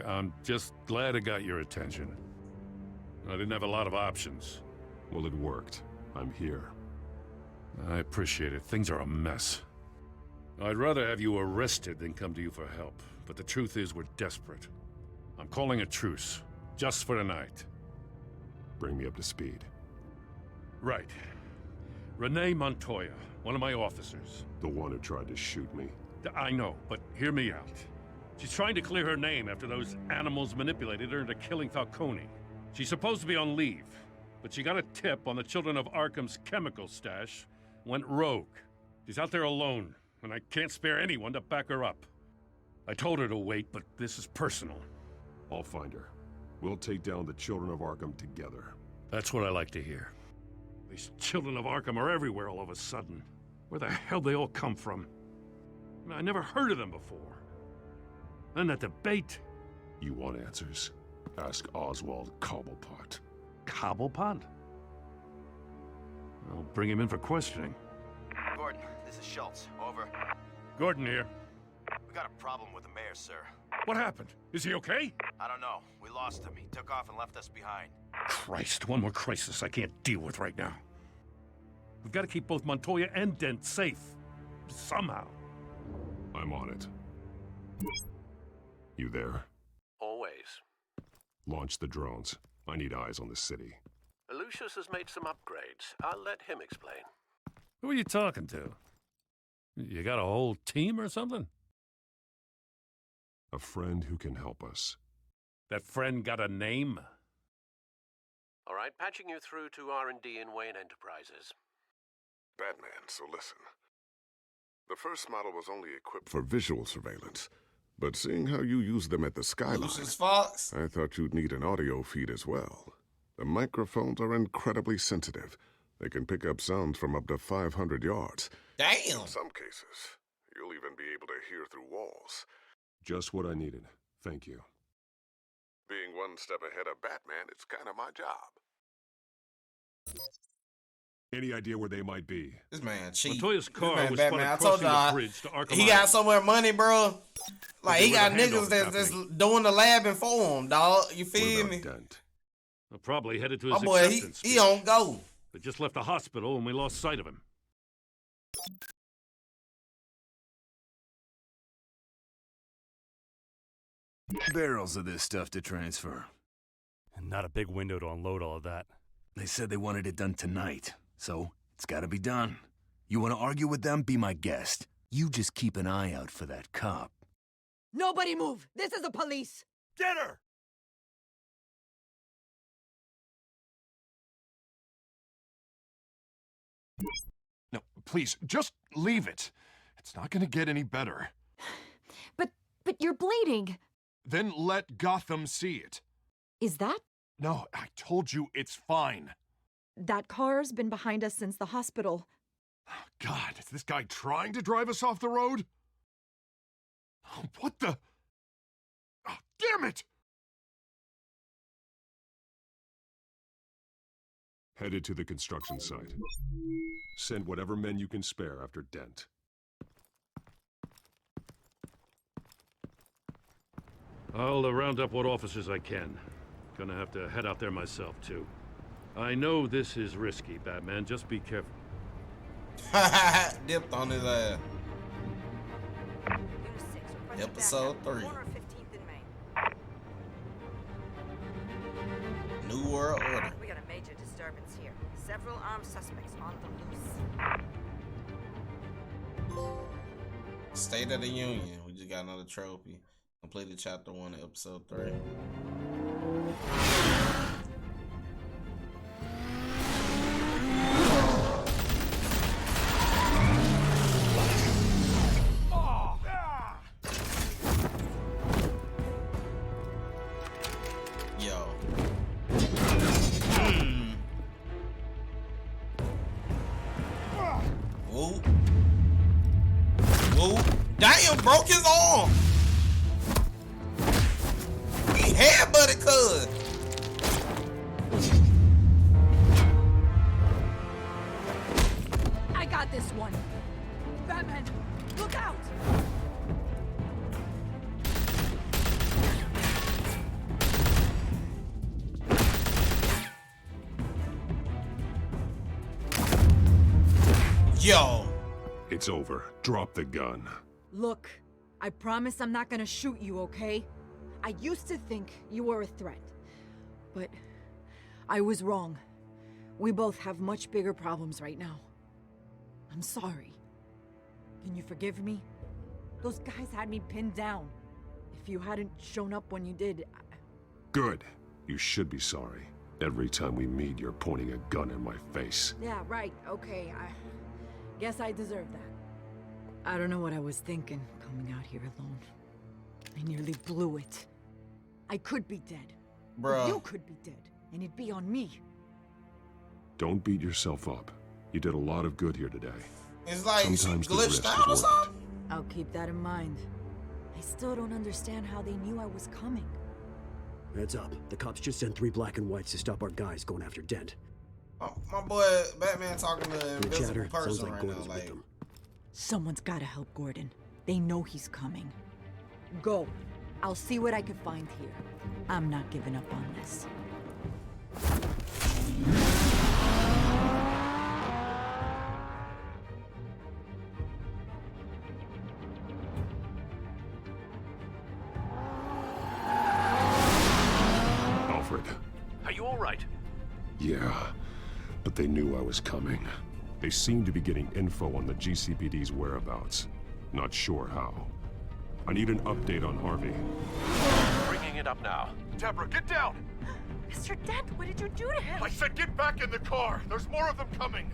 I'm just glad it got your attention. I didn't have a lot of options. Well, it worked. I'm here. I appreciate it. Things are a mess. I'd rather have you arrested than come to you for help. But the truth is, we're desperate. I'm calling a truce. Just for tonight. Bring me up to speed. Right. Renee Montoya, one of my officers. The one who tried to shoot me. I know, but hear me out. She's trying to clear her name after those animals manipulated her into killing Falcone. She's supposed to be on leave, but she got a tip on the Children of Arkham's chemical stash, went rogue. She's out there alone, and I can't spare anyone to back her up. I told her to wait, but this is personal. I'll find her. We'll take down the Children of Arkham together. That's what I like to hear. These Children of Arkham are everywhere all of a sudden. Where the hell they all come from? I never heard of them before. And that debate. You want answers? Ask Oswald Cobblepot. Cobblepot? I'll bring him in for questioning. Gordon, this is Schultz. Over. Gordon here. We got a problem with the mayor, sir. What happened? Is he okay? I don't know. We lost him. He took off and left us behind. Christ, one more crisis I can't deal with right now. We've got to keep both Montoya and Dent safe. Somehow. I'm on it. You there? Always. Launch the drones. I need eyes on the city. Lucius has made some upgrades. I'll let him explain. Who are you talking to? You got a whole team or something? A friend who can help us. That friend got a name? All right, patching you through to R&D in Wayne Enterprises. Batman, so listen. The first model was only equipped for visual surveillance, but seeing how you use them at the skyline, Lucius Fox? I thought you'd need an audio feed as well. The microphones are incredibly sensitive. They can pick up sounds from up to 500 yards. Damn! In some cases, you'll even be able to hear through walls. Just what I needed. Thank you. Being one step ahead of Batman, it's kind of my job. Any idea where they might be? This man cheap. Montoya's car man was Batman. spotted I told crossing y'all, the bridge to Arkham he got Island. so much money, bro. Like, he where got the niggas handover's that's happening. doing the labbing for him, dog. You feel me? Dent? We're probably headed to My his boy, acceptance he speech. on go. They just left the hospital and we lost sight of him. Barrels of this stuff to transfer. And not a big window to unload all of that. They said they wanted it done tonight, so it's gotta be done. You wanna argue with them? Be my guest. You just keep an eye out for that cop. Nobody move! This is the police! Get her! No, please, just leave it. It's not gonna get any better. But you're bleeding. Then let Gotham see it. Is that? No, I told you it's fine. That car's been behind us since the hospital. God, is this guy trying to drive us off the road? Oh, what the? Oh, damn it! Headed to the construction site. Send whatever men you can spare after Dent. I'll round up what officers I can. Gonna have to head out there myself, too. I know this is risky, Batman. Just be careful. Dipped on his ass. Episode 3. New World Order. We got a major disturbance here. Several armed suspects on the loose. State of the Union. We just got another trophy. Completed chapter 1 of episode 3. Yo. Whoop. Whoop. Damn, broke his arm. He headbutted cuz. I got this one. Batman, look out! Yo. It's over. Drop the gun. Look, I promise I'm not gonna shoot you, okay? I used to think you were a threat, but I was wrong. We both have much bigger problems right now. I'm sorry. Can you forgive me? Those guys had me pinned down. If you hadn't shown up when you did, Good. You should be sorry. Every time we meet, you're pointing a gun in my face. Yeah, right, okay, I guess I deserve that. I don't know what I was thinking, coming out here alone. I nearly blew it. I could be dead. Bruh. You could be dead, and it'd be on me. Don't beat yourself up. You did a lot of good here today. It's like Sometimes she the glitched risk out is or worth it. something? I'll keep that in mind. I still don't understand how they knew I was coming. Heads up. The cops just sent 3 black and whites to stop our guys going after Dent. My boy Batman talking to an The invisible chatter sounds person like right Gordon's now. with Like, them. Someone's gotta help Gordon. They know he's coming. Go. I'll see what I can find here. I'm not giving up on this. Alfred. Are you all right? Yeah, but they knew I was coming. They seem to be getting info on the GCPD's whereabouts. Not sure how. I need an update on Harvey. Bringing it up now. Deborah, get down! Mr. Dent, what did you do to him? I said get back in the car! There's more of them coming!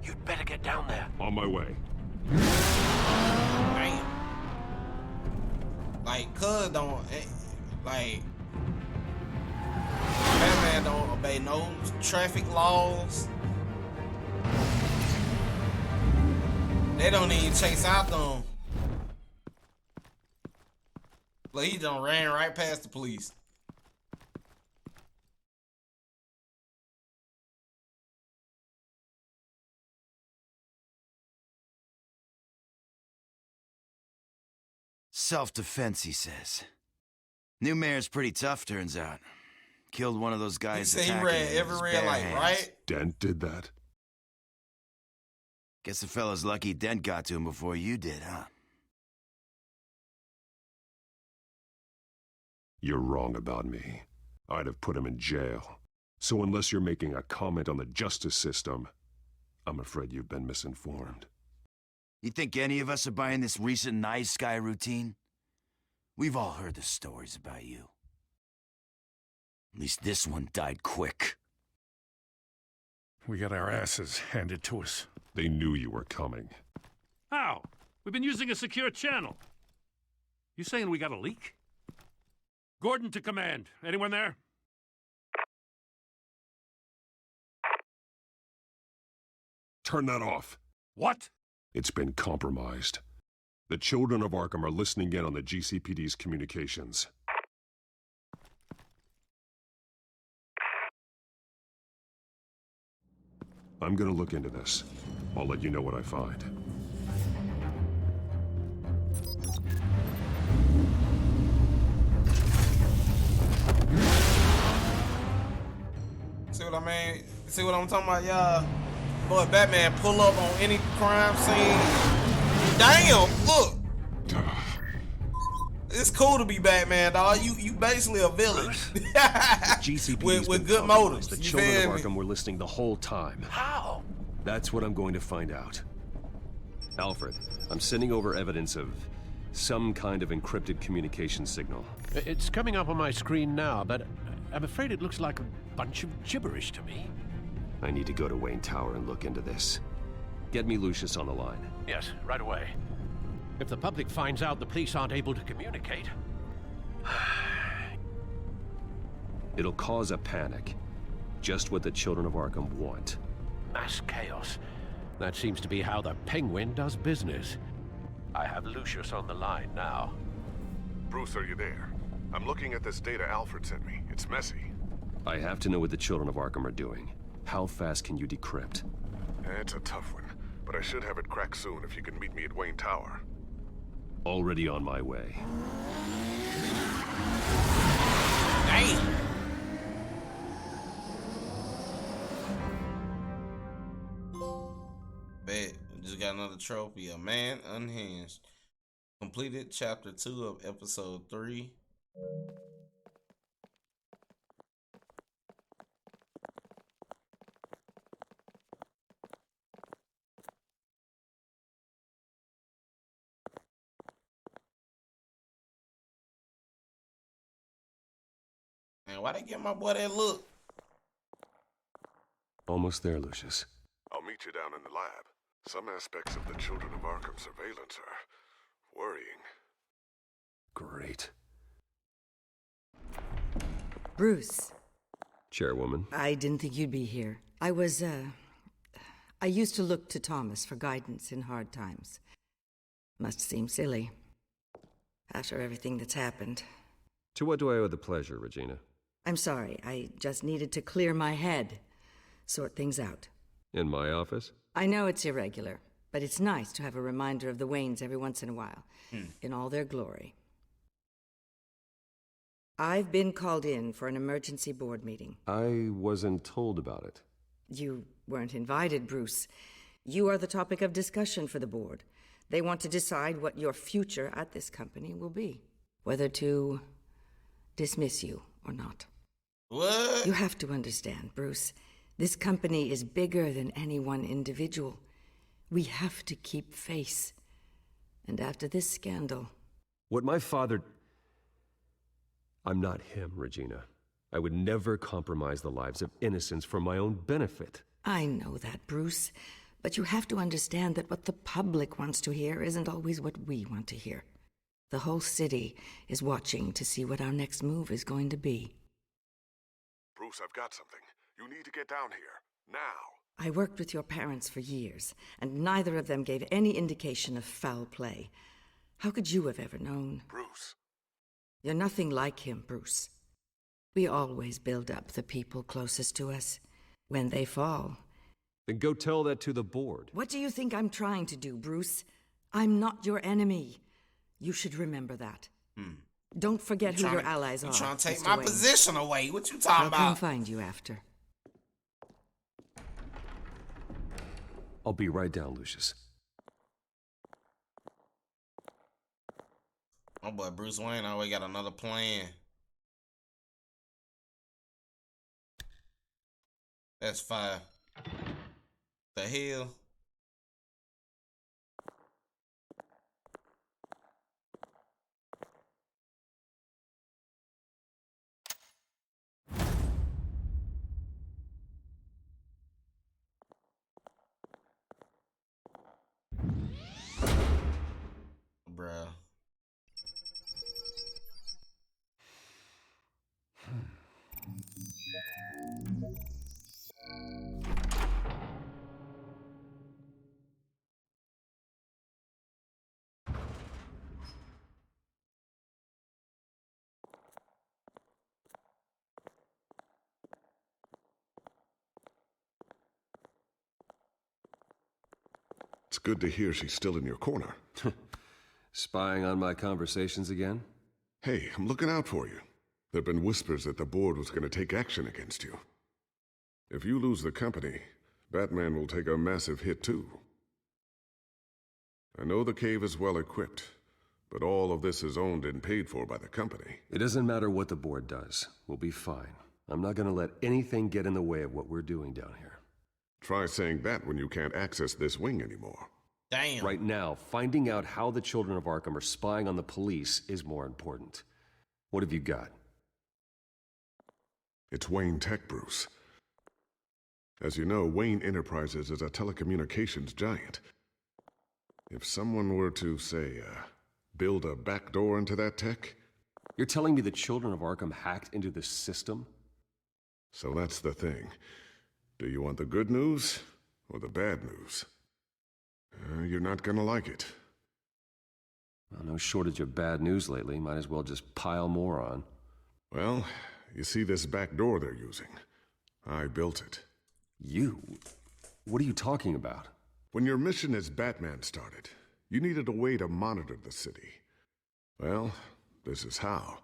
You'd better get down there. On my way. damn. Like, cuz don't, like, Batman don't obey no traffic laws. They don't even chase out them. Like, he done ran right past the police. Self-defense, he says. New mayor's pretty tough, turns out. Killed one of those guys. He said he attacking ran with his every red bare light, hands. right? Dent did that? Guess the fella's lucky Dent got to him before you did, huh? You're wrong about me. I'd have put him in jail. So unless you're making a comment on the justice system, I'm afraid you've been misinformed. You think any of us are buying this recent nice guy routine? We've all heard the stories about you. At least this one died quick. We got our asses handed to us. They knew you were coming. How? We've been using a secure channel. You saying we got a leak? Gordon to command. Anyone there? Turn that off. What? It's been compromised. The children of Arkham are listening in on the GCPD's communications. I'm gonna look into this. I'll let you know what I find. See what I mean? See what I'm talking about, y'all? Boy, Batman pull up on any crime scene. Damn, look. It's cool to be Batman, dog. You basically a villain. with good motives. The You children feel of me? Arkham were listening the whole time. How? That's what I'm going to find out. Alfred, I'm sending over evidence of some kind of encrypted communication signal. It's coming up on my screen now, but I'm afraid it looks like a bunch of gibberish to me. I need to go to Wayne Tower and look into this. Get me Lucius on the line. Yes, right away. If the public finds out the police aren't able to communicate... It'll cause a panic. Just what the children of Arkham want. Mass chaos. That seems to be how the Penguin does business. I have Lucius on the line now. Bruce, are you there? I'm looking at this data Alfred sent me. It's messy. I have to know what the children of Arkham are doing. How fast can you decrypt? It's a tough one, but I should have it cracked soon if you can meet me at Wayne Tower. Already on my way. Damn! Bet. We just got another trophy. A man unhinged. Completed chapter 2 of episode 3. Man, why they give my boy that look? Almost there, Lucius. I'll meet you down in the lab. Some aspects of the Children of Arkham surveillance are worrying. Great. Bruce. Chairwoman. I didn't think you'd be here. I used to look to Thomas for guidance in hard times. Must seem silly. After everything that's happened. To what do I owe the pleasure, Regina? I'm sorry. I just needed to clear my head. Sort things out. In my office? I know it's irregular, but it's nice to have a reminder of the Waynes every once in a while. In all their glory. I've been called in for an emergency board meeting. I wasn't told about it. You weren't invited, Bruce. You are the topic of discussion for the board. They want to decide what your future at this company will be. Whether to dismiss you or not. What? You have to understand, Bruce. This company is bigger than any one individual. We have to keep face. And after this scandal... What my father... I'm not him, Regina. I would never compromise the lives of innocents for my own benefit. I know that, Bruce. But you have to understand that what the public wants to hear isn't always what we want to hear. The whole city is watching to see what our next move is going to be. Bruce, I've got something. You need to get down here. Now. I worked with your parents for years, and neither of them gave any indication of foul play. How could you have ever known? Bruce. You're nothing like him, Bruce. We always build up the people closest to us. When they fall... Then go tell that to the board. What do you think I'm trying to do, Bruce? I'm not your enemy. You should remember that. Don't forget who your allies are. You trying to take Mr. my Wayne. position away. What you talking I'll about? come find you after. I'll be right down, Lucius. My boy Bruce Wayne always got another plan. That's fire. The hell? Bruh. It's good to hear she's still in your corner. Spying on my conversations again? Hey, I'm looking out for you. There've been whispers that the board was going to take action against you. If you lose the company, Batman will take a massive hit too. I know the cave is well equipped, but all of this is owned and paid for by the company. It doesn't matter what the board does. We'll be fine. I'm not gonna let anything get in the way of what we're doing down here. Try saying that when you can't access this wing anymore. Damn. Right now, finding out how the children of Arkham are spying on the police is more important. What have you got? It's Wayne Tech, Bruce. As you know, Wayne Enterprises is a telecommunications giant. If someone were to, say, build a backdoor into that tech... You're telling me the children of Arkham hacked into this system? So that's the thing. Do you want the good news or the bad news? You're not gonna like it. Well, no shortage of bad news lately. Might as well just pile more on. Well, you see this back door they're using? I built it. You? What are you talking about? When your mission as Batman started, you needed a way to monitor the city. Well, this is how.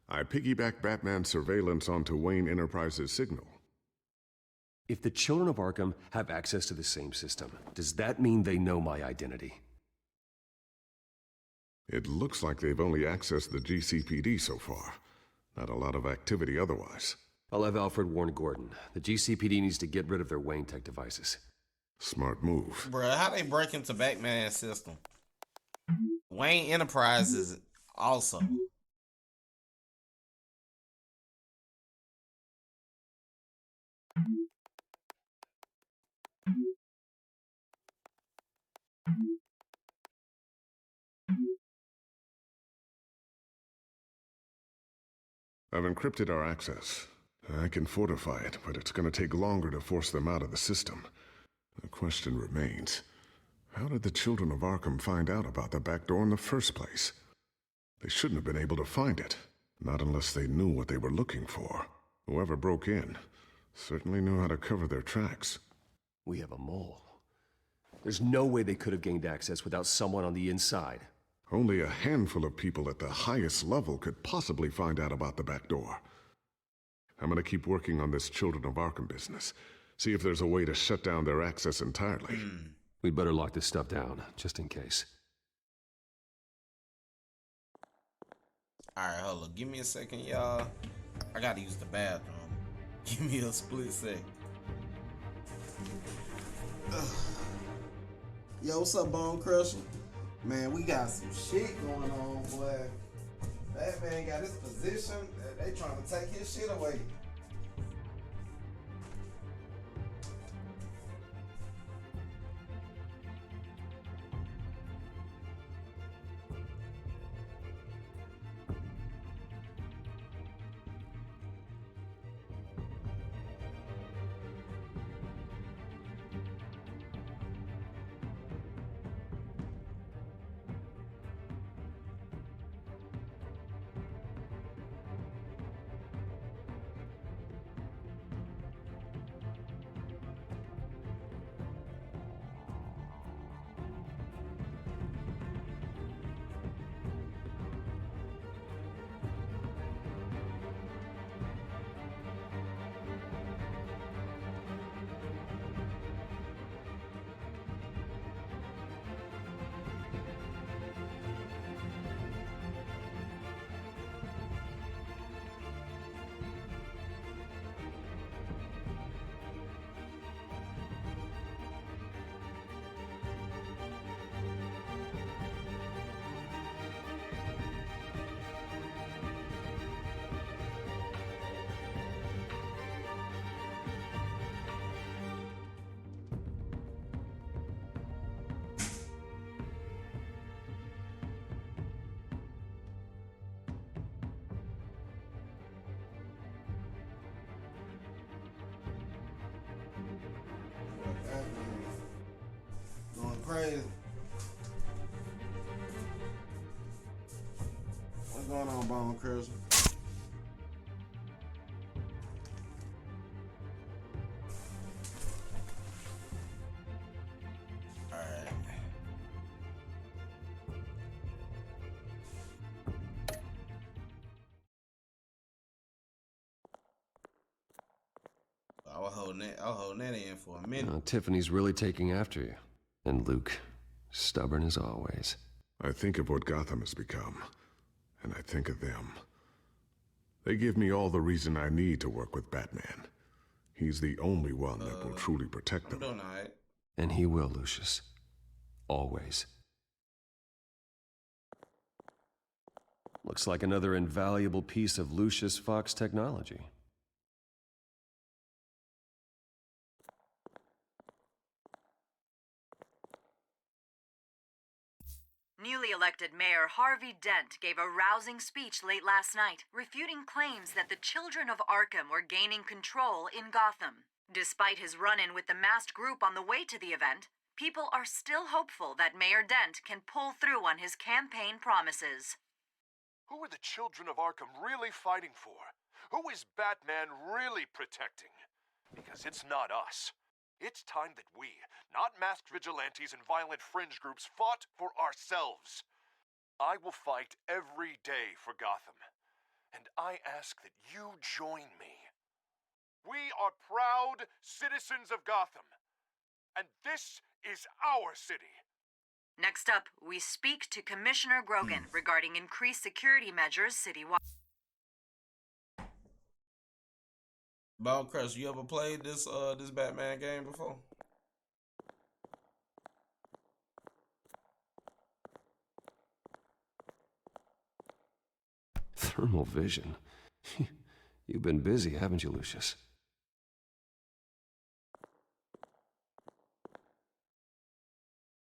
I piggybacked Batman's surveillance onto Wayne Enterprises' signal. If the children of Arkham have access to the same system, does that mean they know my identity? It looks like they've only accessed the GCPD so far. Not a lot of activity otherwise. I'll have Alfred warn Gordon. The GCPD needs to get rid of their Wayne Tech devices. Smart move. Bruh, how they break into Batman's system? Wayne Enterprises also. I've encrypted our access. I can fortify it, but it's going to take longer to force them out of the system. The question remains, how did the children of Arkham find out about the back door in the first place? They shouldn't have been able to find it, not unless they knew what they were looking for. Whoever broke in certainly knew how to cover their tracks. We have a mole. There's no way they could have gained access without someone on the inside. Only a handful of people at the highest level could possibly find out about the back door. I'm gonna keep working on this Children of Arkham business. See if there's a way to shut down their access entirely. We'd better lock this stuff down, just in case. Alright, hold on. Give me a second, y'all. I gotta use the bathroom. Give me a split second. Yo, what's up, Bone Crusher? Man, we got some shit going on, boy. Batman got his position. They trying to take his shit away. Going crazy. What's going on, Bone Crusher? Alright. I was holding that in for a minute. Tiffany's really taking after you. And Luke, stubborn as always. I think of what Gotham has become, and I think of them. They give me all the reason I need to work with Batman. He's the only one that will truly protect them. I'm doing alright. And he will, Lucius. Always. Looks like another invaluable piece of Lucius Fox technology. Newly elected Mayor Harvey Dent gave a rousing speech late last night, refuting claims that the children of Arkham were gaining control in Gotham. Despite his run-in with the masked group on the way to the event, people are still hopeful that Mayor Dent can pull through on his campaign promises. Who are the children of Arkham really fighting for? Who is Batman really protecting? Because it's not us. It's time that we, not masked vigilantes and violent fringe groups, fought for ourselves. I will fight every day for Gotham. And I ask that you join me. We are proud citizens of Gotham. And this is our city. Next up, we speak to Commissioner Grogan regarding increased security measures citywide. Ball Crush, you ever played this Batman game before? Thermal vision. You've been busy, haven't you, Lucius?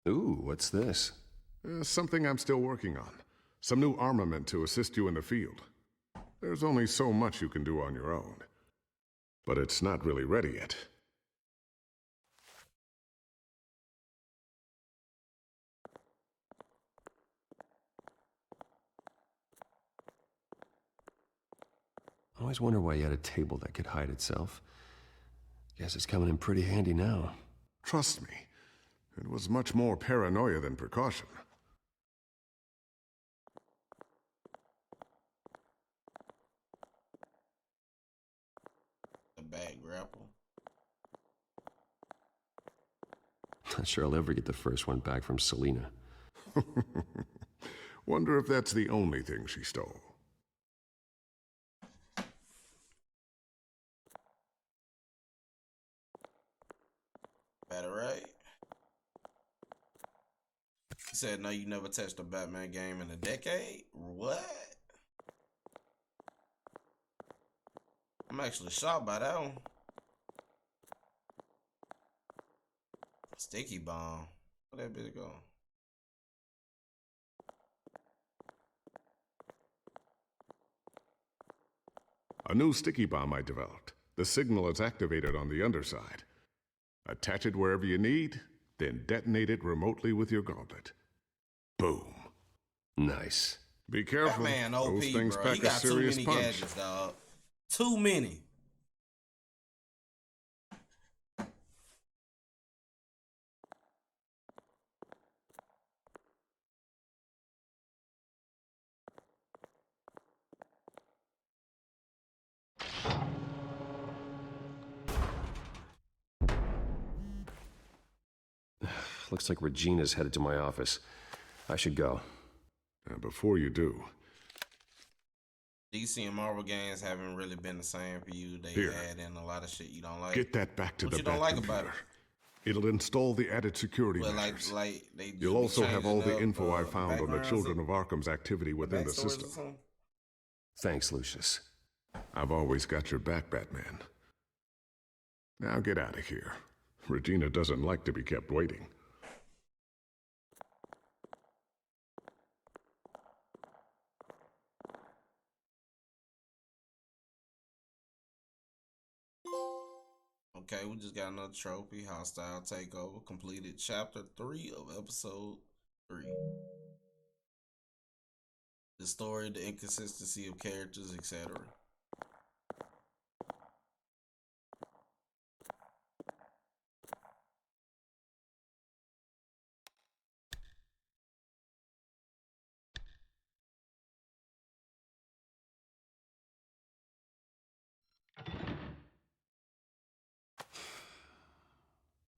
Ooh, what's this? Something I'm still working on. Some new armament to assist you in the field. There's only so much you can do on your own. But it's not really ready yet. I always wonder why you had a table that could hide itself. Guess it's coming in pretty handy now. Trust me, it was much more paranoia than precaution. The bag grapple. Not sure I'll ever get the first one back from Selena. Wonder if that's the only thing she stole. Better, right? He said, no, you never touched a Batman game in a decade? What? I'm actually shocked by that one. Sticky bomb. Where that bitch go? A new sticky bomb I developed. The signal is activated on the underside. Attach it wherever you need, then detonate it remotely with your gauntlet. Boom. Nice. Be careful. Batman OP, those things bro. pack He a got too serious many punch. gadgets, dog. Too many. Looks like Regina's headed to my office. I should go. Before you do, DC and Marvel games haven't really been the same for you. They Here. add in a lot of shit you don't like. get that back to What the you don't Bat like computer. about it? It'll install the added security Well, measures. they You'll be also have all the changing info up, I found on the backgrounds Children and of Arkham's activity within the backstories or system. something? Thanks, Lucius. I've always got your back, Batman. Now get out of here. Regina doesn't like to be kept waiting. Okay, we just got another trophy. Hostile takeover. Completed chapter 3 of episode 3. The story, the inconsistency of characters, etc.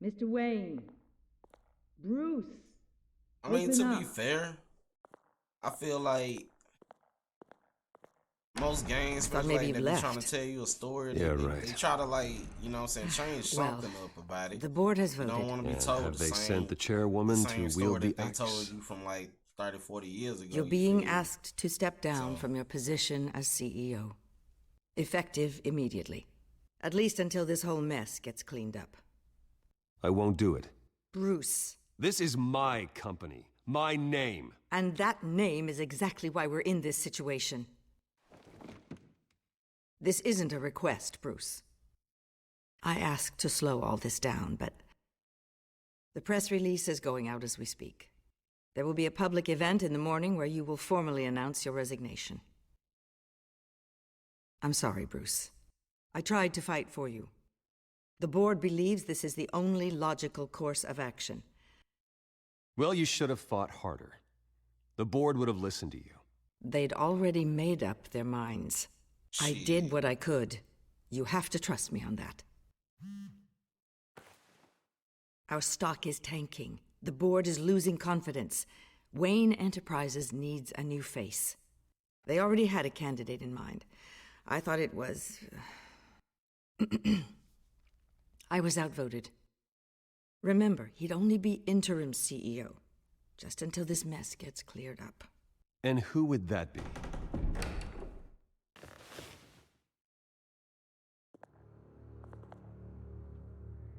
Mr. Wayne. Bruce. I mean, open to up. be fair, I feel like most games, thought especially maybe like, they you be left. trying to tell you a story. Yeah, they, right. They try to, like, you know what I'm saying, change Well, something up about it. the board has You voted. don't want to be And told have the they same, sent the chairwoman the same to story wield the that they axe? told you from like 30, 40 years ago. You're you being feel me? asked to step down from your position as CEO. Effective immediately. At least until this whole mess gets cleaned up. I won't do it. Bruce. This is my company. My name. And that name is exactly why we're in this situation. This isn't a request, Bruce. I asked to slow all this down, but The press release is going out as we speak. There will be a public event in the morning where you will formally announce your resignation. I'm sorry, Bruce. I tried to fight for you. The board believes this is the only logical course of action. Well, you should have fought harder. The board would have listened to you. They'd already made up their minds. I did what I could. You have to trust me on that. Our stock is tanking. The board is losing confidence. Wayne Enterprises needs a new face. They already had a candidate in mind. I thought it was... I was outvoted. Remember, he'd only be interim CEO, just until this mess gets cleared up. And who would that be?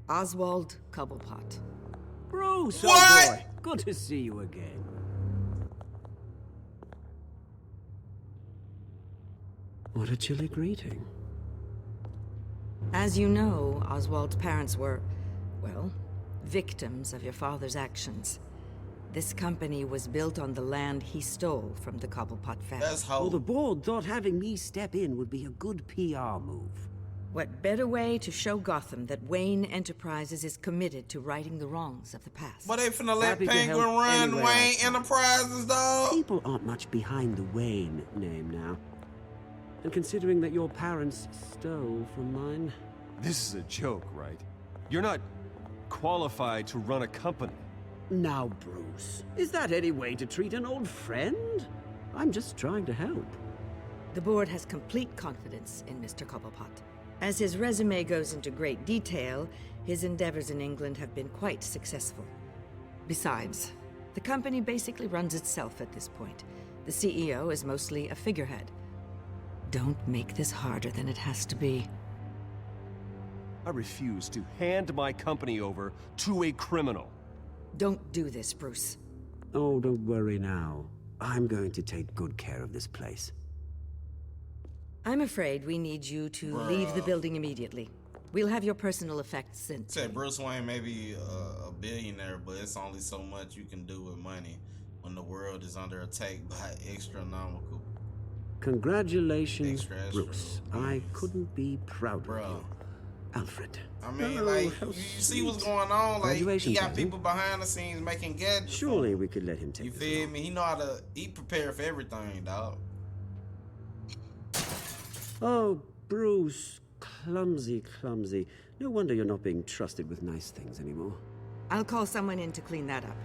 Oswald Cobblepot. Bruce, What? oh boy. Good to see you again. What a chilly greeting. As you know, Oswald's parents were, well, victims of your father's actions. This company was built on the land he stole from the Cobblepot family. That's how... Well, the board thought having me step in would be a good PR move. What better way to show Gotham that Wayne Enterprises is committed to righting the wrongs of the past? But they finna let Happy to Penguin help run anywhere Wayne I can. Enterprises, dog? People aren't much behind the Wayne name now. And considering that your parents stole from mine... This is a joke, right? You're not qualified to run a company. Now, Bruce, is that any way to treat an old friend? I'm just trying to help. The board has complete confidence in Mr. Cobblepot. As his resume goes into great detail, his endeavors in England have been quite successful. Besides, the company basically runs itself at this point. The CEO is mostly a figurehead. Don't make this harder than it has to be. I refuse to hand my company over to a criminal. Don't do this, Bruce. Oh, don't worry now. I'm going to take good care of this place. I'm afraid we need you to leave the building immediately. We'll have your personal effects sent. Said Bruce Wayne may be a billionaire, but it's only so much you can do with money when the world is under attack by astronomical. Congratulations, Extra. Bruce. I couldn't be prouder of you. Alfred. I mean, Oh, like, how you see what's sweet. going on? Like, Graduation he got present. people behind the scenes making gadgets. Surely we could let him take You this feel along. me? He know how to, he prepared for everything, dog. Oh, Bruce. Clumsy, clumsy. No wonder you're not being trusted with nice things anymore. I'll call someone in to clean that up.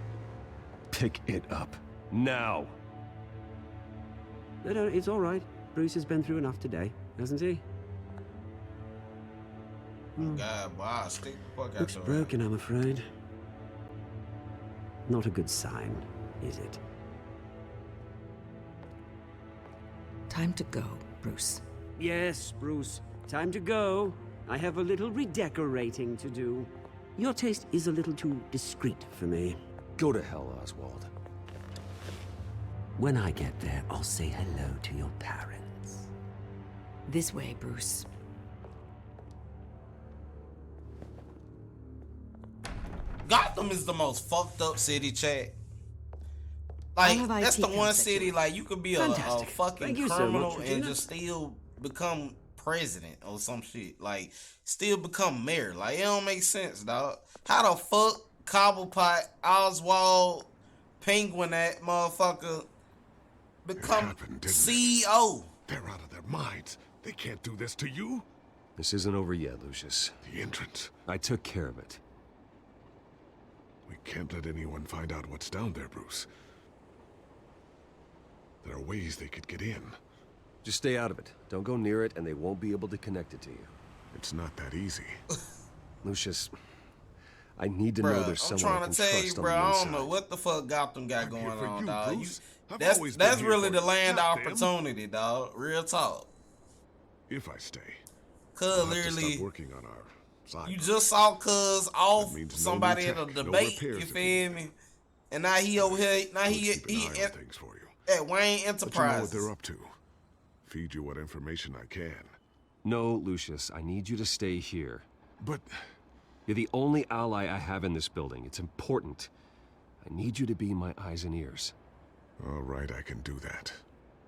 Pick it up. Now. No, it's all right. Bruce has been through enough today, hasn't he? God, boy, I'll stick the fuck out Looks your broken, I'm afraid. Not a good sign, is it? Time to go, Bruce. Yes, Bruce. Time to go. I have a little redecorating to do. Your taste is a little too discreet for me. Go to hell, Oswald. When I get there, I'll say hello to your parents. This way, Bruce. Gotham is the most fucked up city, chat. I'll Like, have that's IT the one contact city, you. like, you could be a Fantastic. fucking Thank you so criminal much, and Regina. just still become president or some shit. Like, still become mayor. Like, it don't make sense, dog. How the fuck Cobblepot, Oswald, Penguin, that motherfucker become CEO? They're out of their minds. They can't do this to you. This isn't over yet, Lucius. The entrance. I took care of it. We can't let anyone find out what's down there, Bruce. There are ways they could get in. Just stay out of it. Don't go near it, and they won't be able to connect it to you. It's not that easy. Lucius, I need to know Bruh, there's I'm someone I trying can to tell you, trust on bro. the I inside. don't know what the fuck Gotham got going on, you, dog. Bruce. I've That's always been here really for the you, land not of them. opportunity, dog. Real talk. If I stay, Cuz we'll have to literally, stop working on our side. you just saw Cuz off means no somebody new at a tech, no debate. repairs You to feel me? And now he over here. Now he Keep an eye on things for you. at Wayne Let you know what Enterprises. they're up to. Feed you what information I can. No, Lucius, I need you to stay here. But You're the only ally I have in this building. It's important. I need you to be my eyes and ears. All right, I can do that.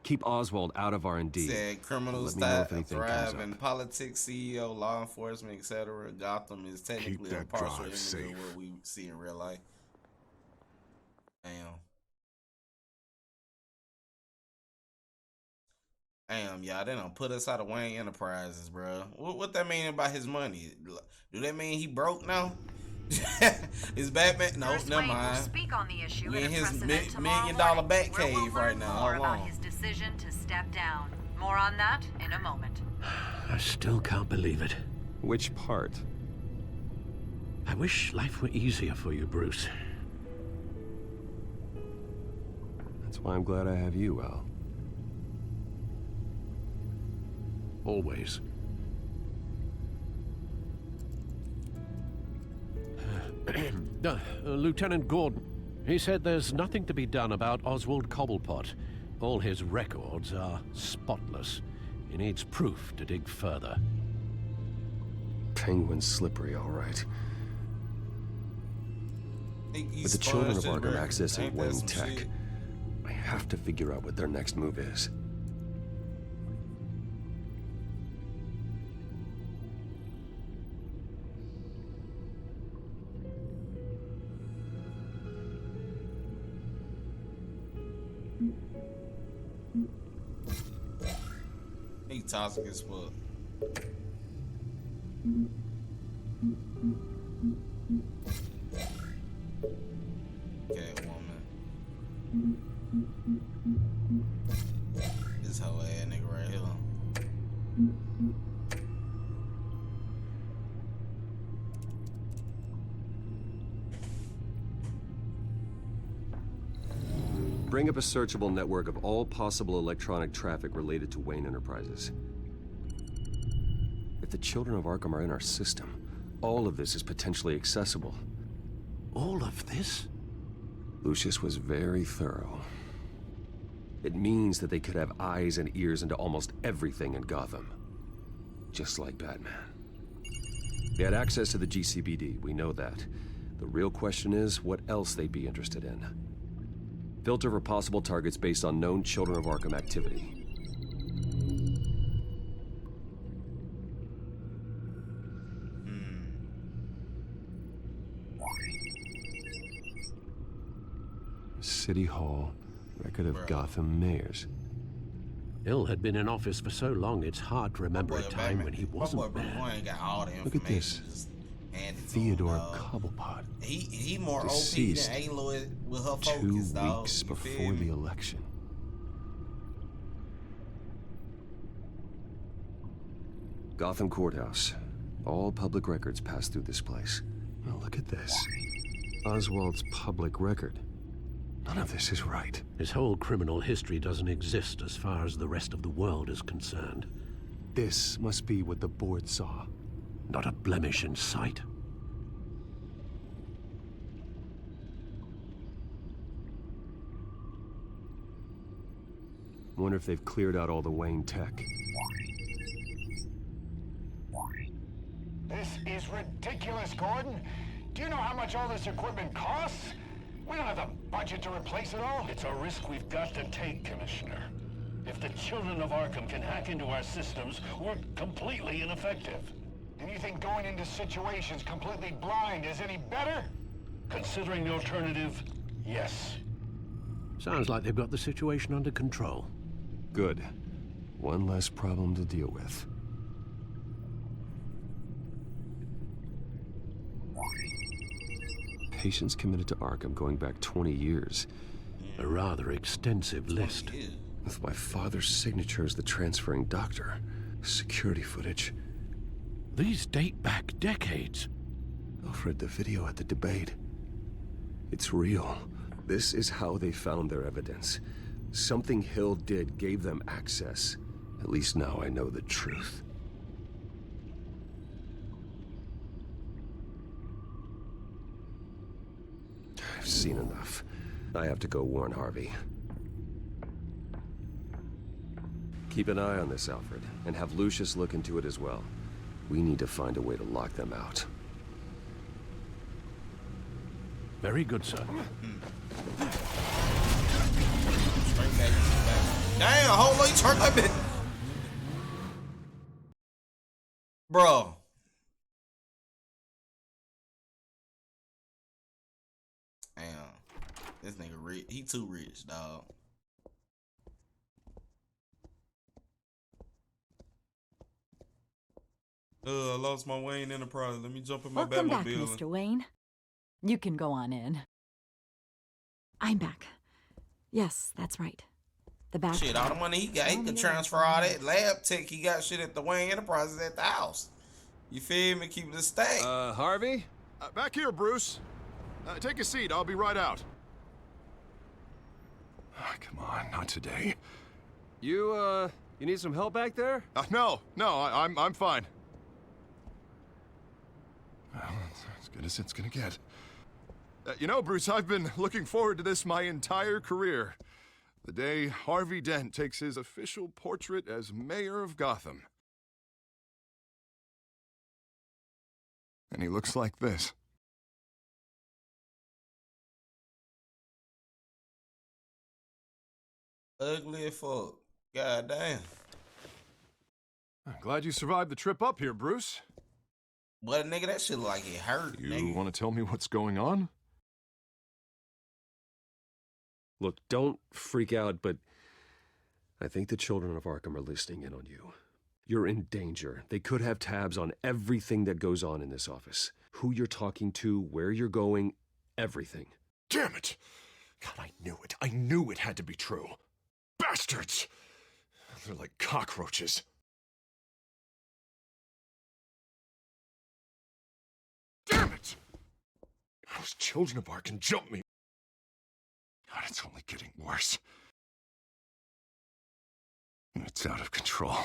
Keep Oswald out of R&D. Said criminals Let me know if anything thrive comes in up. politics, CEO, law enforcement, etc. Gotham is technically a that partial drive image safe. of what we see in real life. Damn, y'all, they don't put us out of Wayne Enterprises, bro. What that mean about his money? Do that mean he broke now? Is Batman? No, Bruce never Wayne will mind. speak on the issue We in in a his precedent tomorrow $1 million morning, bat where we'll cave right learn now. more Hold about on. his decision to step down. More on that in a moment. I still can't believe it. Which part? I wish life were easier for you, Bruce. That's why I'm glad I have you, Al. Always. Lieutenant Gordon, he said there's nothing to be done about Oswald Cobblepot. All his records are spotless. He needs proof to dig further. Penguin's slippery, all right. With the children of Arkham accessing Wayne Tech, I have to figure out what their next move is. He toxic as fuck. Catwoman. This whole ass nigga right here. Bring up a searchable network of all possible electronic traffic related to Wayne Enterprises. If the children of Arkham are in our system, all of this is potentially accessible. All of this? Lucius was very thorough. It means that they could have eyes and ears into almost everything in Gotham. Just like Batman. They had access to the GCPD, we know that. The real question is, what else they'd be interested in. Filter for possible targets based on known Children of Arkham activity. City Hall, record of Gotham mayors. Hill had been in office for so long, it's hard to remember a time when he wasn't there. Look at this. Theodore Cobblepot. He more deceased OP than Aloy with her 2 focus, dog. weeks You before feel me? the election. Gotham Courthouse. All public records pass through this place. Now look at this. Oswald's public record. None of this is right. His whole criminal history doesn't exist as far as the rest of the world is concerned. This must be what the board saw. Not a blemish in sight. Wonder if they've cleared out all the Wayne tech. This is ridiculous, Gordon. Do you know how much all this equipment costs? We don't have the budget to replace it all. It's a risk we've got to take, Commissioner. If the children of Arkham can hack into our systems, we're completely ineffective. And you think going into situations completely blind is any better? Considering the alternative, yes. Sounds like they've got the situation under control. Good. One less problem to deal with. Patients committed to Arkham going back 20 years. A rather extensive list. With my father's signature as the transferring doctor. Security footage. These date back decades. Alfred, the video at the debate. It's real. This is how they found their evidence. Something Hill did gave them access. At least now I know the truth. I've seen enough. I have to go warn Harvey. Keep an eye on this, Alfred, and have Lucius look into it as well. We need to find a way to lock them out. Very good, sir. Damn, hold on, you turned that bit. Bro. Damn. This nigga rich. He too rich, dog. I lost my Wayne Enterprise. Let me jump in my Welcome back, Batmobile. Mr. Wayne. You can go on in. I'm back. Yes, that's right. The back. Shit, all the money he got, he can transfer all that lab tech he got shit at the Wayne Enterprises at the house. You feel me? Keep it a stack. Harvey? Back here, Bruce. Take a seat. I'll be right out. Come on, not today. You need some help back there? No, I'm fine. Well, it's as good as it's gonna get. You know, Bruce, I've been looking forward to this my entire career. The day Harvey Dent takes his official portrait as mayor of Gotham. And he looks like this. Ugly as fuck. God damn. I'm glad you survived the trip up here, Bruce. But nigga, that shit look like it hurt. You want to tell me what's going on? Look, don't freak out, but I think the children of Arkham are listening in on you. You're in danger. They could have tabs on everything that goes on in this office. Who you're talking to, where you're going, everything. Damn it! God, I knew it. I knew it had to be true. Bastards! They're like cockroaches. Damn it! Those children of Arkham jumped me. God, it's only getting worse. It's out of control.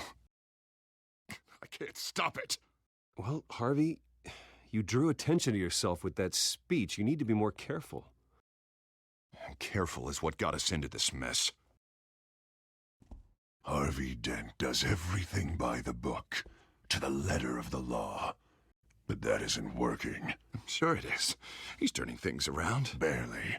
I can't stop it. Well, Harvey, you drew attention to yourself with that speech. You need to be more careful. Careful is what got us into this mess. Harvey Dent does everything by the book, to the letter of the law. But that isn't working. I'm sure it is. He's turning things around. Barely.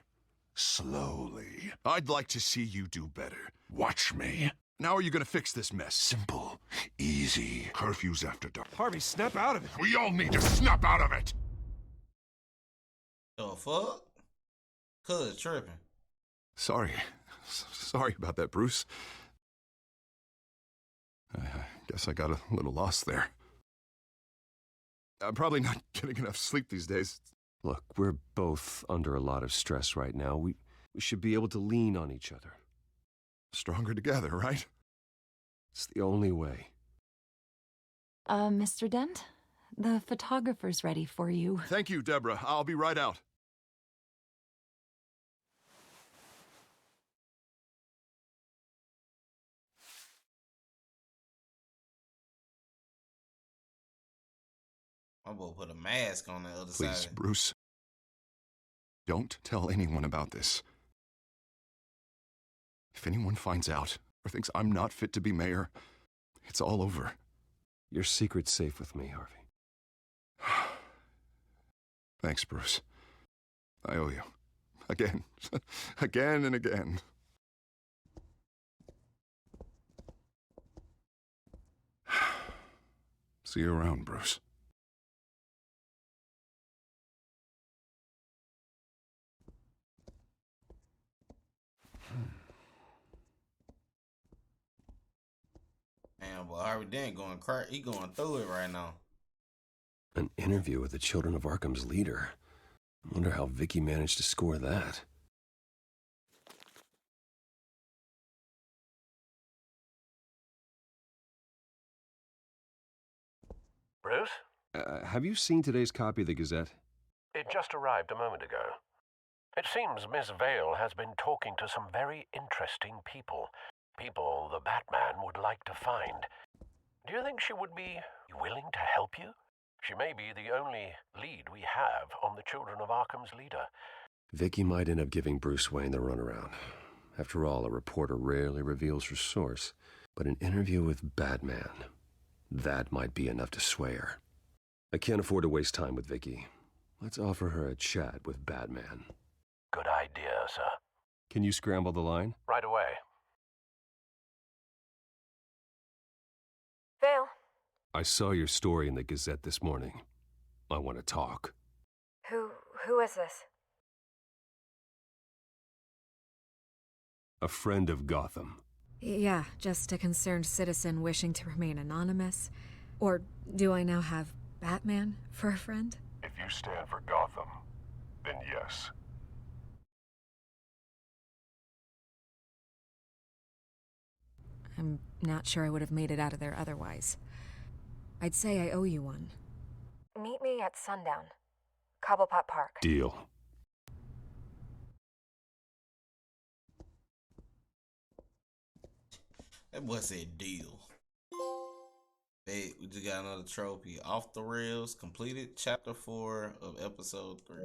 Slowly. I'd like to see you do better. Watch me. Now are you gonna fix this mess? Simple. Easy. Curfews after dark. Harvey, snap out of it. We all need to snap out of it! The fuck? Cuz tripping. Sorry. Sorry about that, Bruce. I guess I got a little lost there. I'm probably not getting enough sleep these days. Look, we're both under a lot of stress right now. We should be able to lean on each other. Stronger together, right? It's the only way. Mr. Dent? The photographer's ready for you. Thank you, Deborah. I'll be right out. My boy put a mask on the other Please, side. Bruce. Don't tell anyone about this. If anyone finds out or thinks I'm not fit to be mayor, it's all over. Your secret's safe with me, Harvey. Thanks, Bruce. I owe you. Again. Again and again. See you around, Bruce. Man, but Harvey Dent going crack. He going through it right now. An interview with the Children of Arkham's leader. I wonder how Vicky managed to score that. Bruce? Have you seen today's copy of the Gazette? It just arrived a moment ago. It seems Miss Vale has been talking to some very interesting people. People the Batman would like to find. Do you think she would be willing to help you? She may be the only lead we have on the Children of Arkham's leader. Vicky might end up giving Bruce Wayne the runaround. After all, a reporter rarely reveals her source. But an interview with Batman, that might be enough to sway her. I can't afford to waste time with Vicky. Let's offer her a chat with Batman. Good idea, sir. Can you scramble the line? Right away. Vale. I saw your story in the Gazette this morning. I want to talk. Who is this? A friend of Gotham. Yeah, just a concerned citizen wishing to remain anonymous. Or do I now have Batman for a friend? If you stand for Gotham, then yes. I'm not sure I would have made it out of there otherwise. I'd say I owe you one. Meet me at sundown. Cobblepot Park. Deal. That boy said deal. Hey, we just got another trophy. Off the Rails, completed chapter 4 of episode 3.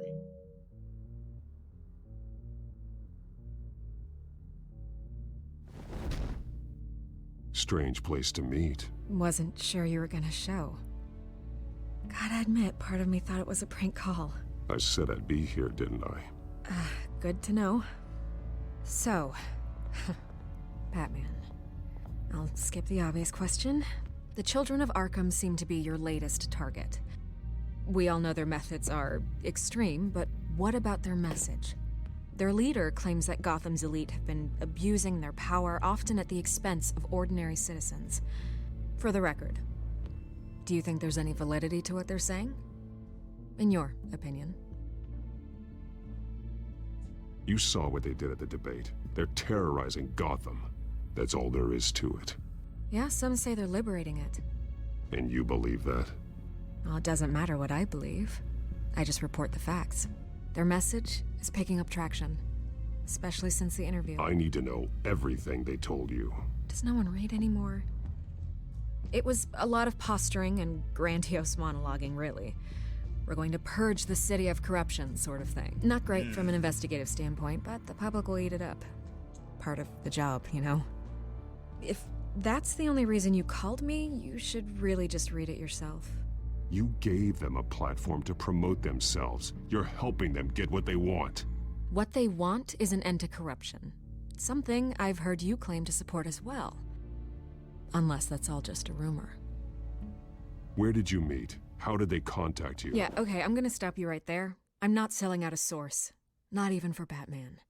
Strange place to meet. Wasn't sure you were gonna show. Gotta admit, part of me thought it was a prank call. I said I'd be here, didn't I? Good to know. So, Batman. I'll skip the obvious question. The children of Arkham seem to be your latest target. We all know their methods are extreme, but what about their message? Their leader claims that Gotham's elite have been abusing their power, often at the expense of ordinary citizens. For the record, do you think there's any validity to what they're saying? In your opinion? You saw what they did at the debate. They're terrorizing Gotham. That's all there is to it. Yeah, some say they're liberating it. And you believe that? Well, it doesn't matter what I believe. I just report the facts. Their message is picking up traction, especially since the interview. I need to know everything they told you. Does no one read anymore? It was a lot of posturing and grandiose monologuing, really. We're going to purge the city of corruption, sort of thing. Not great from an investigative standpoint, but the public will eat it up. Part of the job, you know? If that's the only reason you called me, you should really just read it yourself. You gave them a platform to promote themselves. You're helping them get what they want. What they want is an end to corruption. Something I've heard you claim to support as well. Unless that's all just a rumor. Where did you meet? How did they contact you? Yeah, okay, I'm gonna stop you right there. I'm not selling out a source. Not even for Batman.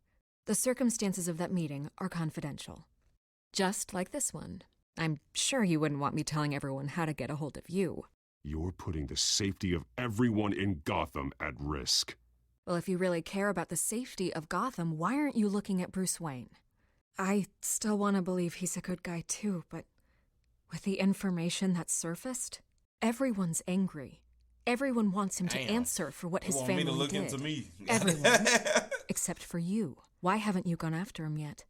The circumstances of that meeting are confidential. Just like this one. I'm sure you wouldn't want me telling everyone how to get a hold of you. You're putting the safety of everyone in Gotham at risk. Well, if you really care about the safety of Gotham, why aren't you looking at Bruce Wayne? I still want to believe he's a good guy too, but with the information that surfaced, everyone's angry. Everyone wants him to answer for what his family did. Me to look into me. Everyone. Except for you. Why haven't you gone after him yet?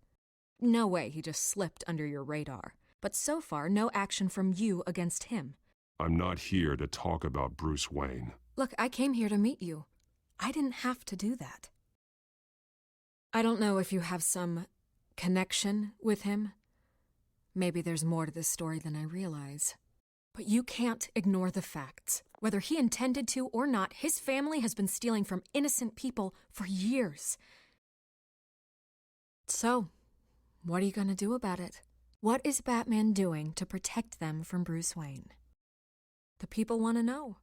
No way he just slipped under your radar. But so far, no action from you against him. I'm not here to talk about Bruce Wayne. Look, I came here to meet you. I didn't have to do that. I don't know if you have some connection with him. Maybe there's more to this story than I realize. But you can't ignore the facts. Whether he intended to or not, his family has been stealing from innocent people for years. So, what are you going to do about it? What is Batman doing to protect them from Bruce Wayne? The people want to know.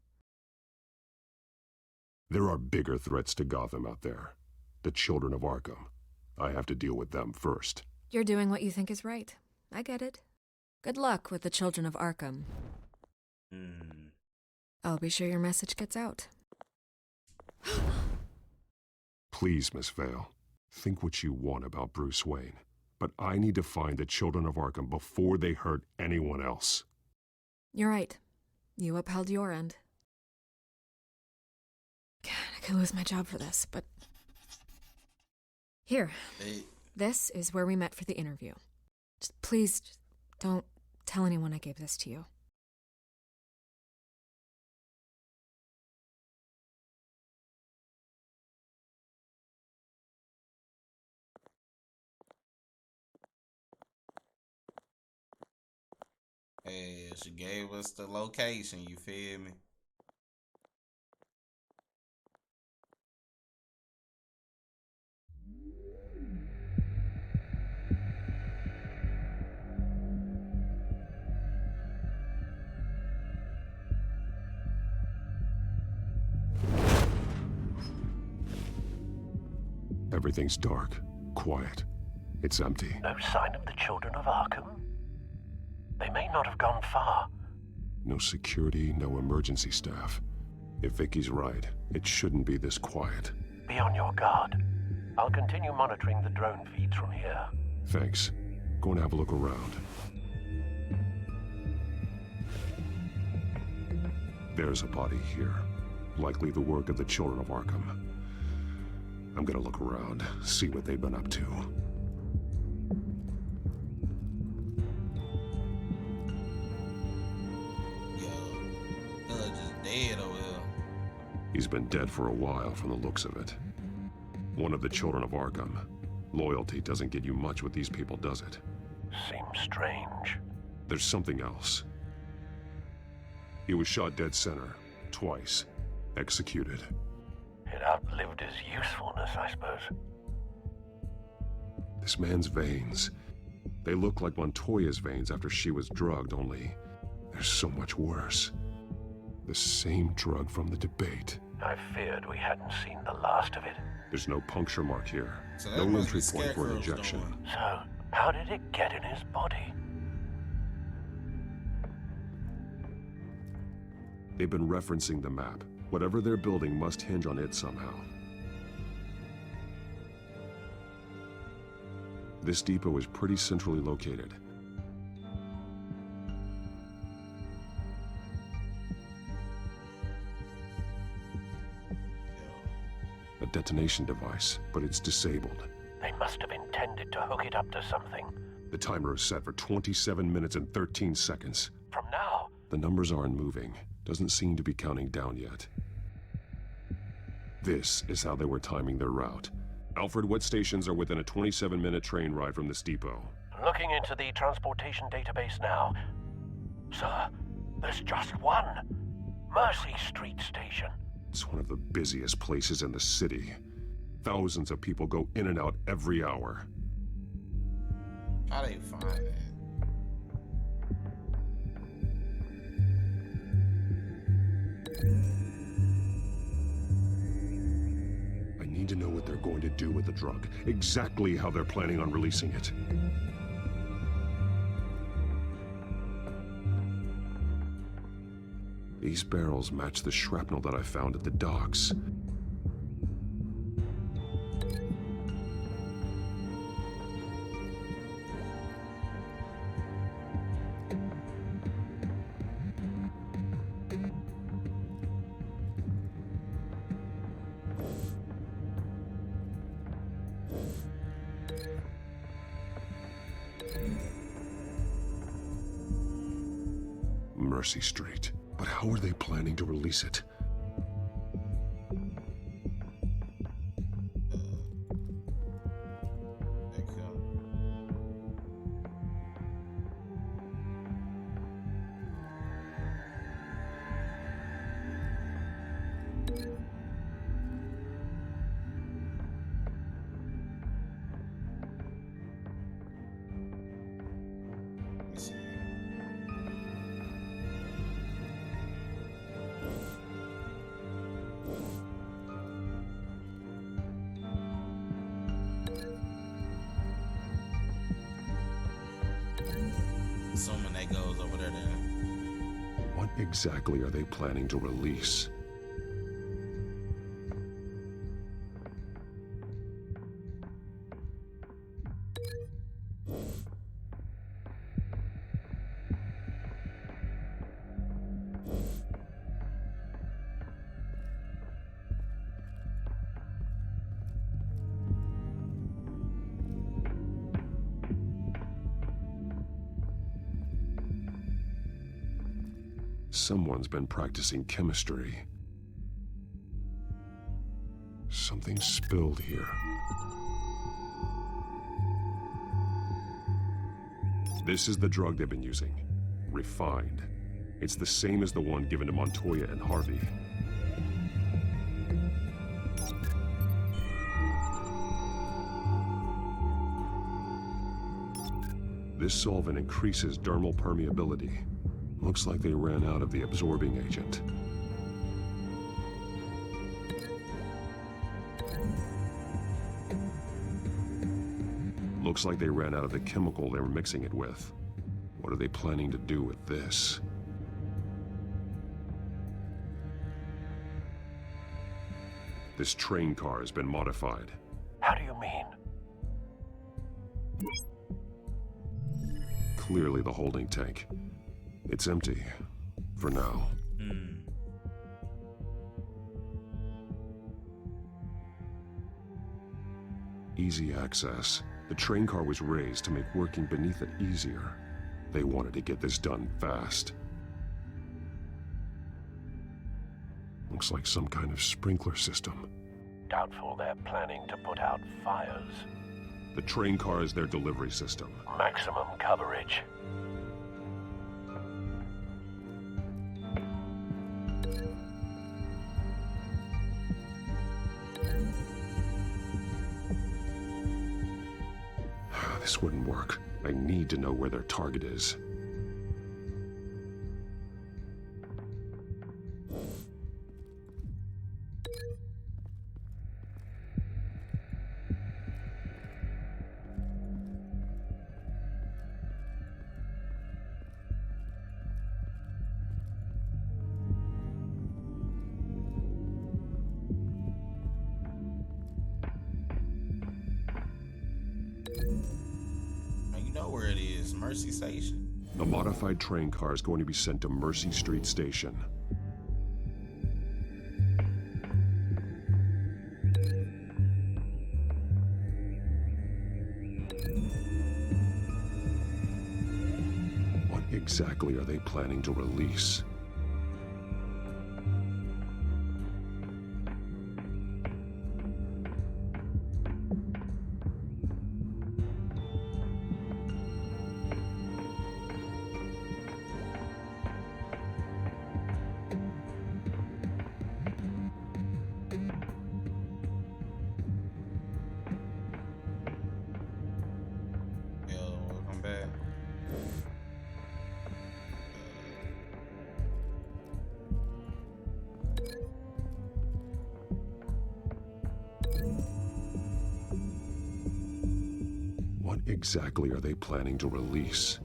There are bigger threats to Gotham out there. The children of Arkham. I have to deal with them first. You're doing what you think is right. I get it. Good luck with the children of Arkham. I'll be sure your message gets out. Please, Miss Vale, think what you want about Bruce Wayne. But I need to find the children of Arkham before they hurt anyone else. You're right. You upheld your end. God, I could lose my job for this, but... Here. Hey. This is where we met for the interview. Please, don't tell anyone I gave this to you. Hey, she gave us the location, you feel me? Everything's dark, quiet. It's empty. No sign of the children of Arkham? They may not have gone far. No security, no emergency staff. If Vicky's right, it shouldn't be this quiet. Be on your guard. I'll continue monitoring the drone feeds from here. Thanks. Go and have a look around. There's a body here. Likely the work of the children of Arkham. I'm gonna look around, see what they've been up to. Dead over there. He's been dead for a while from the looks of it. One of the children of Arkham. Loyalty doesn't get you much with these people, does it? Seems strange. There's something else. He was shot dead center, twice. Executed. It outlived his usefulness, I suppose. This man's veins. They look like Montoya's veins after she was drugged, only they're so much worse. The same drug from the debate. I feared we hadn't seen the last of it. There's no puncture mark here. So that No must entry be point for an Scarecrow's injection. doing. So, how did it get in his body? They've been referencing the map. Whatever they're building must hinge on it somehow. This depot is pretty centrally located. A detonation device, but it's disabled. They must have intended to hook it up to something. The timer is set for 27 minutes and 13 seconds. From now? The numbers aren't moving. Doesn't seem to be counting down yet. This is how they were timing their route. Alfred, what stations are within a 27-minute train ride from this depot? Looking into the transportation database now. Sir, there's just one. Mercy Street Station. It's one of the busiest places in the city. Thousands of people go in and out every hour. How do you find that? I need to know what they're going to do with the drug. Exactly how they're planning on releasing it. These barrels match the shrapnel that I found at the docks. Mercy Street. But how are they planning to release it? Assuming that goes over there then. What exactly are they planning to release? Someone's been practicing chemistry. Something spilled here. This is the drug they've been using. Refined. It's the same as the one given to Montoya and Harvey. This solvent increases dermal permeability. Looks like they ran out of the absorbing agent. Looks like they ran out of the chemical they were mixing it with. What are they planning to do with this? This train car has been modified. How do you mean? Clearly the holding tank. It's empty. For now. Easy access. The train car was raised to make working beneath it easier. They wanted to get this done fast. Looks like some kind of sprinkler system. Doubtful they're planning to put out fires. The train car is their delivery system. Maximum coverage. This wouldn't work. I need to know where their target is. Where it is, Mercy Station. The modified train car is going to be sent to Mercy Street Station. What exactly are they planning to release? What exactly are they planning to release?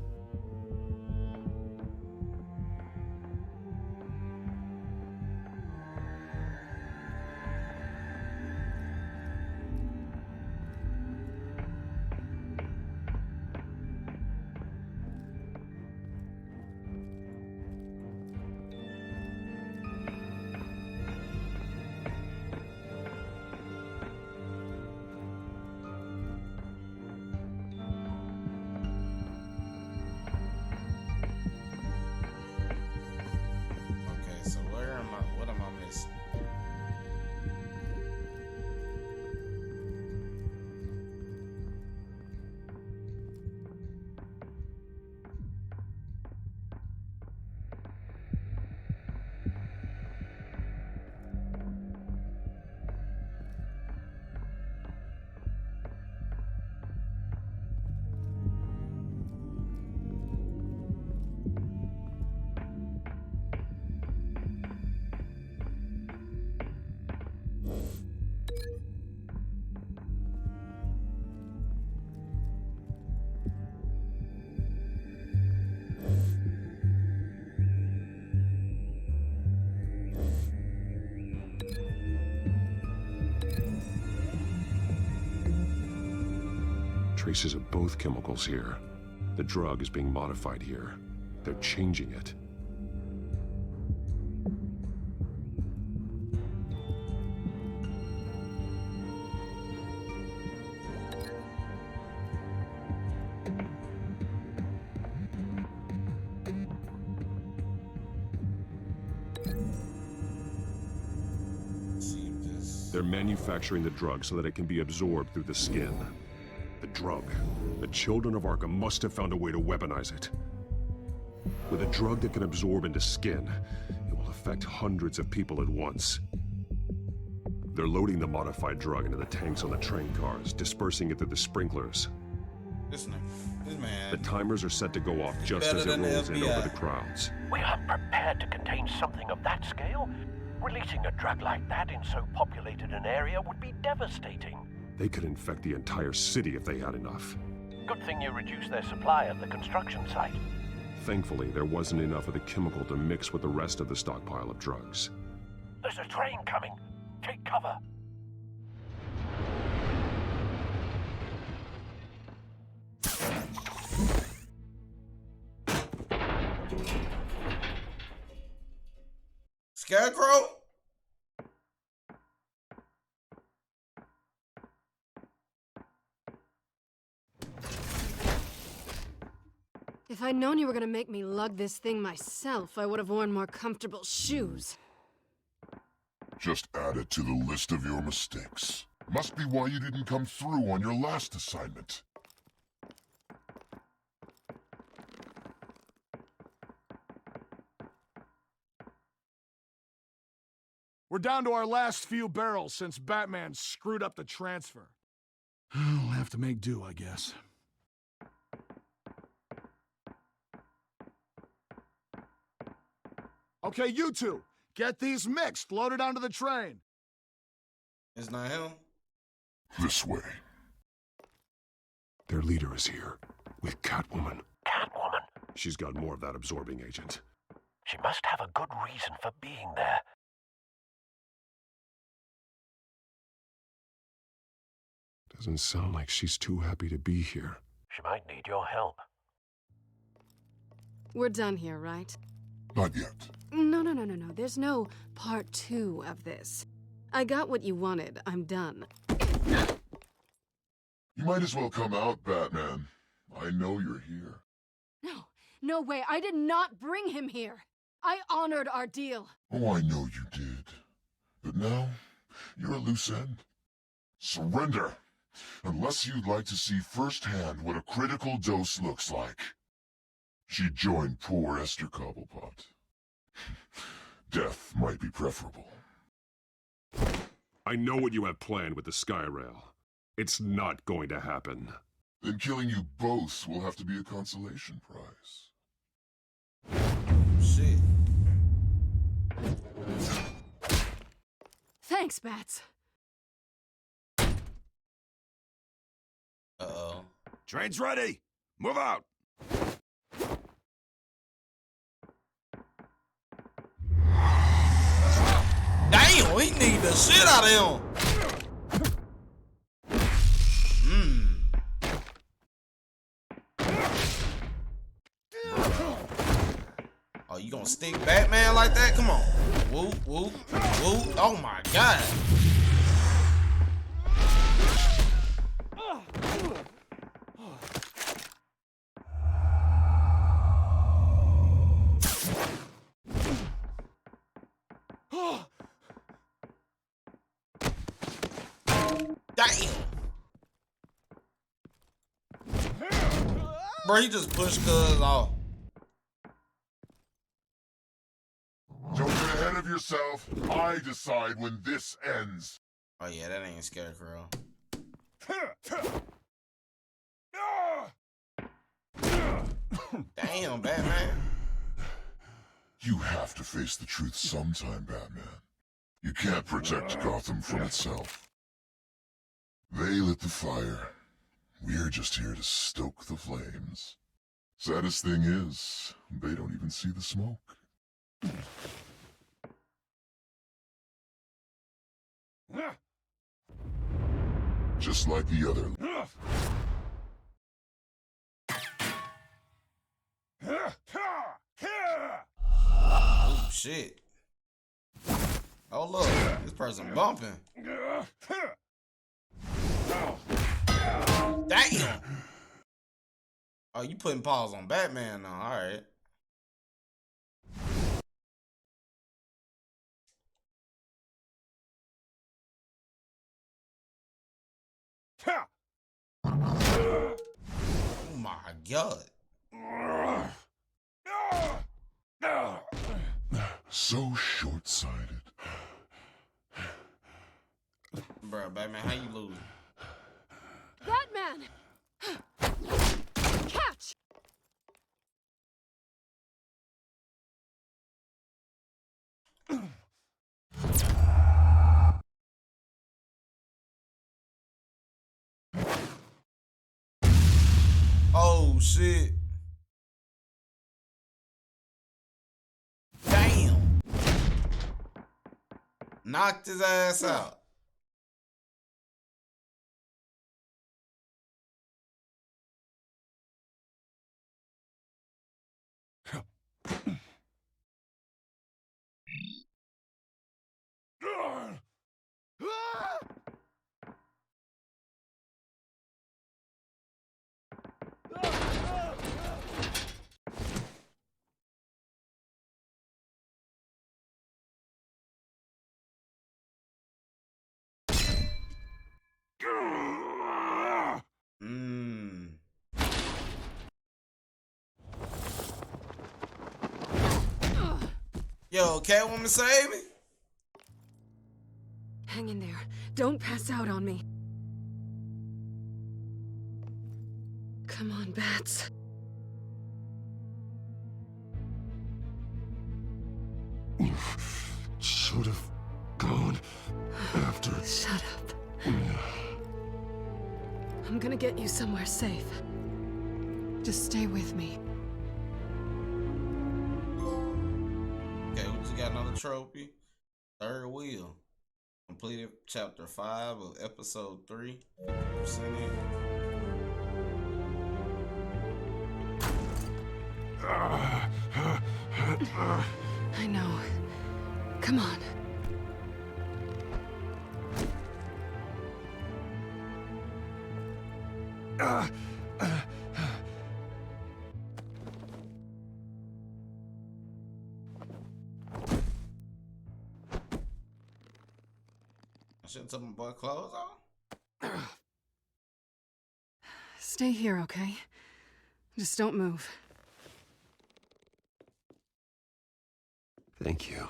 Traces of both chemicals here. The drug is being modified here. They're changing it. They're manufacturing the drug so that it can be absorbed through the skin. The drug. The children of Arkham must have found a way to weaponize it. With a drug that can absorb into skin, it will affect hundreds of people at once. They're loading the modified drug into the tanks on the train cars, dispersing it through the sprinklers. This man. The timers are set to go off just as it rolls in over the crowds. We aren't prepared to contain something of that scale. Releasing a drug like that in so populated an area would be devastating. They could infect the entire city if they had enough. Good thing you reduced their supply at the construction site. Thankfully, there wasn't enough of the chemical to mix with the rest of the stockpile of drugs. There's a train coming. Take cover. Scarecrow? If I'd known you were gonna make me lug this thing myself, I would have worn more comfortable shoes. Just add it to the list of your mistakes. Must be why you didn't come through on your last assignment. We're down to our last few barrels since Batman screwed up the transfer. We'll have to make do, I guess. Okay, you two, get these mixed, loaded onto the train. It's not him. This way. Their leader is here, with Catwoman. Catwoman? She's got more of that absorbing agent. She must have a good reason for being there. Doesn't sound like she's too happy to be here. She might need your help. We're done here, right? Not yet. No. There's no part 2 of this. I got what you wanted. I'm done. You might as well come out, Batman. I know you're here. No way. I did not bring him here. I honored our deal. Oh, I know you did. But now, you're a loose end. Surrender! Unless you'd like to see firsthand what a critical dose looks like. She joined poor Esther Cobblepot. Death might be preferable. I know what you have planned with the Skyrail. It's not going to happen. Then killing you both will have to be a consolation prize. Shit. Thanks, Bats. Uh-oh. Train's ready. Move out. Damn, we need the shit out of him. Oh, you gonna stick Batman like that? Come on. Whoop, whoop, whoop. Oh my god. Damn. Bro, he just pushed Cuz off. Don't get ahead of yourself. I decide when this ends. Oh yeah, that ain't Scarecrow. Damn, Batman. You have to face the truth sometime, Batman. You can't protect Gotham from itself. They lit the fire. We're just here to stoke the flames. Saddest thing is, they don't even see the smoke. Just like the other. Oh shit. Oh look, this person bumping. Damn. Oh, you putting paws on Batman now, alright. Oh my god. So short-sighted. Bro, Batman, how you losing? Batman! Catch! Oh shit. Damn. Knocked his ass out. Yo, Catwoman, save me. Hang in there. Don't pass out on me. Come on, Bats. You should have gone after. Shut up. I'm gonna get you somewhere safe. Just stay with me. Okay, we just got another trophy. Third wheel. Completed chapter 5 of episode 3. 50% in. I know. Come on. I shouldn't take my boy clothes on. Stay here, okay? Just don't move. Thank you,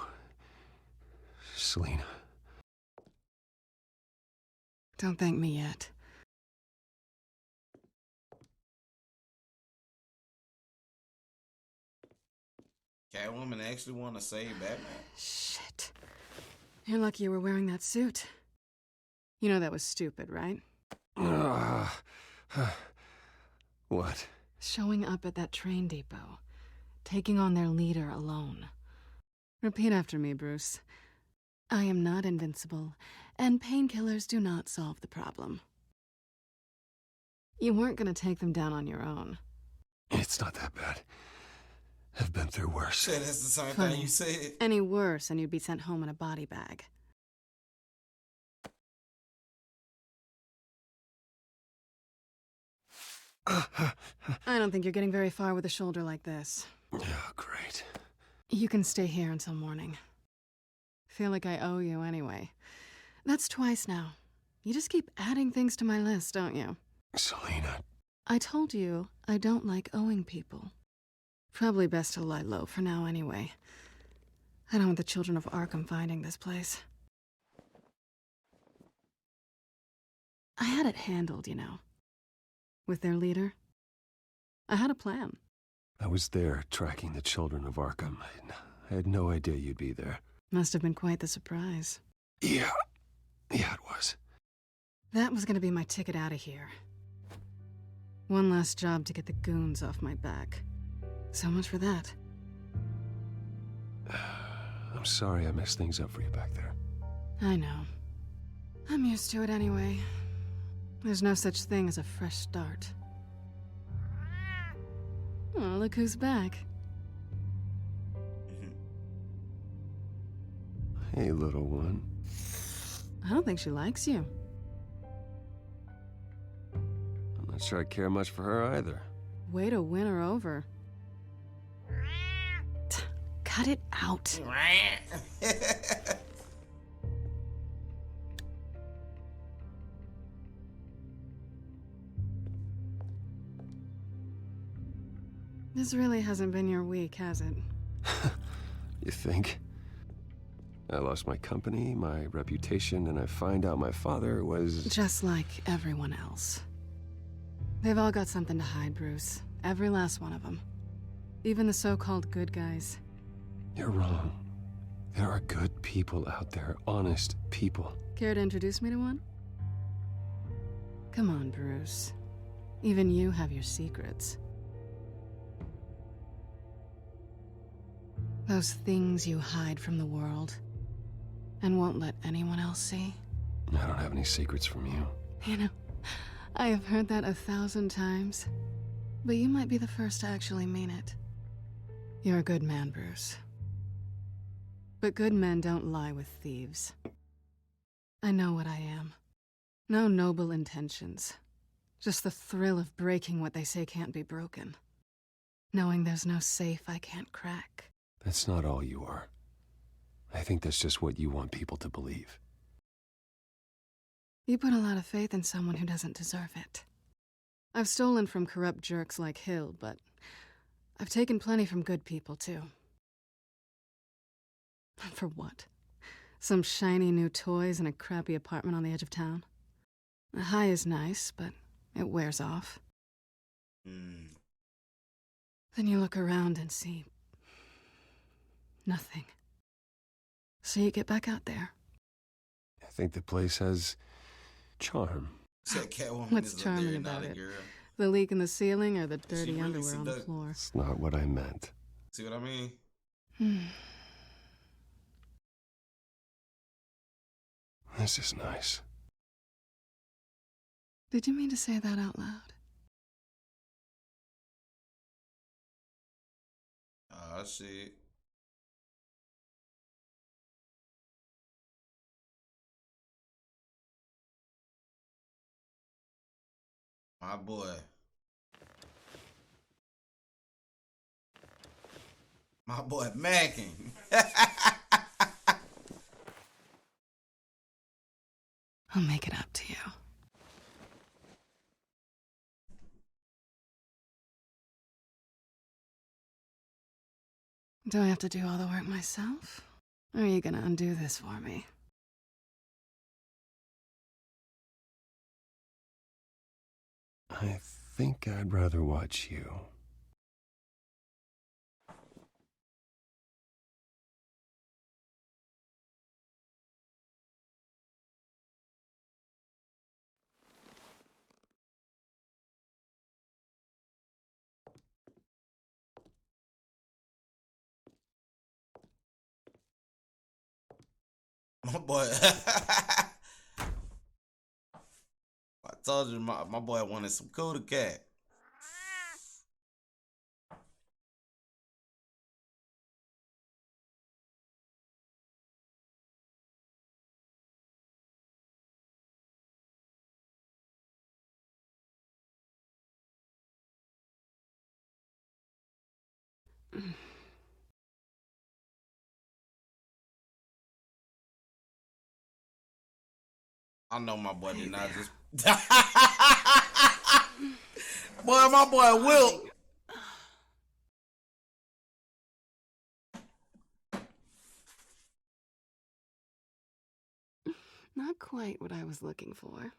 Selena. Don't thank me yet. Catwoman actually want to save Batman. Shit. You're lucky you were wearing that suit. You know that was stupid, right? What? Showing up at that train depot. Taking on their leader alone. Repeat after me, Bruce. I am not invincible, and painkillers do not solve the problem. You weren't gonna take them down on your own. It's not that bad. I've been through worse. Shit, that's the same Funny. thing you said. Any worse, and you'd be sent home in a body bag. I don't think you're getting very far with a shoulder like this. Yeah, great. You can stay here until morning. Feel like I owe you anyway. That's twice now. You just keep adding things to my list, don't you? Selena. I told you I don't like owing people. Probably best to lie low for now anyway. I don't want the children of Arkham finding this place. I had it handled, you know. With their leader. I had a plan. I was there tracking the children of Arkham. I had no idea you'd be there. Must have been quite the surprise. Yeah, it was. That was gonna be my ticket out of here. One last job to get the goons off my back. So much for that. I'm sorry I messed things up for you back there. I know. I'm used to it anyway. There's no such thing as a fresh start. Oh, look who's back. Hey, little one. I don't think she likes you. I'm not sure I care much for her either. Way to win her over. Cut it out. This really hasn't been your week, has it? You think? I lost my company, my reputation, and I find out my father was... Just like everyone else. They've all got something to hide, Bruce. Every last one of them. Even the so-called good guys. You're wrong. There are good people out there, honest people. Care to introduce me to one? Come on, Bruce. Even you have your secrets. Those things you hide from the world and won't let anyone else see. I don't have any secrets from you. You know, I have heard that 1,000 times, but you might be the first to actually mean it. You're a good man, Bruce. But good men don't lie with thieves. I know what I am. No noble intentions. Just the thrill of breaking what they say can't be broken. Knowing there's no safe I can't crack. That's not all you are. I think that's just what you want people to believe. You put a lot of faith in someone who doesn't deserve it. I've stolen from corrupt jerks like Hill, but I've taken plenty from good people, too. For what? Some shiny new toys and a crappy apartment on the edge of town? The high is nice, but it wears off. Then you look around and see nothing. So you get back out there. I think the place has charm. What's charming about it? The leak in the ceiling or the dirty underwear on the floor? It's not what I meant. See what I mean? This is nice. Did you mean to say that out loud? Oh, shit. My boy. My boy Mackin. I'll make it up to you. Do I have to do all the work myself? Or are you gonna undo this for me? I think I'd rather watch you. My boy. I told you my boy wanted some Cuda Cat. I know my boy did not just. Boy, my boy Will. Not quite what I was looking for.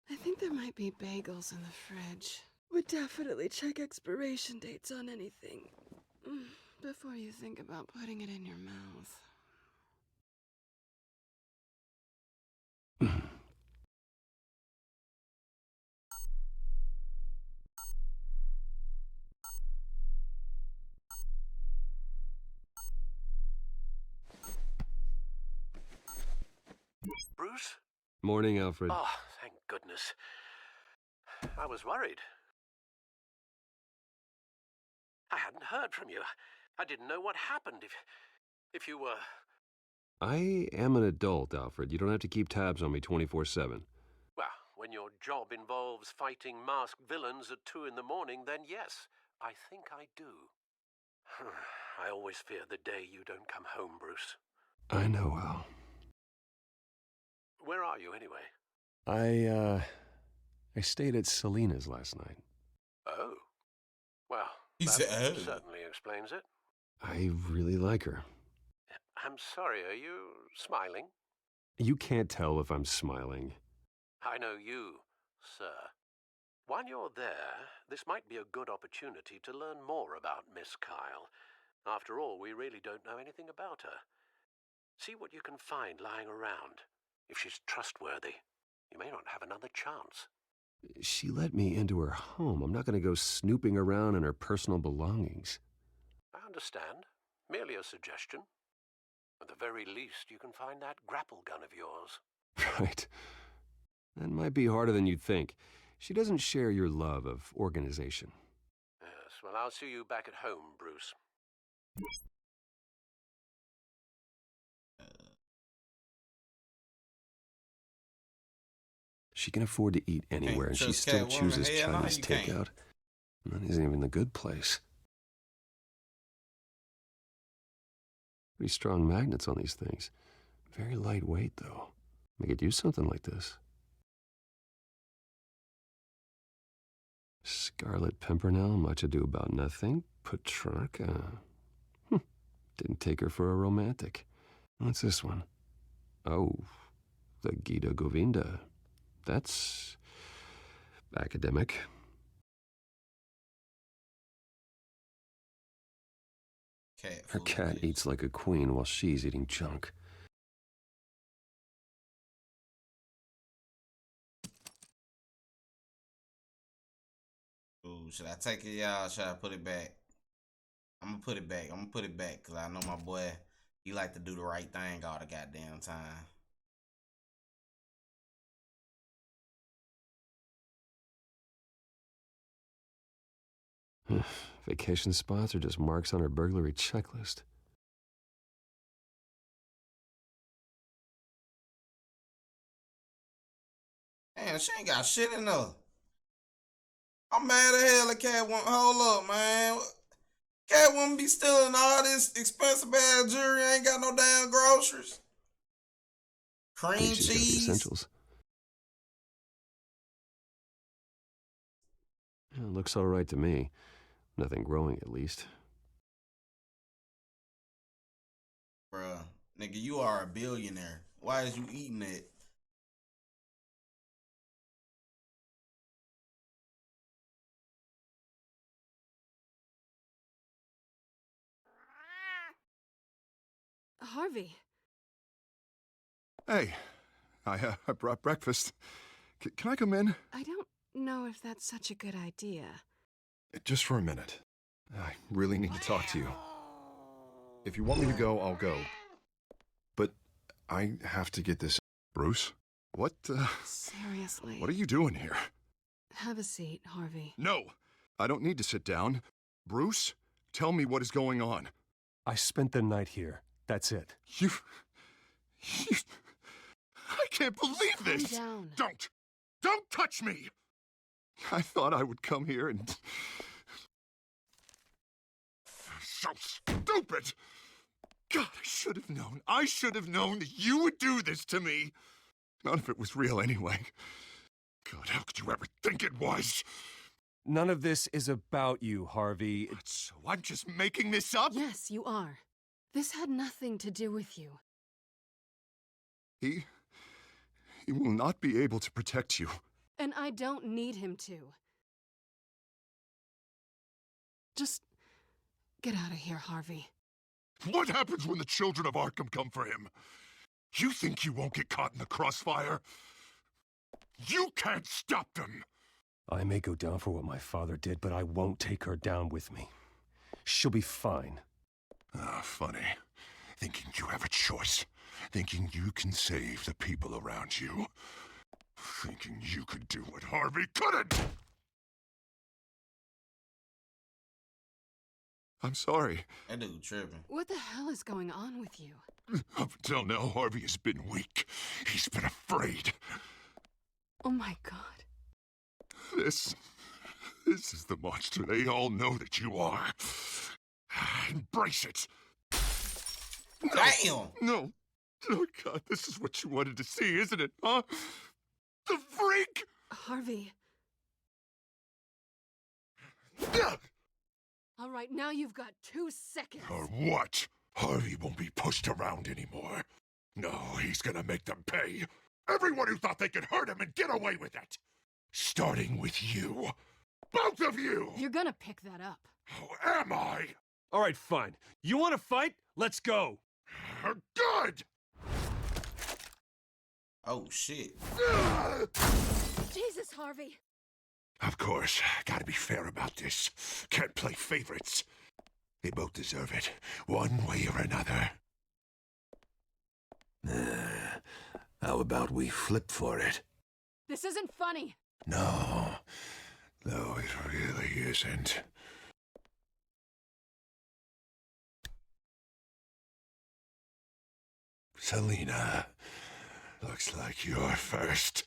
I think there might be bagels in the fridge. Would definitely check expiration dates on anything before you think about putting it in your mouth. Bruce? Morning, Alfred. Oh, thank goodness. I was worried. I hadn't heard from you. I didn't know what happened if you were... I am an adult, Alfred. You don't have to keep tabs on me 24/7. Well, when your job involves fighting masked villains at 2 in the morning, then yes, I think I do. I always fear the day you don't come home, Bruce. I know, Al. Where are you, anyway? I stayed at Selena's last night. Oh. Well, He that said, oh. certainly explains it. I really like her. I'm sorry, are you smiling? You can't tell if I'm smiling. I know you, sir. While you're there, this might be a good opportunity to learn more about Miss Kyle. After all, we really don't know anything about her. See what you can find lying around. If she's trustworthy, you may not have another chance. She let me into her home. I'm not going to go snooping around in her personal belongings. I understand. Merely a suggestion. At the very least, you can find that grapple gun of yours. Right. That might be harder than you'd think. She doesn't share your love of organization. Yes, well, I'll see you back at home, Bruce. She can afford to eat anywhere, and she trust still Catwoman. chooses Hell no, Chinese you can't. takeout. That isn't even the good place. Pretty strong magnets on these things. Very lightweight, though. They could use something like this. Scarlet Pimpernel, much ado about nothing. Petrarca. Didn't take her for a romantic. What's this one? Oh, the Gita Govinda. That's academic. Her cat eats like a queen while she's eating junk. Ooh, should I take it, y'all? Should I put it back? I'm gonna put it back. I'm gonna put it back because I know my boy, he like to do the right thing all the goddamn time. Vacation spots are just marks on her burglary checklist. Damn, she ain't got shit in her. I'm mad as hell at Catwoman. Hold up, man. Catwoman be stealing all this expensive ass jewelry. Ain't got no damn groceries. Cream She's got the cheese. essentials. Yeah, looks all right to me. Nothing growing, at least. Bruh, nigga, you are a billionaire. Why is you eating it? Harvey. Hey, I brought breakfast. Can I come in? I don't know if that's such a good idea. Just for a minute. I really need to talk to you. If you want me to go, I'll go. But I have to get this... Bruce? What, Seriously. What are you doing here? Have a seat, Harvey. No! I don't need to sit down. Bruce, tell me what is going on. I spent the night here. That's it. You... I can't believe this! Calm down. Don't touch me! I thought I would come here and... So stupid! God, I should have known that you would do this to me! None of it was real anyway. God, how could you ever think it was? None of this is about you, Harvey. So I'm just making this up? Yes, you are. This had nothing to do with you. He will not be able to protect you. And I don't need him to. Just get out of here, Harvey. What happens when the children of Arkham come for him? You think you won't get caught in the crossfire? You can't stop them! I may go down for what my father did, but I won't take her down with me. She'll be fine. Ah, funny. Thinking you have a choice. Thinking you can save the people around you. Thinking you could do what Harvey couldn't! I'm sorry. That dude tripping. What the hell is going on with you? Up until now, Harvey has been weak. He's been afraid. Oh my God. This is the monster they all know that you are. Embrace it. Damn! No. Oh, God, this is what you wanted to see, isn't it, huh? The freak! Harvey. All right, now you've got 2 seconds. Or what? Harvey won't be pushed around anymore. No, he's gonna make them pay. Everyone who thought they could hurt him and get away with it. Starting with you. Both of you! You're gonna pick that up. How am I? All right, fine. You want to fight? Let's go. Good! Oh, shit. Jesus, Harvey. Of course, gotta be fair about this. Can't play favorites. They both deserve it, one way or another. How about we flip for it? This isn't funny. No, it really isn't. Selena, looks like you're first.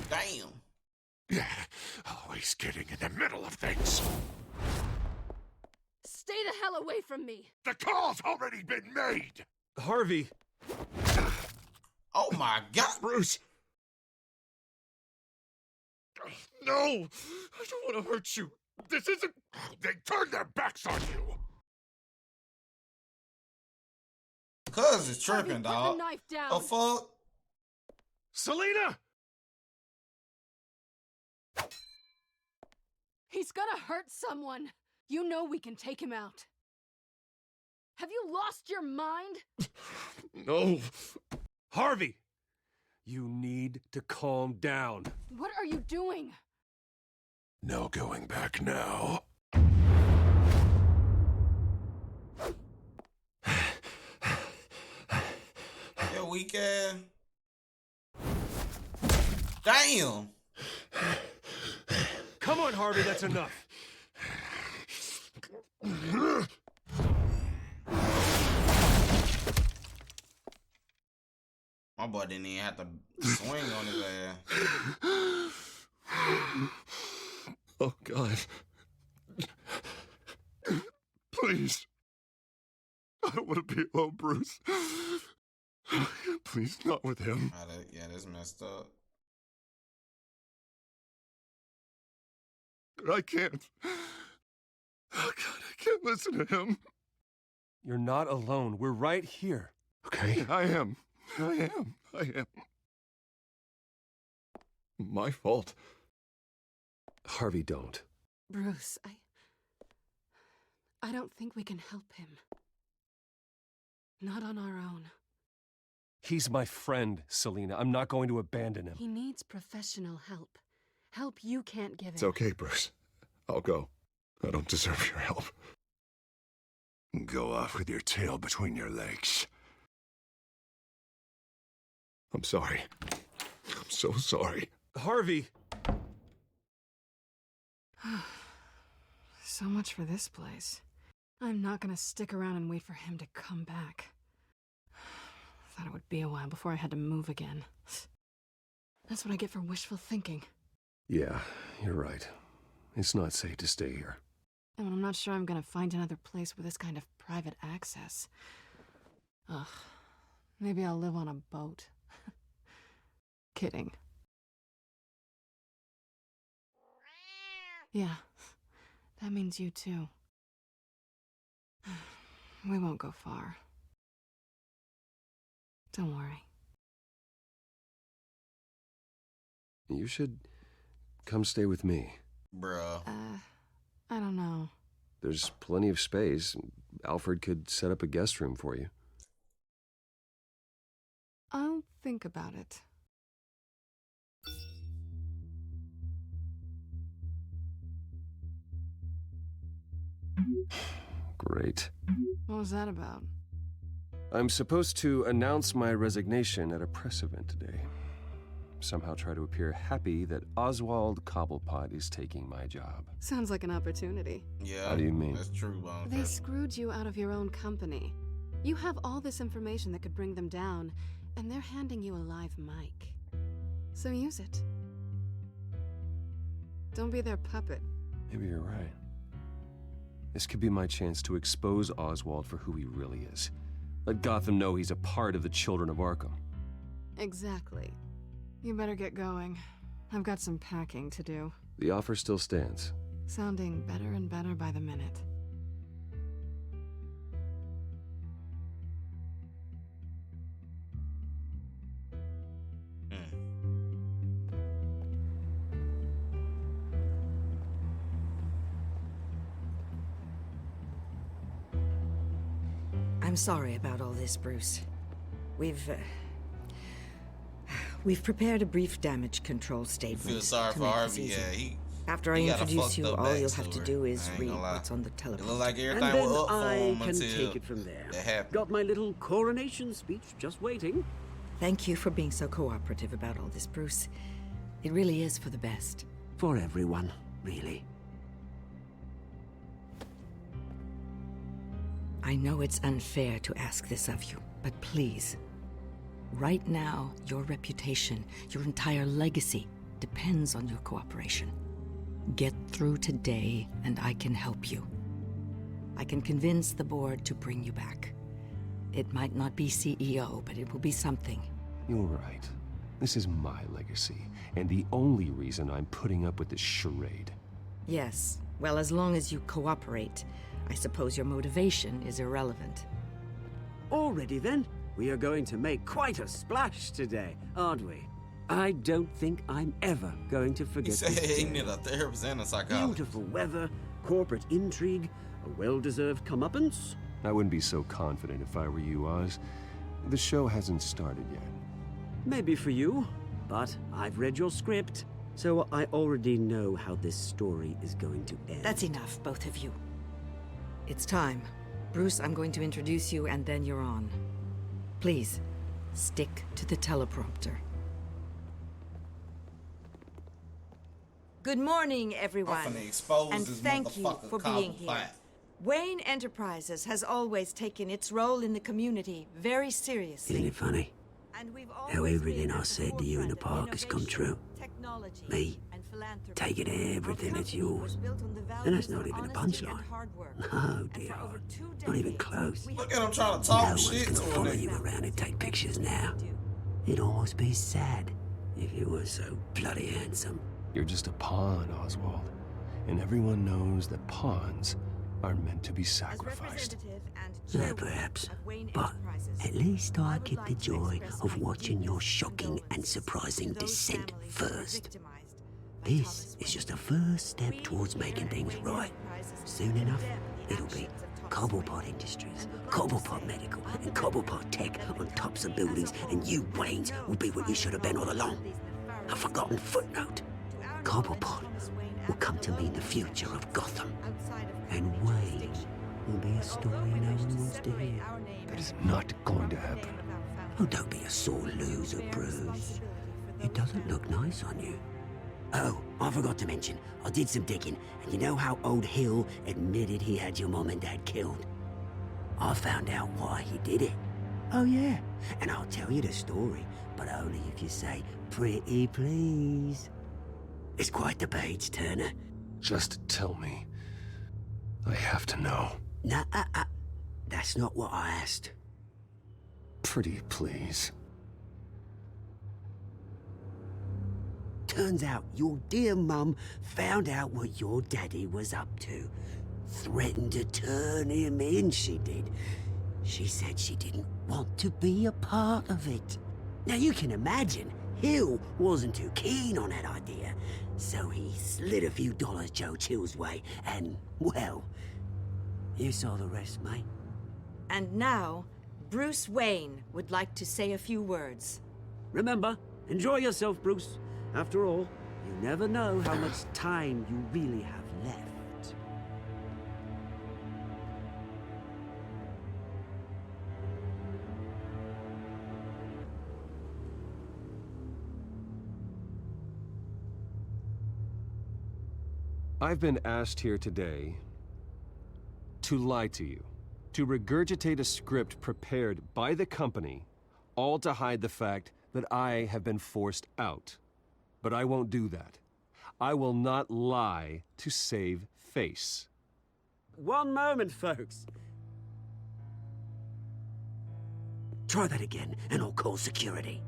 Damn. Yeah, always getting in the middle of things. Stay the hell away from me. The call's already been made. Harvey. Oh my God. Bruce. No, I don't want to hurt you. This isn't... They turned their backs on you. Cuz is tripping, Harvey, dog. put the knife down. The fuck? Selena! He's gonna hurt someone. You know we can take him out. Have you lost your mind? No. Harvey! You need to calm down. What are you doing? No going back now. Yeah, weak ass. Damn. Come on, Harvey, that's enough. My boy didn't even have to swing on his ass. Oh, God. Please. I don't want to be alone, Bruce. Please, not with him. Yeah, that's messed up. I can't. Oh, God, I can't listen to him. You're not alone. We're right here. Okay? I am. My fault. Harvey, don't. Bruce, I don't think we can help him. Not on our own. He's my friend, Selena. I'm not going to abandon him. He needs professional help. Help you can't give him. It's okay, Bruce. I'll go. I don't deserve your help. Go off with your tail between your legs. I'm sorry. I'm so sorry. Harvey! So much for this place. I'm not gonna stick around and wait for him to come back. Thought it would be a while before I had to move again. That's what I get for wishful thinking. Yeah, you're right. It's not safe to stay here. And I'm not sure I'm gonna find another place with this kind of private access. Ugh. Maybe I'll live on a boat. Kidding. Yeah, that means you too. We won't go far. Don't worry. You should come stay with me. Bruh. I don't know. There's plenty of space. Alfred could set up a guest room for you. I'll think about it. Great. What was that about? I'm supposed to announce my resignation at a press event today. Somehow try to appear happy that Oswald Cobblepot is taking my job. Sounds like an opportunity. Yeah. How do you mean? That's true, Bone. They screwed you out of your own company. You have all this information that could bring them down, and they're handing you a live mic. So use it. Don't be their puppet. Maybe you're right. This could be my chance to expose Oswald for who he really is. Let Gotham know he's a part of the Children of Arkham. Exactly. You better get going. I've got some packing to do. The offer still stands. Sounding better and better by the minute. I'm sorry about all this, Bruce. We've prepared a brief damage control statement. Feel sorry to for make this Harvey. easy. Yeah, After I He got a introduce you, fucked up all you'll have to backstory. do is I ain't read gonna lie. what's on the It teleprompter. looked like And everything then was up for I him can until take it from there. it happened. Got my little coronation speech just waiting. Thank you for being so cooperative about all this, Bruce. It really is for the best. For everyone, really. I know it's unfair to ask this of you, but please. Right now, your reputation, your entire legacy, depends on your cooperation. Get through today, and I can help you. I can convince the board to bring you back. It might not be CEO, but it will be something. You're right. This is my legacy, and the only reason I'm putting up with this charade. Yes. Well, as long as you cooperate, I suppose your motivation is irrelevant. Already then, we are going to make quite a splash today, aren't we? I don't think I'm ever going to He forget said this he day. needed a therapist and a psychologist. Beautiful weather, corporate intrigue, a well-deserved comeuppance. I wouldn't be so confident if I were you, Oz. The show hasn't started yet. Maybe for you, but I've read your script, so I already know how this story is going to end. That's enough, both of you. It's time. Bruce, I'm going to introduce you, and then you're on. Please, stick to the teleprompter. Good morning, everyone. I'm finna expose and this thank you motherfucker for called being here. Pat. Wayne Enterprises has always taken its role in the community very seriously. Isn't it funny? And we've How always everything been I at the said to you in the forefront of park has come innovation, true. technology, Me, and philanthropy. taking everything Our that's company was yours. built on the And that's values not of even a honesty and punchline. hard work. No, And dear, for over 2 not even decades, close. we Look have at him trying to No talk one's shit gonna to follow him. you around and take pictures now. It'd almost be sad if you were so bloody handsome. You're just a pawn, Oswald. And everyone knows that pawns are meant to be sacrificed. Perhaps, but at least I get the joy of watching your shocking and surprising descent first. This is just a first step towards making things right. Soon enough, it'll be Cobblepot Industries, Cobblepot Medical, and Cobblepot Tech on tops of buildings, and you, Waynes, will be what you should have been all along. A forgotten footnote. Cobblepot will come to mean the future of Gotham, and Wayne will be a story no one wants to hear. That is not going to happen. Oh, don't be a sore loser, Bruce. It doesn't look nice on you. Oh, I forgot to mention, I did some digging, and you know how old Hill admitted he had your mom and dad killed? I found out why he did it. Oh yeah, and I'll tell you the story, but only if you say, pretty please. It's quite the page, Turner. Just tell me. I have to know. Nah, that's not what I asked. Pretty please. Turns out your dear mum found out what your daddy was up to. Threatened to turn him in, she did. She said she didn't want to be a part of it. Now you can imagine, Hill wasn't too keen on that idea. So he slid a few dollars Joe Chill's way, and, well, you saw the rest, mate. And now, Bruce Wayne would like to say a few words. Remember, enjoy yourself, Bruce. After all, you never know how much time you really have left. I've been asked here today to lie to you, to regurgitate a script prepared by the company, all to hide the fact that I have been forced out. But I won't do that. I will not lie to save face. One moment, folks. Try that again, and I'll call security.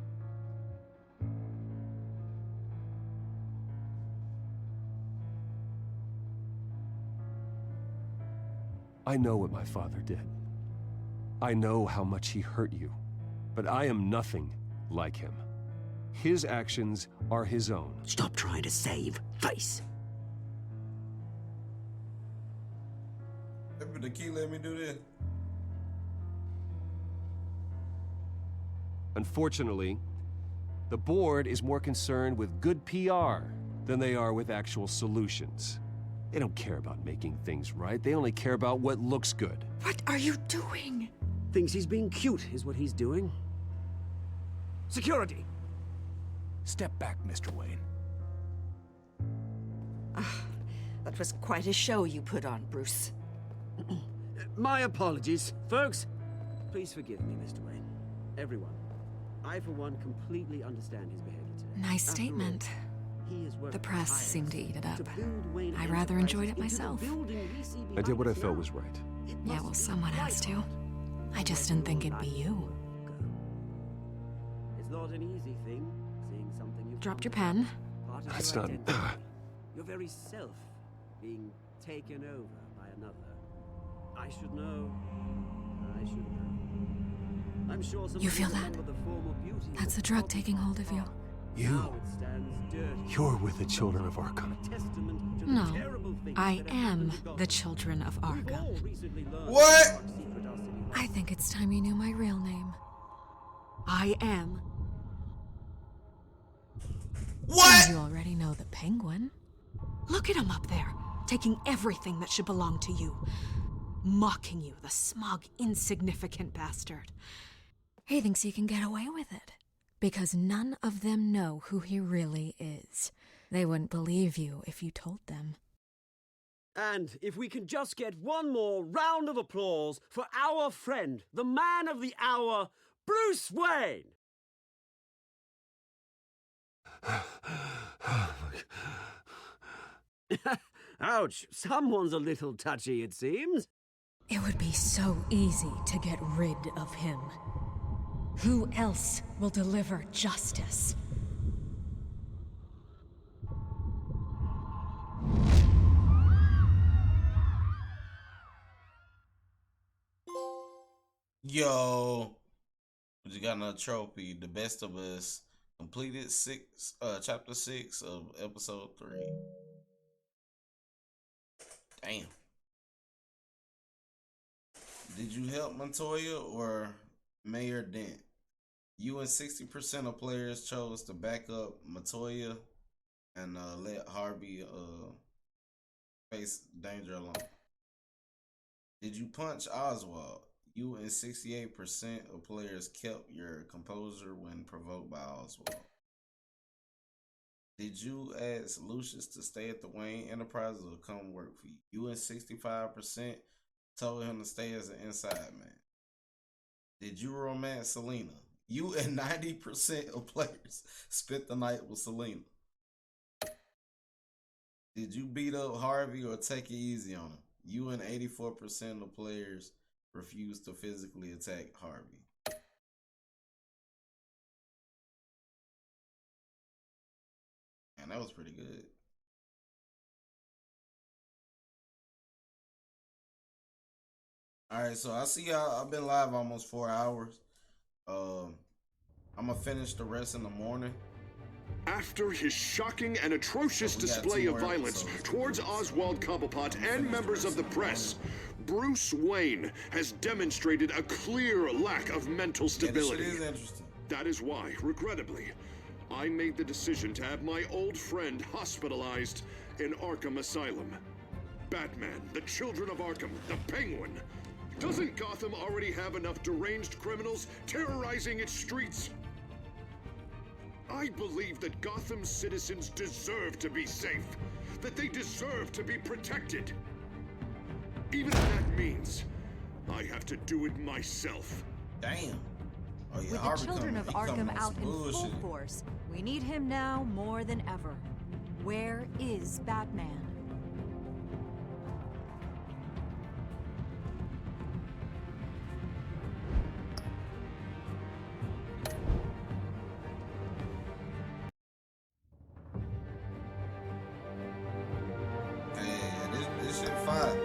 I know what my father did. I know how much he hurt you, but I am nothing like him. His actions are his own. Stop trying to save face. Maybe the key let me do this. Unfortunately, the board is more concerned with good PR than they are with actual solutions. They don't care about making things right. They only care about what looks good. What are you doing? Thinks he's being cute, is what he's doing. Security! Step back, Mr. Wayne. That was quite a show you put on, Bruce. My apologies. Folks, please forgive me, Mr. Wayne. Everyone. I, for one, completely understand his behavior today. Nice statement. The press seemed to eat it up. I rather enjoyed it myself. I did what I felt was right. Yeah, well, someone has to. I just didn't think it'd be you. It's not an easy thing, seeing something you Dropped your pen. That's not... Your very self being taken over by another. I should know. I should know. I'm sure You feel that? That's the drug taking hold of you. You're with the children of Arkham. No, I am the children of Arkham. What? I think it's time you knew my real name. I am. What? And you already know the Penguin. Look at him up there, taking everything that should belong to you. Mocking you, the smug, insignificant bastard. He thinks he can get away with it. Because none of them know who he really is. They wouldn't believe you if you told them. And if we can just get one more round of applause for our friend, the man of the hour, Bruce Wayne! Ouch, someone's a little touchy, it seems. It would be so easy to get rid of him. Who else will deliver justice? Yo, you got another trophy. The Best of Us completed chapter 6 of episode 3. Damn. Did you help Montoya or Mayor Dent? You and 60% of players chose to back up Montoya and let Harvey face danger alone. Did you punch Oswald? You and 68% of players kept your composure when provoked by Oswald. Did you ask Lucius to stay at the Wayne Enterprises or come work for you? You and 65% told him to stay as an inside man. Did you romance Selena? You and 90% of players spent the night with Selena. Did you beat up Harvey or take it easy on him? You and 84% of players refused to physically attack Harvey. Man, that was pretty good. Alright, so I see y'all. I've been live almost 4 hours. I'm gonna finish the rest in the morning. After his shocking and atrocious display of violence towards Oswald Cobblepot and members of the press, Bruce Wayne has demonstrated a clear lack of mental stability. Yeah, this shit is interesting. That is why, regrettably, I made the decision to have my old friend hospitalized in Arkham Asylum. Batman, the Children of Arkham, the Penguin. Doesn't Gotham already have enough deranged criminals terrorizing its streets? I believe that Gotham's citizens deserve to be safe, that they deserve to be protected. Even if that means I have to do it myself. Damn. Oh, yeah, With the children of Arkham out in full force, we need him now more than ever. Where is Batman? This shit fire.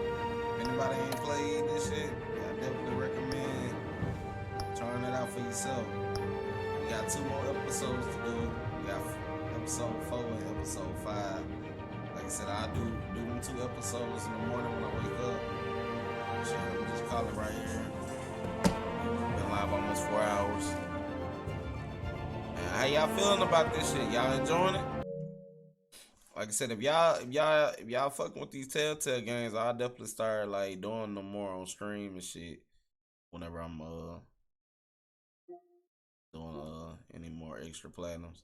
If anybody ain't played this shit, I definitely recommend trying it out for yourself. We got 2 more episodes to do. We got episode 4 and episode 5. Like I said, I do them 2 episodes in the morning when I wake up. So we just call it right here. Been live almost 4 hours. How y'all feeling about this shit? Y'all enjoying it? like I said, if y'all fucking with these Telltale games, I'll definitely start like doing them more on stream and shit. Whenever I'm doing any more extra platinums.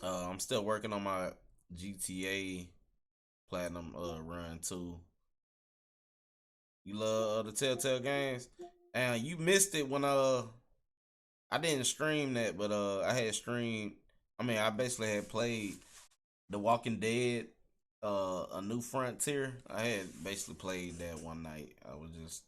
I'm still working on my GTA platinum run too. You love the Telltale games, and you missed it when I didn't stream that, but I had streamed. I mean, I basically had played The Walking Dead, A New Frontier. I had basically played that one night. I was just